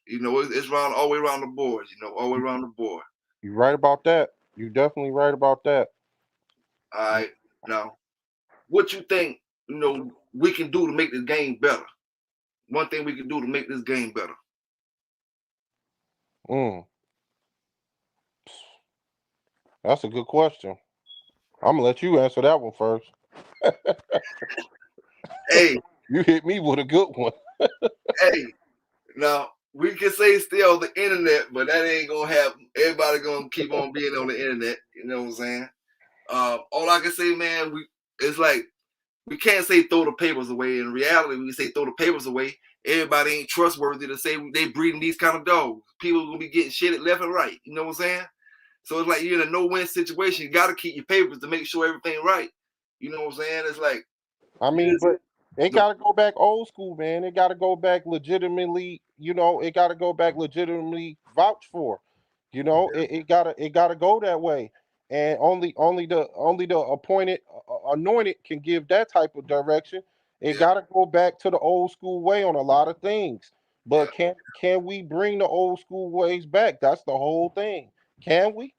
It's round all the way around the board, all the way around the board. You right about that. You definitely right about that. All right. Now, what you think, we can do to make this game better? One thing we can do to make this game better. Mm, that's a good question. I'm gonna let you answer that one first. Hey, You hit me with a good one. hey, now we can say still the internet, but that ain't gonna happen. Everybody gonna keep on being on the internet. You know what I'm saying? All I can say, man, it's like we can't say throw the papers away. In reality, when we say throw the papers away, everybody ain't trustworthy to say they breeding these kind of dogs. People gonna be getting shitted left and right. You know what I'm saying? So it's like you're in a no-win situation. You got to keep your papers to make sure everything right. You know what I'm saying? It's like I you mean, just but it the got to go back old school, man. It got to go back legitimately. It got to go back legitimately vouched for. It gotta go that way. and only the appointed anointed can give that type of direction. It Yeah, got to go back to the old school way on a lot of things. yeah. But can we bring the old school ways back? That's the whole thing. Can we?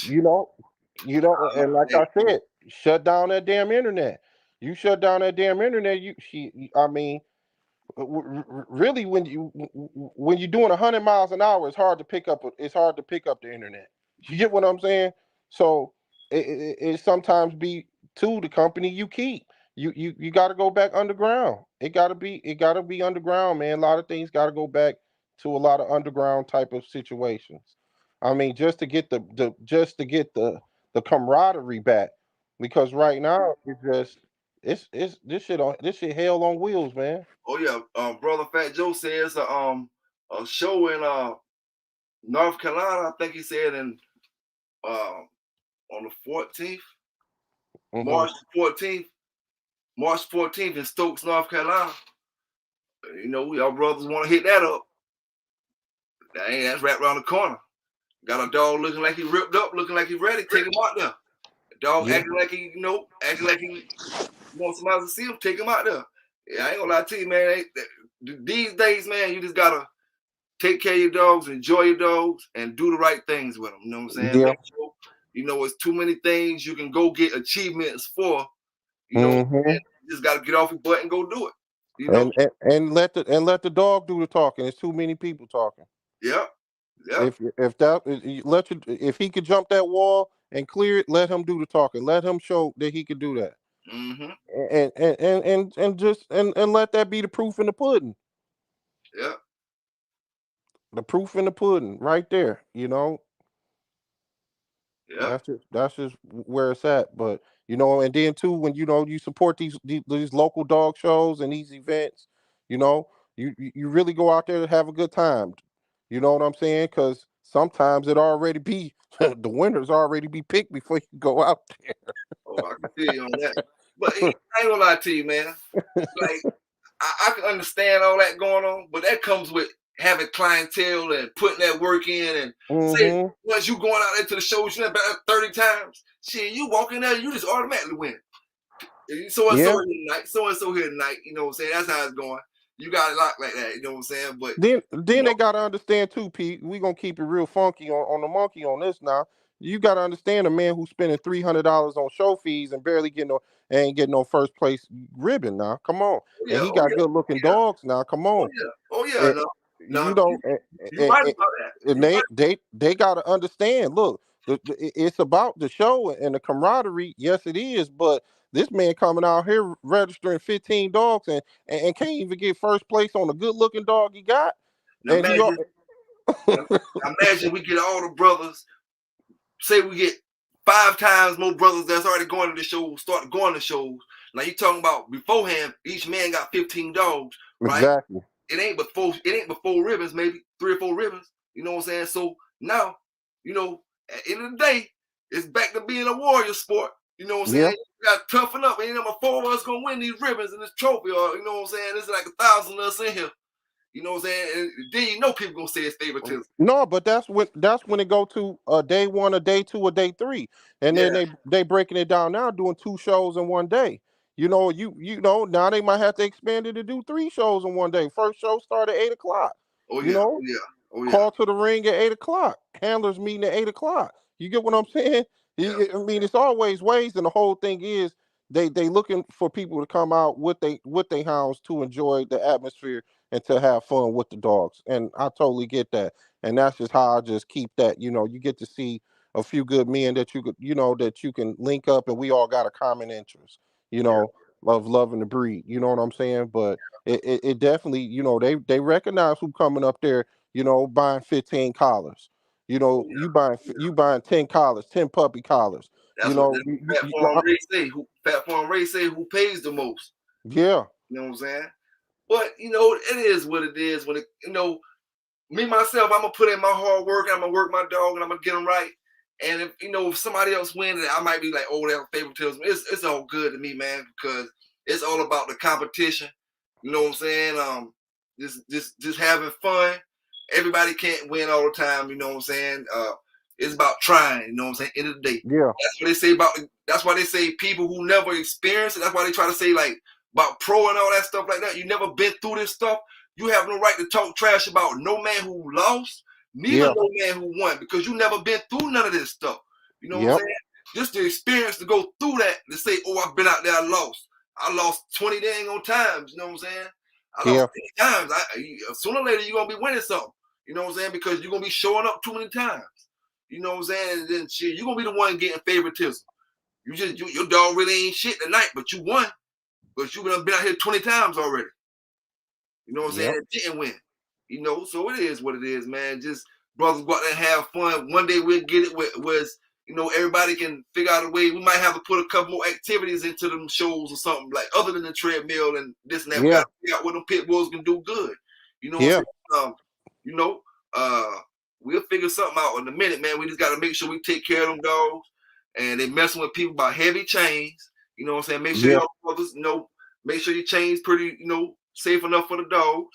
You know, and like Hey, I said, shut down that damn internet. You shut down that damn internet. I mean, really, when you're doing 100 miles an hour, it's hard to pick up the internet. You get what I'm saying? So it sometimes be to the company you keep. You got to go back underground. It got to be underground, man. A lot of things got to go back to a lot of underground type of situations. I mean, just to get the camaraderie back, because right now it's this shit hell on wheels, man. oh yeah, brother Fat Joe says a show in North Carolina. I think he said in uh, on the 14th, Hmm. March 14th, March 14th in Stokes, North Carolina. You know, y'all brothers want to hit that up. That's right around the corner. Got a dog looking like he ripped up, looking like he ready. Take him out there. Dog Yeah, acting like he, acting like he wants somebody to see him. Take him out there. Yeah, I ain't gonna lie to you, man. These days, man, you just gotta take care of your dogs, enjoy your dogs, and do the right things with them. You know what I'm saying? yeah. Make sure, it's too many things you can go get achievements for. Hmm. You just gotta get off your butt and go do it. You know? And let the dog do the talking. There's too many people talking. Yep. Yep. If he could jump that wall and clear it, let him do the talking. Let him show that he could do that. Mm-hmm. And let that be the proof in the pudding. Yep. The proof in the pudding, right there. Yep. That's just where it's at. But and then too, when you support these local dog shows and these events, you know, you really go out there to have a good time. You know what I'm saying? Because sometimes it already be the winners already be picked before you go out Oh, I can feel you on that. But I ain't gonna lie to you, man. Like I can understand all that going on, but that comes with having clientele and putting that work in. And say there. once you going out there to the shows, you know, about 30 times, shit, you walk in there, you just automatically win. So and so Yeah. here tonight, so and so here tonight. You know what I'm saying? That's how it's going. You got it locked like that. You know what I'm saying? But Then you they know, gotta understand too, Pete. We gonna keep it real funky on the monkey on this now. You gotta understand a man who's spending $300 on show fees and barely ain't getting no first place ribbon now. Come on, oh and yeah, he oh got yeah, good oh looking yeah, dogs now. Come oh on, yeah, oh yeah. and, No, you no, know, you right about that. and You right. they gotta understand. Look, it's about the show and the camaraderie. Yes, it is, but this man coming out here registering 15 dogs and can't even get first place on a good looking dog he got, Now and he. imagine, now imagine we get all the brothers. Say we get 5 times more brothers that's already going to the shows, start going to shows. Now you talking about beforehand, each man got 15 dogs, right? Exactly. It ain't but 4 ribbons, maybe 3 or 4 ribbons. You know what I'm saying? So now, at the end of the day, it's back to being a warrior sport. You know what I'm Yeah. saying? You got to toughen up. Ain't number 4 of us gonna win these ribbons and this trophy, or you know what I'm saying? There's like 1,000 of us in here. You know what I'm saying? And then people gonna say it's favoritism. No, but that's when it go to day one, a day two, a day three, and then Yeah. they breaking it down now, doing 2 shows in one day. Now they might have to expand it to do 3 shows in one day. First show start at 8 o'clock. Oh You yeah. Oh know, yeah. Oh yeah. call to the ring at 8 o'clock. Handlers meeting at 8 o'clock. You get what I'm saying? Yeah. I mean, it's always ways, and the whole thing is they looking for people to come out with they hounds to enjoy the atmosphere and to have fun with the dogs. And I totally get that. And that's just how I just keep that. You get to see a few good men that you can link up, and we all got a common interest. You Yeah. know, of loving the breed. You know what I'm saying? But it definitely, they recognize who coming up there, buying 15 collars. Oh yeah. Oh You yeah. buying 10 collars, 10 puppy collars. You know, Fat Farm Ray say. Fat Farm Ray say who pays the most. yeah, You know what I'm saying? But it is what it is. When me myself, I'm gonna put in my hard work. I'm gonna work my dog, and I'm gonna get them right. And if somebody else wins, I might be like, oh, that's favoritism. It's all good to me, man, because it's all about the competition. You know what I'm saying? Just having fun. Everybody can't win all the time. You know what I'm saying? It's about trying. You know what I'm saying? End of the day, Yeah. that's what they say about. That's why they say people who never experienced it. That's why they try to say like about pro and all that stuff like that. You never been through this stuff. You have no right to talk trash about no man who lost, neither Yeah. no man who won, because you never been through none of this stuff. You know what I'm Yep. saying? Just the experience to go through that to say, oh, I've been out there, I lost. I lost 20 dang on times. You know what I'm saying? I Yeah. lost 10 times. Sooner or later, you're going to be winning something. You know what I'm saying? Because you're going to be showing up too many times. You know what I'm saying? And then shit, you're going to be the one getting favoritism. Your dog really ain't shit tonight, but you won. But you've been out here 20 times already. You know what I'm saying? Yep. It didn't win. You know, so it is what it is, man. Just brothers go out there and have fun. One day we'll get it was, you know, everybody can figure out a way. We might have to put a couple more activities into them shows or something, like other than the treadmill and this and that. We Yeah. got to figure out what them pit bulls can do good. You know what Yeah. I'm saying? You know, we'll figure something out in a minute, man. We just got to make sure we take care of them dogs. And they messing with people about heavy chains. You know what I'm saying? Make sure Yeah. y'all brothers, you know, make sure your chains pretty, you know, safe enough for the dogs.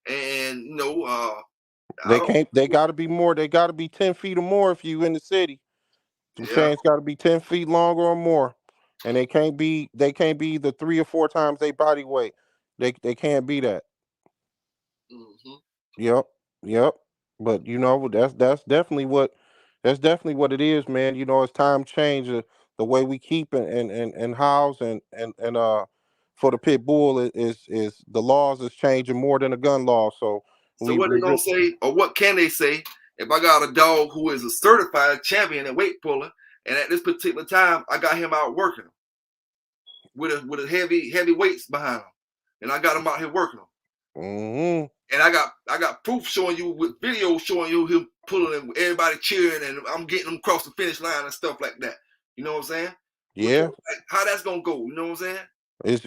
And you know, I They don't. can't. They got to be more. They got to be 10 feet or more if you in the city. Some Yeah. chains got to be 10 feet longer or more, and they can't be. They can't be either 3 or 4 times their body weight. They can't be that. Mm-hmm. Yep, yep. But that's definitely what it is, man. As time changes, the way we keep and house and for the pit bull is the laws is changing more than the gun law. So So we what we they gonna re- say, or what can they say, if I got a dog who is a certified champion and weight puller, and at this particular time I got him out working him with a heavy weights behind him, and I got him out here working him, hmm and I got proof showing you with videos showing you him pulling and everybody cheering, and I'm getting him across the finish line and stuff like that. You know what I'm saying? yeah. Like, how that's gonna go? You know what I'm saying? As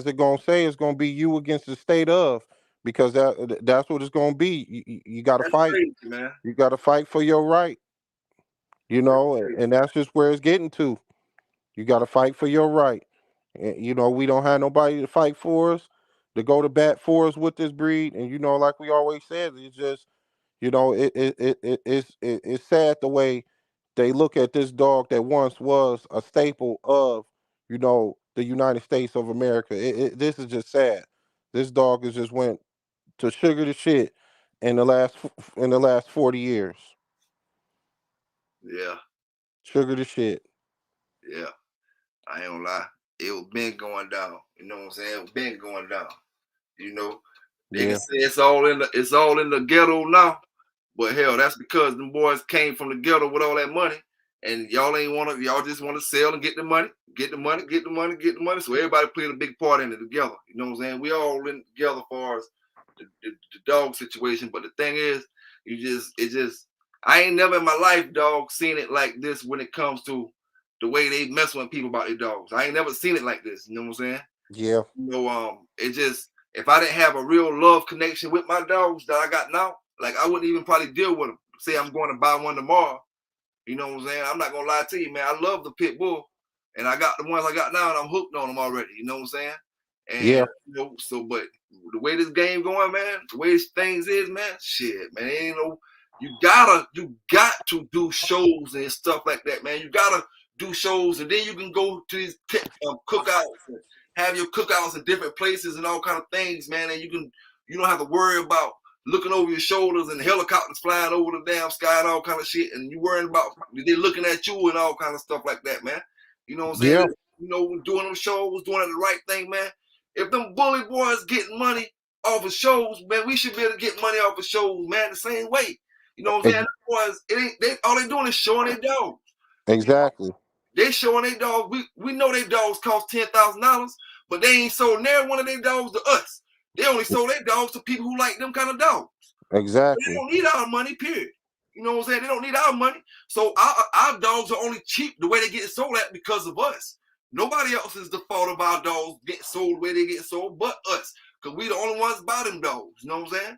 it gonna say, it's gonna be you against the state of, because that's what it's gonna be. You got to That's fight. crazy, man. You got to fight for your right. That's crazy. And that's just where it's getting to. You got to fight for your right. And, we don't have nobody to fight for us, to go to bat for us with this breed. And like we always said, it's just it's sad the way they look at this dog that once was a staple of the United States of America. This is just sad. This dog has just went to sugar to shit in the last 40 years. Yeah, Sugar to shit. yeah. I ain't gonna lie. It was been going down. You know what I'm saying? It was been going down. You know, they can Yeah. say it's all in the ghetto now. But hell, that's because them boys came from the ghetto with all that money. And y'all just wanna sell and get the money, get the money, get the money, get the money. So everybody played a big part in it together. You know what I'm saying? We all in together as far as the dog situation. But the thing is, I ain't never in my life, dog, seen it like this when it comes to the way they mess with people about their dogs. I ain't never seen it like this. You know what I'm saying? Yeah. It just, if I didn't have a real love connection with my dogs that I got now, like I wouldn't even probably deal with them. Say I'm going to buy one tomorrow. You know what I'm saying? I'm not gonna lie to you, man. I love the pit bull, and I got the ones I got now, and I'm hooked on them already. You know what I'm saying? And Yeah. but the way this game going, man, the way things is, man, shit, man, ain't no. You got to do shows and stuff like that, man. You gotta do shows, and then you can go to these cookouts and have your cookouts in different places and all kind of things, man. And you don't have to worry about looking over your shoulders and helicopters flying over the damn sky and all kind of shit, and you worrying about they looking at you and all kind of stuff like that, man. You know what I'm saying? Yeah. Doing them shows, doing the right thing, man. If them bully boys getting money off of shows, man, we should be able to get money off of shows, man, the same way. You know what I'm saying? Ex- Them boys, it ain't they all they doing is showing their dogs. You know, exactly. they showing their dogs. We know their dogs cost $10,000, but they ain't sold near one of their dogs to us. They only sold their dogs to people who like them kind of dogs. They Exactly. don't need our money, period. You know what I'm saying? They don't need our money. So our dogs are only cheap the way they get sold at because of us. Nobody else is the fault of our dogs getting sold the way they get sold but us. Because we the only ones buy them dogs. You know what I'm saying?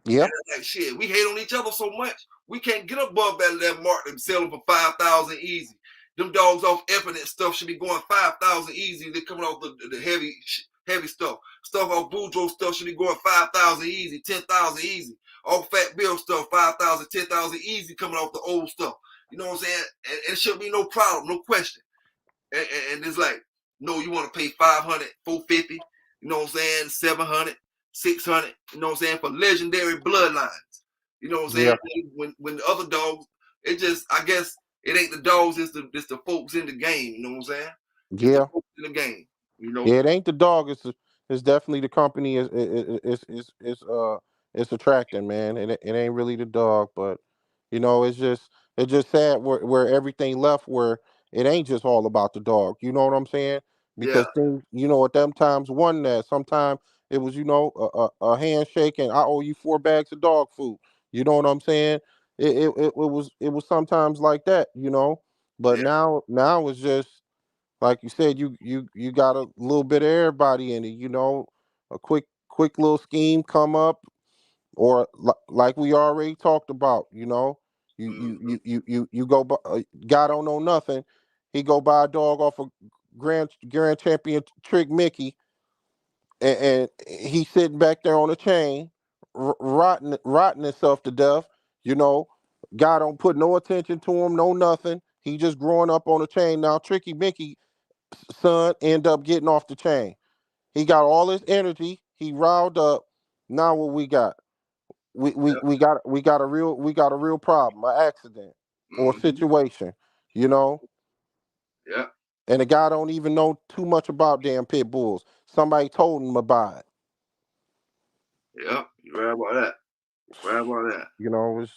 Yeah. And it's like shit, we hate on each other so much, we can't get above that mark and sell them for 5,000 easy. Them dogs off effing stuff should be going 5,000 easy. They're coming off the heavy stuff. Stuff off Boudreaux stuff should be going 5,000 easy, 10,000 easy. all fat bill stuff, 5,000, 10,000 easy coming off the old stuff. You know what I'm saying? And it should be no problem, no question. And it's like, no, you want to pay 500, 450, you know what I'm saying? 700, 600, you know what I'm saying? For legendary bloodlines. You know what I'm saying? Yeah, When the other dogs, it just, I guess it ain't the dogs, it's the folks in the game. You know what I'm saying? It's the yeah, folks in the game. You know? yeah. It ain't the dog. It's definitely the company. It's attracting, man. It ain't really the dog, but it's just sad where everything left where it ain't just all about the dog. You know what I'm saying? Yeah, Because things, at them times wasn't that. Sometimes it was, a handshake and I owe you 4 bags of dog food. You know what I'm saying? It was sometimes like that. But yeah, now it's just like you said, you got a little bit of everybody in it. A quick little scheme come up, or like we already talked about. You go buy, guy don't know nothing. He go buy a dog off a grand champion Trick Mickey, and he's sitting back there on a chain, rotting himself to death. You know, guy don't put no attention to him, no nothing. He just growing up on a chain. Now Tricky Mickey son end up getting off the chain. He got all his energy. He riled up. Now what we got? We got a real problem, an accident yeah, or a situation, you know. yeah, And the guy don't even know too much about damn pit bulls. Somebody told him about it. yeah. You're right about that. Right about that.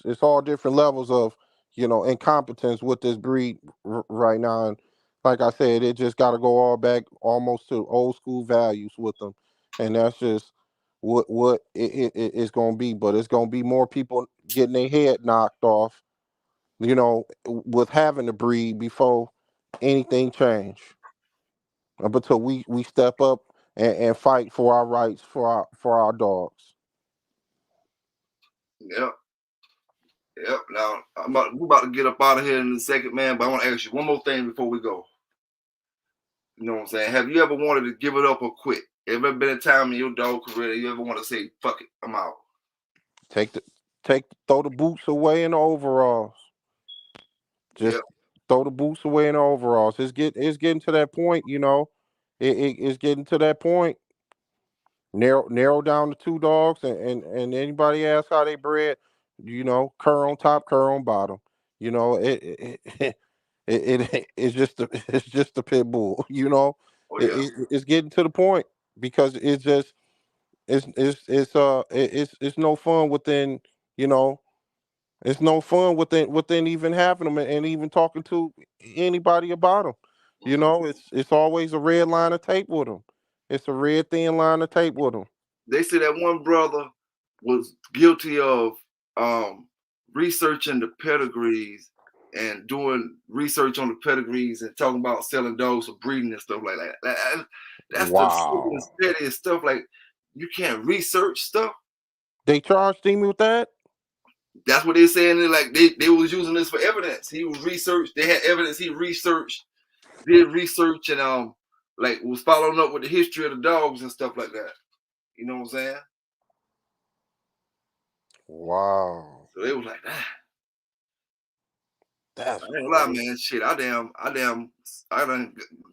It's all different levels of incompetence with this breed right now. And like I said, it just got to go all back almost to old school values with them, and that's just what it's going to be. But it's going to be more people getting their head knocked off, with having the breed before anything change. Until we step up and fight for our rights for our dogs. Yep, yep. Now we're about to get up out of here in a second, man. But I want to ask you one more thing before we go. You know what I'm saying? Have you ever wanted to give it up or quit? Ever been a time in your dog career you ever want to say, "Fuck it, I'm out"? Take the throw the boots away in the overalls. Yep. Just throw the boots away in the overalls. It's getting to that point. It's getting to that point. Narrow down the two dogs, and anybody asks how they bred, cur on top, cur on bottom. It's just it's just a pit bull. Oh yeah. It's getting to the point because it's no fun within you know it's no fun within even having them and even talking to anybody about them. It's always a red line of tape with them. It's a red thin line of tape with them. They said that one brother was guilty of um, researching the pedigrees and doing research on the pedigrees and talking about selling dogs for breeding and stuff like that. That's the Wow. pettiest stuff. Like you can't research stuff. They charged him with that? That's what they're saying. Like they was using this for evidence. He was researched. They had evidence. He researched, did research, and like was following up with the history of the dogs and stuff like that. You know what I'm saying? Wow. So they was like, ah, I That's ain't lie, crazy. man. Shit, I done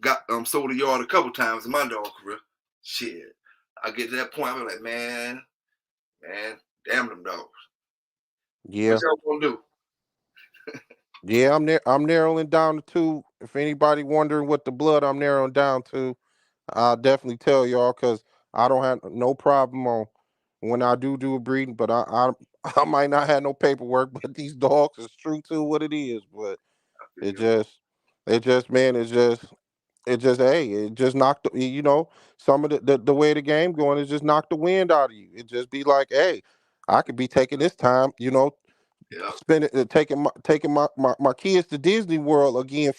got sold a yard a couple times in my dog career. Shit, I get to that point, I'm like, man, damn them dogs. What Yeah. y'all gonna do? Yeah, I'm narrowing down to two. If anybody wondering what the blood I'm narrowing down to, I'll definitely tell y'all because I don't have no problem on when I do a breeding, but I might not have no paperwork, but these dogs is true to what it is. But I feel it you. just it just man, it just knocked some of the way the game going is just knock the wind out of you. It just be like, hey, I could be taking this time, Yeah, spending taking my kids to Disney World again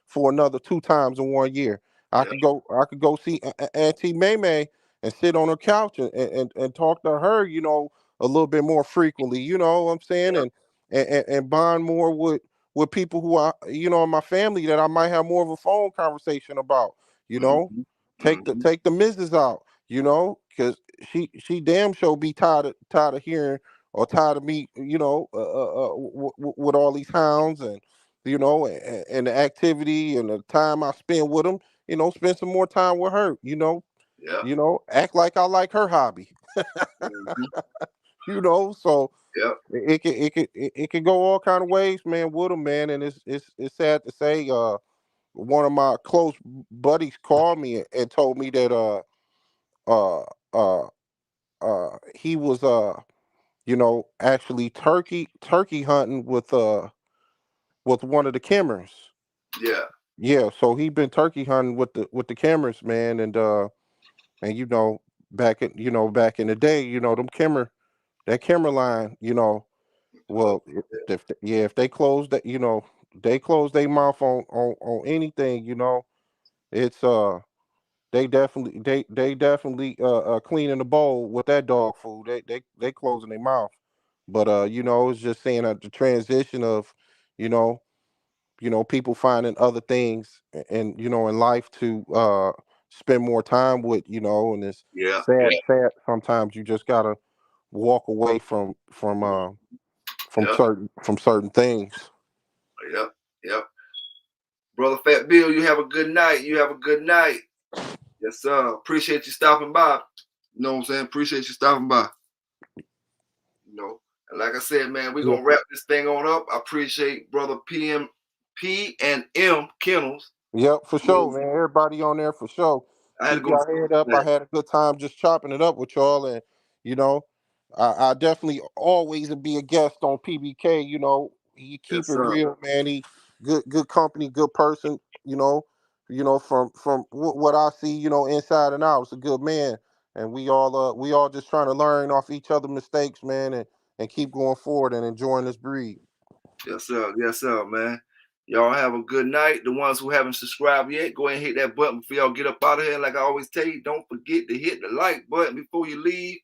for another 2 times in 1 year. I yeah, could go see Auntie May May and sit on her couch and talk to her, a little bit more frequently. You know what I'm saying? yeah. And bond more with people who are in my family that I might have more of a phone conversation about. You know, Mm-hmm. take the missus out. Because she damn sure be tired of hearing tired of me, with all these hounds and and the activity and the time I spend with them. Spend some more time with her. Yeah. Act like I like her hobby. Mhm. So Yep. it can go all kind of ways, man, with them, man. And it's sad to say, one of my close buddies called me and told me that uh uh he was actually turkey hunting with one of the cameras. Yeah. Yeah, so he been turkey hunting with the cameras, man. And back in the day, them that camera line, Oh, well, if they close that, they close their mouth on anything, it's they definitely cleaning the bowl with that dog food. They closing their mouth. But it's just saying that the transition of, you know, people finding other things and in life to spend more time with, and it's yeah. sad sometimes you just gotta walk away Yep. from certain things. Yep. Yep. Brother Fat Bill, you have a good night. You have a good night. Yes, sir. Appreciate you stopping by. You know what I'm saying? Appreciate you stopping by. And like I said, man, we're Yeah. gonna wrap this thing on up. I appreciate brother P and M Kennels. Yep, for You know, sure, man. Everybody on there for sure. I had to Keep go to your sleep head up. I tonight. had a good time just chopping it up with y'all, and you know, I definitely always would be a guest on PBK. He keep Yes, it sir. real, man. He good company, good person. From what I see, inside and out, it's a good man, and we all just trying to learn off each other mistakes, man, and keep going forward and enjoying this breed. Yes, sir. Yes, sir, man. Y'all have a good night. The ones who haven't subscribed yet, go ahead and hit that button before y'all get up out of here. Like I always tell you, don't forget to hit the like button before you leave.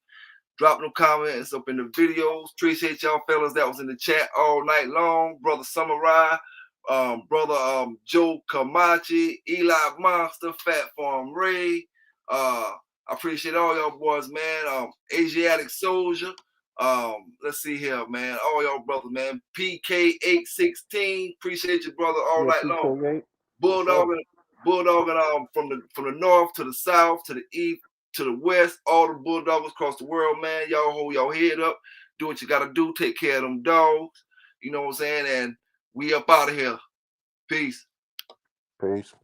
Drop no comments up in the videos. Appreciate y'all fellas that was in the chat all night long. Brother Samurai, brother Joe Kamachi, Eli Monster, Fat Farm Ray. I appreciate all y'all boys, man. Asiatic Soldier. Let's see here, man. All y'all brothers, man. PK816. Appreciate you, brother, all Yeah, night long. PK8 for Bulldog sure. and from the north to the south to the east to the west, all the bulldoggers across the world, man. Y'all hold your head up, do what you gotta do, take care of them dogs. You know what I'm saying? And we up out of here. Peace. Peace.